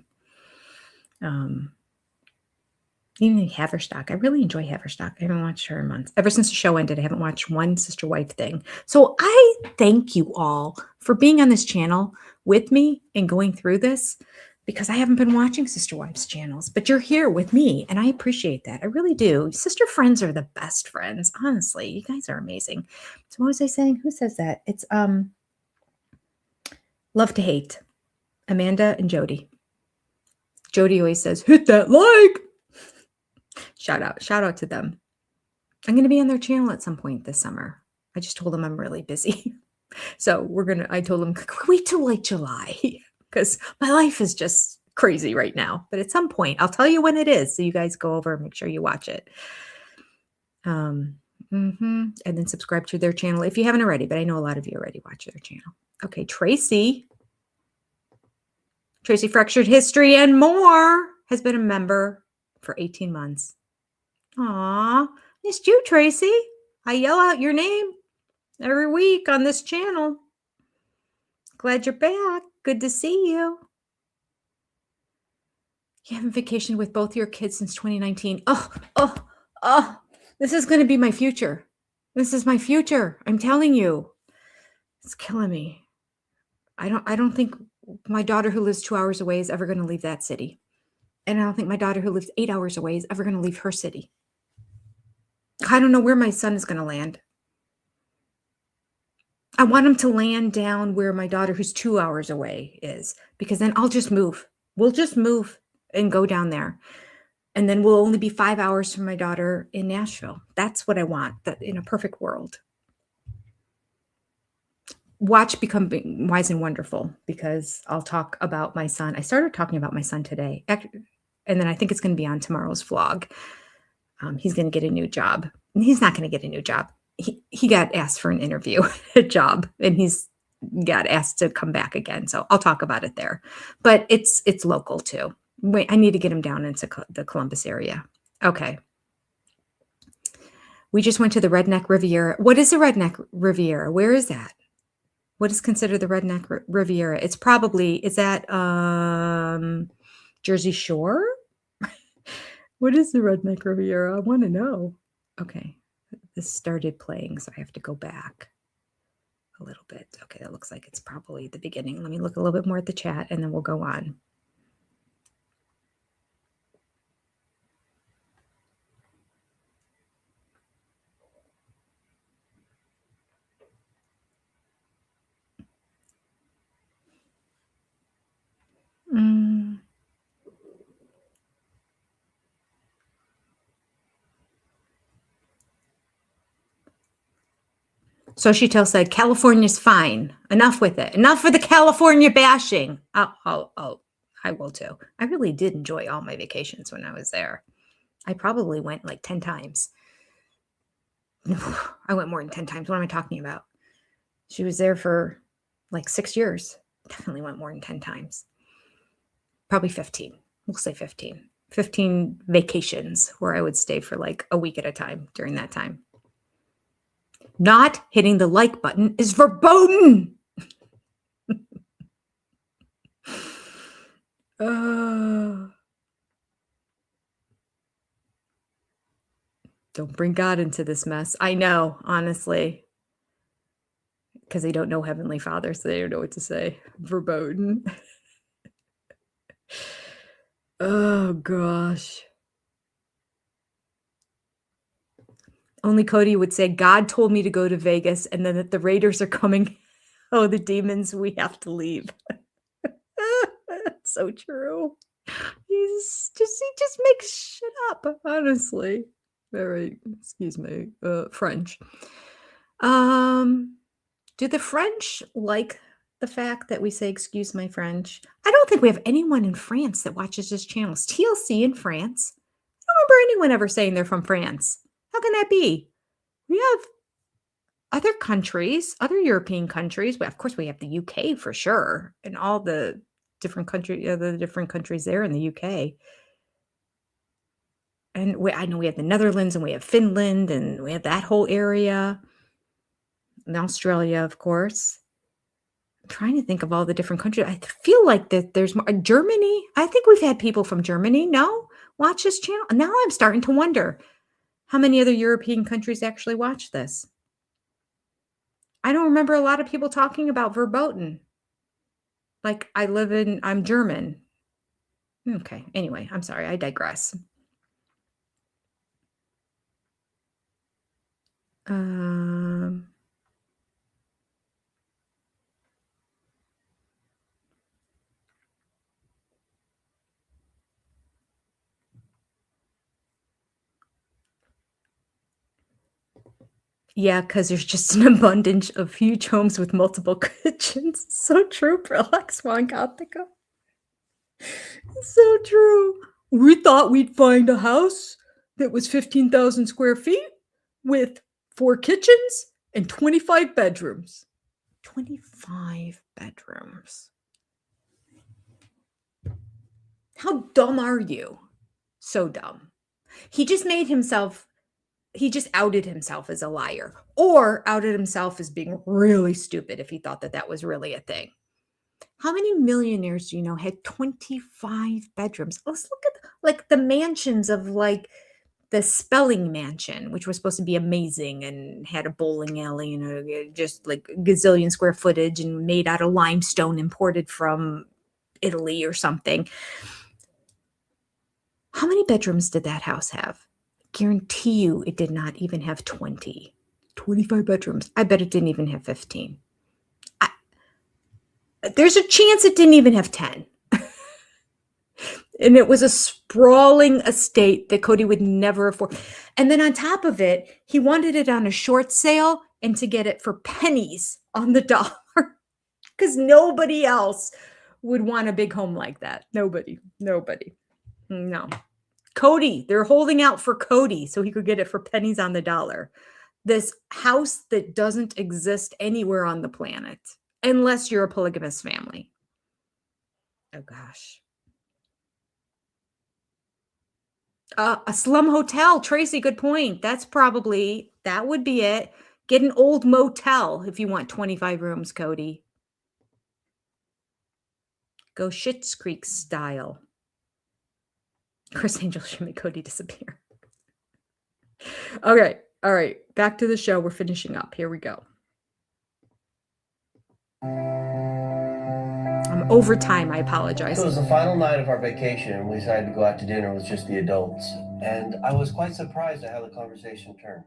Even Haverstock. I really enjoy Haverstock. I haven't watched her in months. Ever since the show ended, I haven't watched one Sister Wife thing. So I thank you all for being on this channel with me and going through this, because I haven't been watching Sister Wives channels, but you're here with me and I appreciate that. I really do. Sister friends are the best friends. Honestly, you guys are amazing. So what was I saying? Who says that? It's Love to Hate. Amanda and Jody. Jody always says, hit that like. Shout out to them. I'm going to be on their channel at some point this summer. I just told them I'm really busy. So I told them, wait till like July, because my life is just crazy right now. But at some point, I'll tell you when it is. So you guys go over and make sure you watch it. And then subscribe to their channel if you haven't already, but I know a lot of you already watch their channel. Okay, Tracy Fractured History and More has been a member for 18 months. Aw, missed you, Tracy. I yell out your name every week on this channel. Glad you're back. Good to see you. You haven't vacationed with both your kids since 2019. Oh, this is going to be my future. This is my future. I'm telling you. It's killing me. I don't think my daughter who lives 2 hours away is ever going to leave that city. And I don't think my daughter who lives 8 hours away is ever going to leave her city. I don't know where my son is going to land. I want him to land down where my daughter who's 2 hours away is, because then I'll just move. We'll just move and go down there. And then we'll only be 5 hours from my daughter in Nashville. That's what I want, that in a perfect world. Watch Become Wise and Wonderful, because I'll talk about my son. I started talking about my son today. And then I think it's going to be on tomorrow's vlog. He's going to get a new job. He's not going to get a new job. He got asked for an interview, a job, and he's got asked to come back again. So I'll talk about it there. But it's local too. Wait, I need to get him down into the Columbus area. Okay. We just went to the Redneck Riviera. What is the Redneck Riviera? Where is that? What is considered the Redneck Riviera? It's probably, is that Jersey Shore? What is the Redneck Riviera? I want to know. Okay. This started playing, so I have to go back a little bit. Okay, that looks like it's probably the beginning. Let me look a little bit more at the chat, and then we'll go on. So Chantel said, California's fine. Enough with it. Enough for the California bashing. I I will too. I really did enjoy all my vacations when I was there. I probably went like 10 times. I went more than 10 times. What am I talking about? She was there for like 6 years. Definitely went more than 10 times. Probably 15. We'll say 15. 15 vacations where I would stay for like a week at a time during that time. Not hitting the like button is verboten. Don't bring God into this mess. I know, honestly. Because they don't know Heavenly Father, so they don't know what to say. Verboten. Oh, gosh. Only Cody would say, God told me to go to Vegas, and then that the Raiders are coming. Oh, the demons, we have to leave. So true. He just makes shit up, honestly. Very, excuse me, French. Do the French like the fact that we say, excuse my French? I don't think we have anyone in France that watches this channel. It's TLC in France. I don't remember anyone ever saying they're from France. How can that be? We have other countries, other European countries. Well, of course, we have the UK for sure, and all the different countries there in the UK. And I know we have the Netherlands, and we have Finland, and we have that whole area. And Australia, of course. I'm trying to think of all the different countries. I feel like that there's more. Germany. I think we've had people from Germany. No, watch this channel. Now I'm starting to wonder how many other European countries actually watch this. I don't remember a lot of people talking about verboten. Like I'm German. Okay. Anyway, I'm sorry. I digress. Yeah, because there's just an abundance of huge homes with multiple kitchens. So true, Relax Gothica. So true. We thought we'd find a house that was 15,000 square feet with 4 kitchens and 25 bedrooms. 25 bedrooms. How dumb are you? So dumb. He just outed himself as a liar, or outed himself as being really stupid if he thought that that was really a thing. How many millionaires do you know had 25 bedrooms? Let's look at like the mansions of like the Spelling Mansion, which was supposed to be amazing and had a bowling alley and just like gazillion square footage and made out of limestone imported from Italy or something. How many bedrooms did that house have? Guarantee you it did not even have 20. 25 bedrooms. I bet it didn't even have 15. There's a chance it didn't even have 10. And it was a sprawling estate that Cody would never afford. And then on top of it, he wanted it on a short sale and to get it for pennies on the dollar. Because nobody else would want a big home like that. Nobody. No. Cody, they're holding out for Cody so he could get it for pennies on the dollar. This house that doesn't exist anywhere on the planet, unless you're a polygamous family. Oh, gosh. A slum hotel. Tracy, good point. That would be it. Get an old motel if you want 25 rooms, Cody. Go Schitt's Creek style. Chris Angel should make Cody disappear. Okay. All right. Back to the show. We're finishing up. Here we go. I'm over time. I apologize. So it was the final night of our vacation, and we decided to go out to dinner with just the adults. And I was quite surprised at how the conversation turned.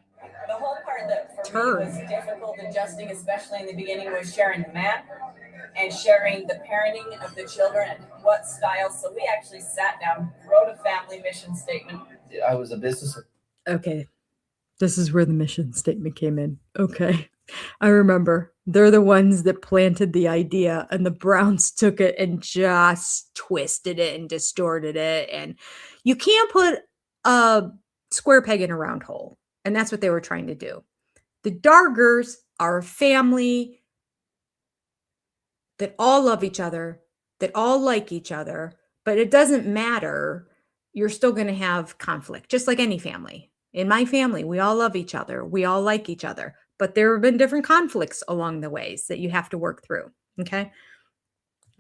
The whole part that for me was difficult adjusting, especially in the beginning, was sharing the map and sharing the parenting of the children and what style. So we actually sat down, wrote a family mission statement. I was a business. Okay. This is where the mission statement came in. Okay. I remember they're the ones that planted the idea, and the Browns took it and just twisted it and distorted it. And you can't put a square peg in a round hole. And that's what they were trying to do. The Dargers are a family that all love each other, that all like each other, but it doesn't matter. You're still going to have conflict, just like any family. In my family, we all love each other. We all like each other, but there have been different conflicts along the ways that you have to work through. Okay.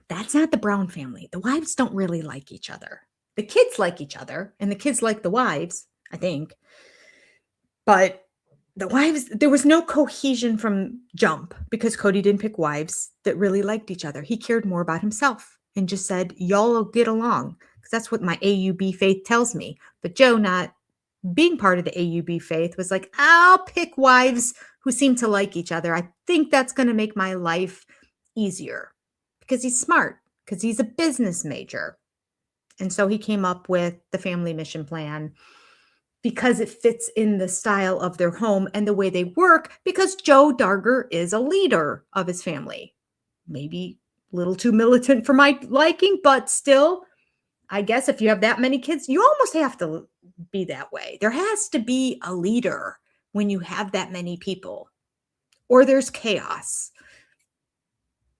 That's not the Brown family. The wives don't really like each other. The kids like each other, and the kids like the wives, I think. But the wives, there was no cohesion from jump because Cody didn't pick wives that really liked each other. He cared more about himself and just said, y'all will get along. Because that's what my AUB faith tells me. But Joe, not being part of the AUB faith, was like, I'll pick wives who seem to like each other. I think that's going to make my life easier. Because he's smart, because he's a business major. And so he came up with the family mission plan because it fits in the style of their home and the way they work, because Joe Darger is a leader of his family. Maybe a little too militant for my liking, but still, I guess if you have that many kids, you almost have to be that way. There has to be a leader when you have that many people, or there's chaos.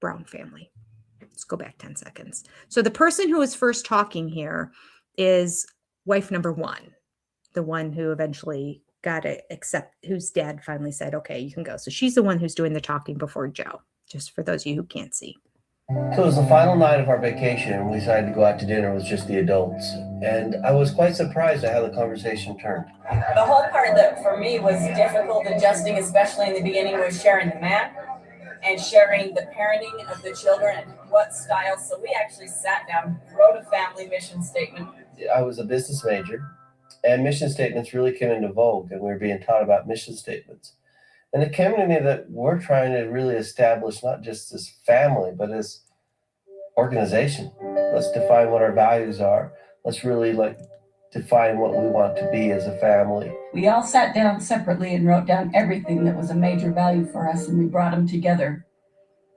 Brown family. Let's go back 10 seconds. So the person who is first talking here is wife number one, the one who eventually got it, whose dad finally said, okay, you can go. So she's the one who's doing the talking before Joe, just for those of you who can't see. So it was the final night of our vacation, and we decided to go out to dinner with just the adults. And I was quite surprised at how the conversation turned. The whole part that for me was difficult adjusting, especially in the beginning, was sharing the man and sharing the parenting of the children and what style. So we actually sat down, wrote a family mission statement. I was a business major, and mission statements really came into vogue, and we were being taught about mission statements. And it came to me that we're trying to really establish not just this family, but as organization. Let's define what our values are. Let's really define what we want to be as a family. We all sat down separately and wrote down everything that was a major value for us, and we brought them together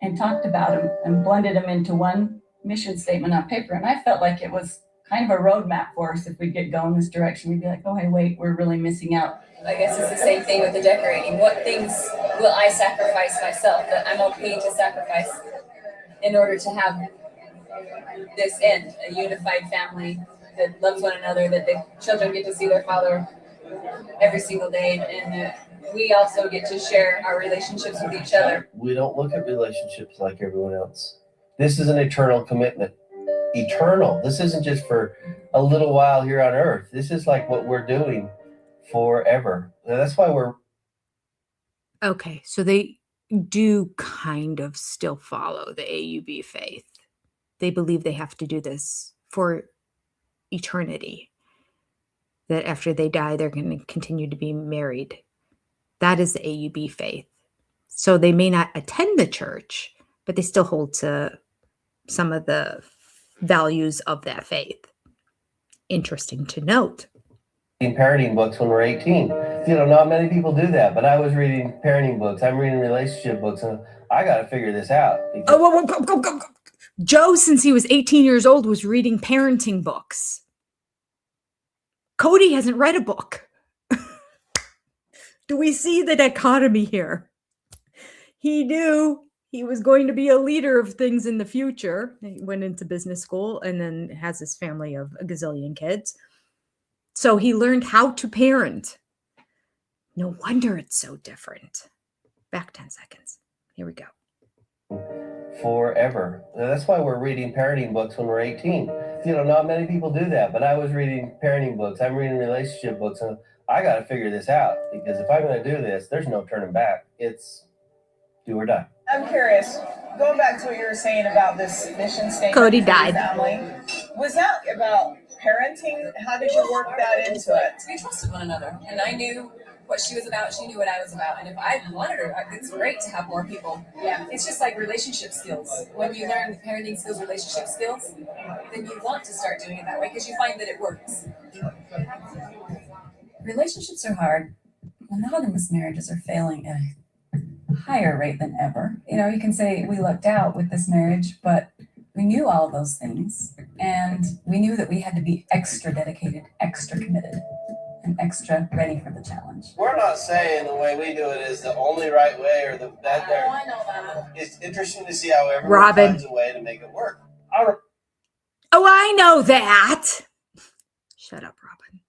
and talked about them and blended them into one mission statement on paper. And I felt like it was kind of a roadmap for us. If we get going this direction, we'd be like, oh, hey, wait, we're really missing out. I guess it's the same thing with the decorating. What things will I sacrifice myself that I'm okay to sacrifice in order to have this end, a unified family that loves one another, that the children get to see their father every single day, and we also get to share our relationships with each other. We don't look at relationships like everyone else. This is an eternal commitment. Eternal. This isn't just for a little while here on earth. This is like what we're doing forever. And that's why we're... Okay, so they do kind of still follow the AUB faith. They believe they have to do this for eternity, that after they die, they're going to continue to be married. That is the AUB faith. So they may not attend the church, but they still hold to some of the values of that faith. Interesting to note. Parenting books when we're 18. Not many people do that, but I was reading parenting books. I'm reading relationship books, and I got to figure this out. Go. Joe, since he was 18 years old, was reading parenting books. Cody hasn't read a book. Do we see the dichotomy here? He knew he was going to be a leader of things in the future. He went into business school and then has this family of a gazillion kids. So he learned how to parent. No wonder it's so different. Back 10 seconds. Here we go. Forever. Now, that's why we're reading parenting books when we're 18. Not many people do that, but I was reading parenting books. I'm reading relationship books, and I got to figure this out, because if I'm going to do this, there's no turning back. It's do or die. I'm curious, going back to what you were saying about this mission statement. Cody for your died. Family, was that about parenting? How did you work that into it? We trusted one another, and I knew what she was about, she knew what I was about, and if I wanted her, it's great to have more people. Yeah, it's just like relationship skills. When you learn parenting skills, relationship skills, then you want to start doing it that way because you find that it works. Relationships are hard. Monogamous marriages are failing. higher rate than ever. You know, you can say we lucked out with this marriage, but we knew all of those things, and we knew that we had to be extra dedicated, extra committed, and extra ready for the challenge. We're not saying the way we do it is the only right way or the that. I know that. It's interesting to see how everyone Robin. finds a way to make it work. Oh, I know that. Shut up, Robin.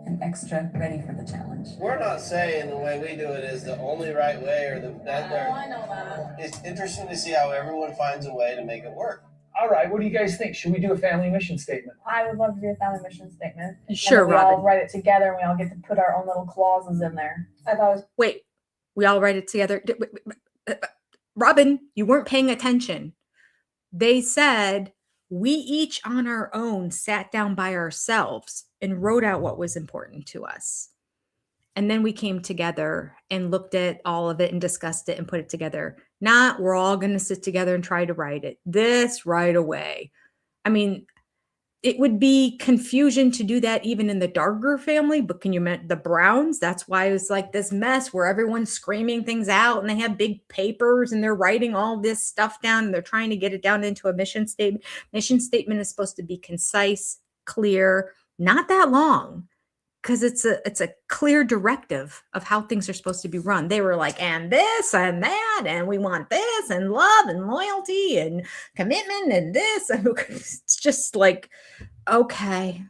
And extra ready for the challenge. We're not saying the way we do it is the only right way or the that. I know that. It's interesting to see how everyone finds a way to make it work. All right, what do you guys think? Should we do a family mission statement? I would love to do a family mission statement. Sure, and we all Robin. write it together and we all get to put our own little clauses in there. I thought it was Wait, we all write it together. Robin, you weren't paying attention. They said we each on our own sat down by ourselves and wrote out what was important to us. And then we came together and looked at all of it and discussed it and put it together. Not we're all going to sit together and try to write it. This right away. I mean, it would be confusion to do that even in the Darger family, but can you imagine the Browns? That's why it was like this mess where everyone's screaming things out and they have big papers and they're writing all this stuff down and they're trying to get it down into a mission statement. Mission statement is supposed to be concise, clear, not that long, because it's a clear directive of how things are supposed to be run. They were like, and this and that, and we want this, and love and loyalty and commitment and this. And it's just like, okay.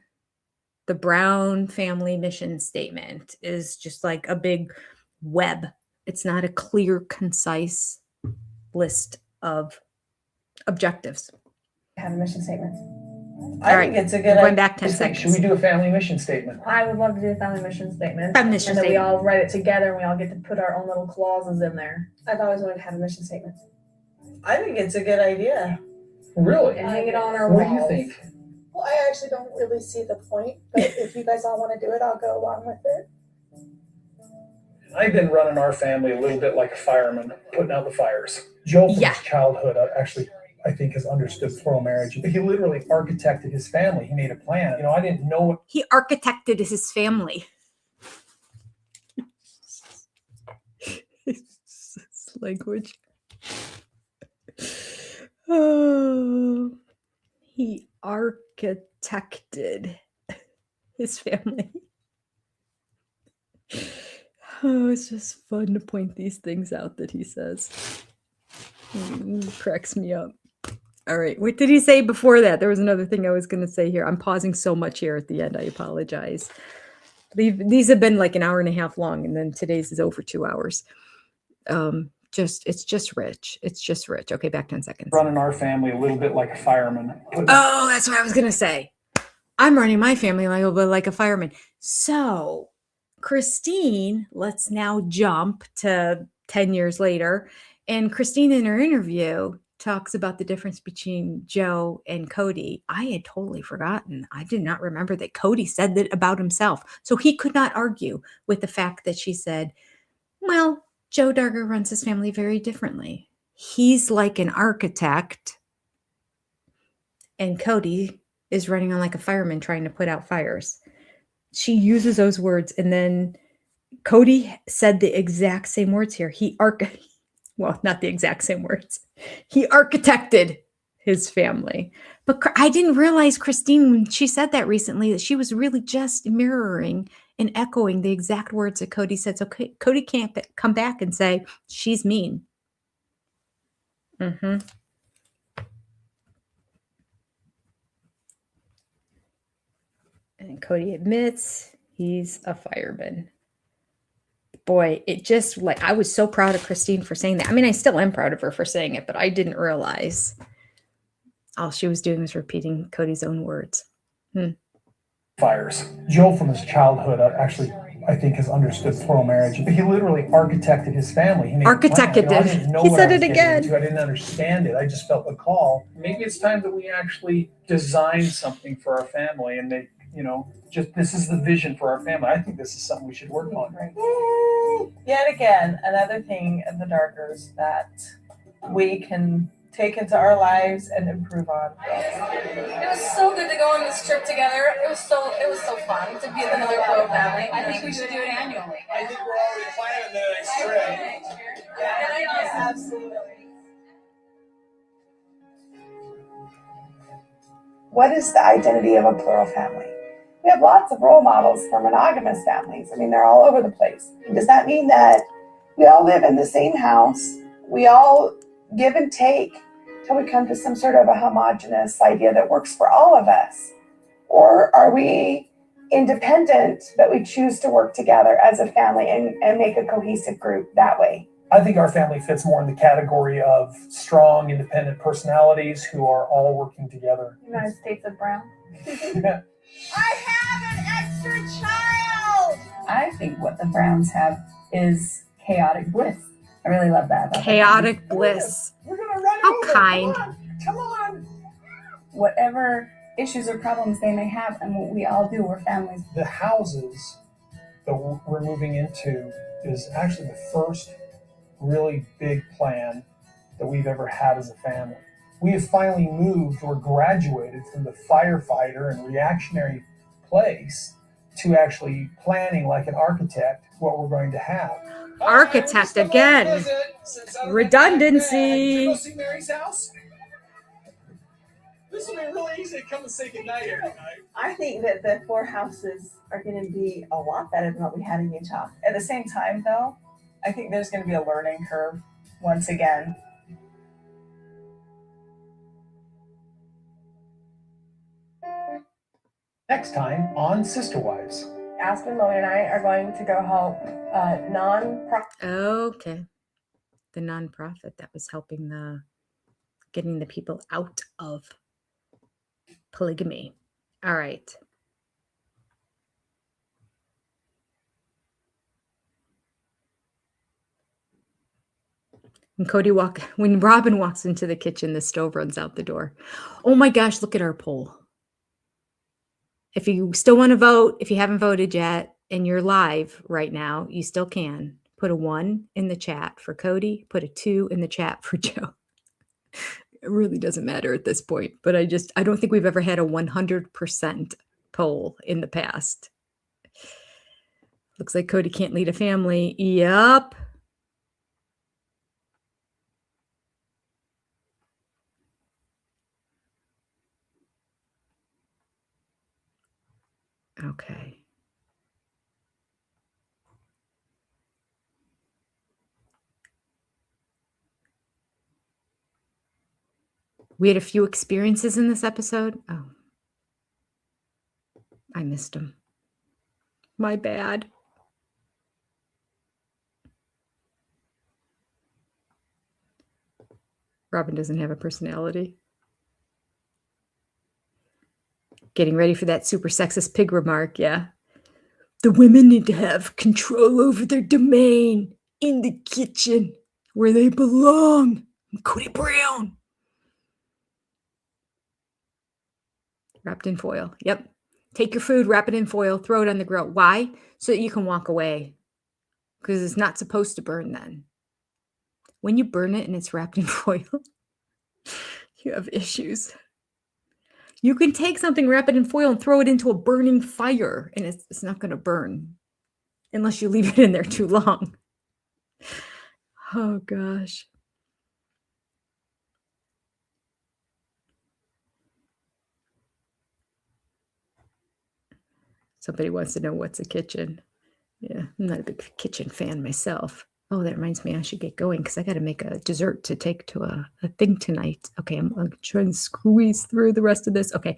The Brown family mission statement is just like a big web. It's not a clear, concise list of objectives. have a mission statement. I think it's a good Going idea. back 10 seconds. Should we do a family mission statement? I would love to do a family mission statement. Family mission and then we statement. all write it together and we all get to put our own little clauses in there. I've always wanted to have a mission statement. I think it's a good idea. Really? And hang it on our What do walls. you think? Well, I actually don't really see the point, but if you guys all want to do it, I'll go along with it. I've been running our family a little bit like a fireman, putting out the fires. Joe from his childhood actually, I think, has understood plural marriage. He literally architected his family. He made a plan. You know, I didn't know what He architected his family. It's language. Oh, he architected his family. Oh, it's just fun to point these things out that he says. Cracks me up. All right. What did he say before that? There was another thing I was going to say here. I'm pausing so much here at the end. I apologize. These have been like an hour and a half long, and then today's is over 2 hours. It's just rich. It's just rich. Okay, back 10 seconds. running our family a little bit like a fireman. Oh, that's what I was going to say. I'm running my family like a fireman. So, Christine, let's now jump to 10 years later. And Christine, in her interview, talks about the difference between Joe and Cody. I had totally forgotten. I did not remember that Cody said that about himself. So he could not argue with the fact that she said, well, Joe Darger runs his family very differently. He's like an architect, and Cody is running on like a fireman trying to put out fires. She uses those words, and then Cody said the exact same words here. Well, not the exact same words. He architected his family. But I didn't realize, Christine, when she said that recently, that she was really just mirroring and echoing the exact words that Cody said. So Cody can't come back and say, she's mean. Mm-hmm. And Cody admits he's a fireman. Boy, it just like, I was so proud of Christine for saying that. I mean, I still am proud of her for saying it, but I didn't realize all she was doing was repeating Cody's own words. Fires. Joe from his childhood actually, I think, has understood plural marriage. He literally architected his family. He made a plan. Architected You know, I it. didn't know He what said I was it getting again. into. I didn't understand it. I just felt the call. Maybe it's time that we actually design something for our family and they, you know, just this is the vision for our family. I think this is something we should work on. Yet again, another thing of the Dargers that we can take into our lives and improve on. It was so good to go on this trip together. It was so fun to be with another Pearl family. I think we should do it annually. I think we're already planning the next trip. Yeah, absolutely. What is the identity of a plural family? We have lots of role models for monogamous families. I mean, they're all over the place. Does that mean that we all live in the same house? We all give and take till we come to some sort of a homogenous idea that works for all of us? Or are we independent, but we choose to work together as a family and make a cohesive group that way? I think our family fits more in the category of strong, independent personalities who are all working together. United States of Brown. I have an extra child! I think what the Browns have is chaotic bliss. I really love that. About Chaotic bliss. We're gonna run How over. kind. Come on. whatever issues or problems they may have, and what we all do, we're families. The houses that we're moving into is actually the first really big plan that we've ever had as a family. We have finally moved or graduated from the firefighter and reactionary place to actually planning like an architect what we're going to have. Architect again. Redundancy. Did you go see Mary's house? This will be really easy to come and say goodnight here tonight. I think that the 4 houses are going to be a lot better than what we had in Utah. At the same time, though, I think there's going to be a learning curve once again. Next time on Sister Wives. Aspen, Logan, and I are going to go help non-profit. Okay. The nonprofit that was helping getting the people out of polygamy. All right. When Robin walks into the kitchen, the stove runs out the door. Oh my gosh, look at our poll. If you still want to vote, if you haven't voted yet and you're live right now, you still can. Put a 1 in the chat for Cody, put a 2 in the chat for Joe. It really doesn't matter at this point, but I don't think we've ever had a 100% poll in the past. Looks like Cody can't lead a family. Yup. Okay. We had a few experiences in this episode. Oh, I missed them. My bad. Robin doesn't have a personality. Getting ready for that super sexist pig remark, yeah. The women need to have control over their domain in the kitchen where they belong. Cody Brown. Wrapped in foil. Yep. Take your food, wrap it in foil, throw it on the grill. Why? So that you can walk away. Because it's not supposed to burn then. When you burn it and it's wrapped in foil, you have issues. You can take something, wrap it in foil, and throw it into a burning fire, and it's not going to burn unless you leave it in there too long. Oh, gosh. Somebody wants to know what's a kitchen. Yeah, I'm not a big kitchen fan myself. Oh, that reminds me, I should get going because I got to make a dessert to take to a thing tonight. Okay, I'm going to try and squeeze through the rest of this. Okay.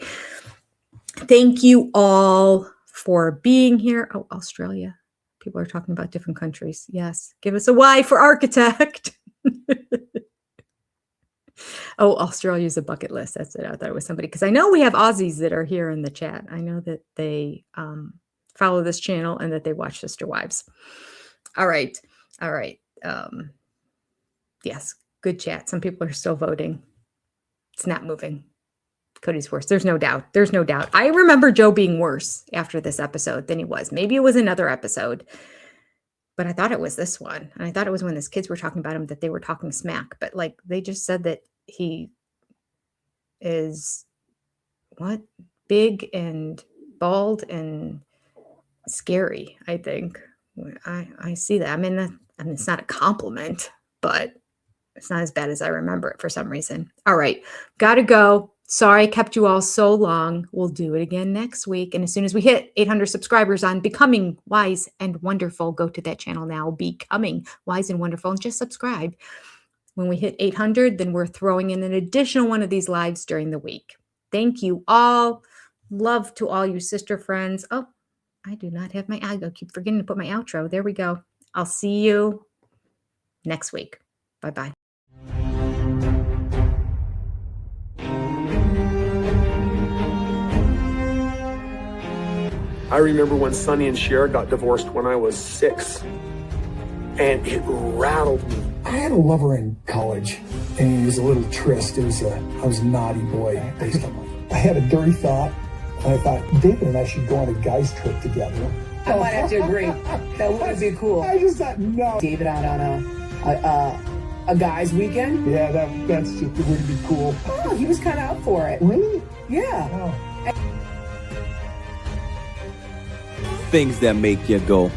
Thank you all for being here. Oh, Australia. People are talking about different countries. Yes. Give us a Y for architect. Oh, Australia's a bucket list. That's it. I thought it was somebody. Because I know we have Aussies that are here in the chat. I know that they follow this channel and that they watch Sister Wives. All right. All right. Yes, good chat. Some people are still voting. It's not moving. Cody's worse. There's no doubt. There's no doubt. I remember Joe being worse after this episode than he was. Maybe it was another episode, but I thought it was this one. And I thought it was when his kids were talking about him that they were talking smack. But like they just said that he is what? Big and bald and scary, I think. I see that. I mean, it's not a compliment, but it's not as bad as I remember it for some reason. All right, gotta go. Sorry I kept you all so long. We'll do it again next week. And as soon as we hit 800 subscribers on Becoming Wise and Wonderful, go to that channel now, Becoming Wise and Wonderful, and just subscribe. When we hit 800, then we're throwing in an additional one of these lives during the week. Thank you all. Love to all you sister friends. Oh, I do not have my, I keep forgetting to put my outro. There we go. I'll see you next week. Bye-bye. I remember when Sonny and Cher got divorced when I was 6, and it rattled me. I had a lover in college, and he was a little tryst. I was a naughty boy. I had a dirty thought, and I thought, David and I should go on a guy's trip together. I might have to agree. That would be cool. I just thought, no. David out on a guy's weekend? Yeah, that's just, it would be cool. Oh, he was kind of up for it. Really? Yeah. Oh. Things that make you go,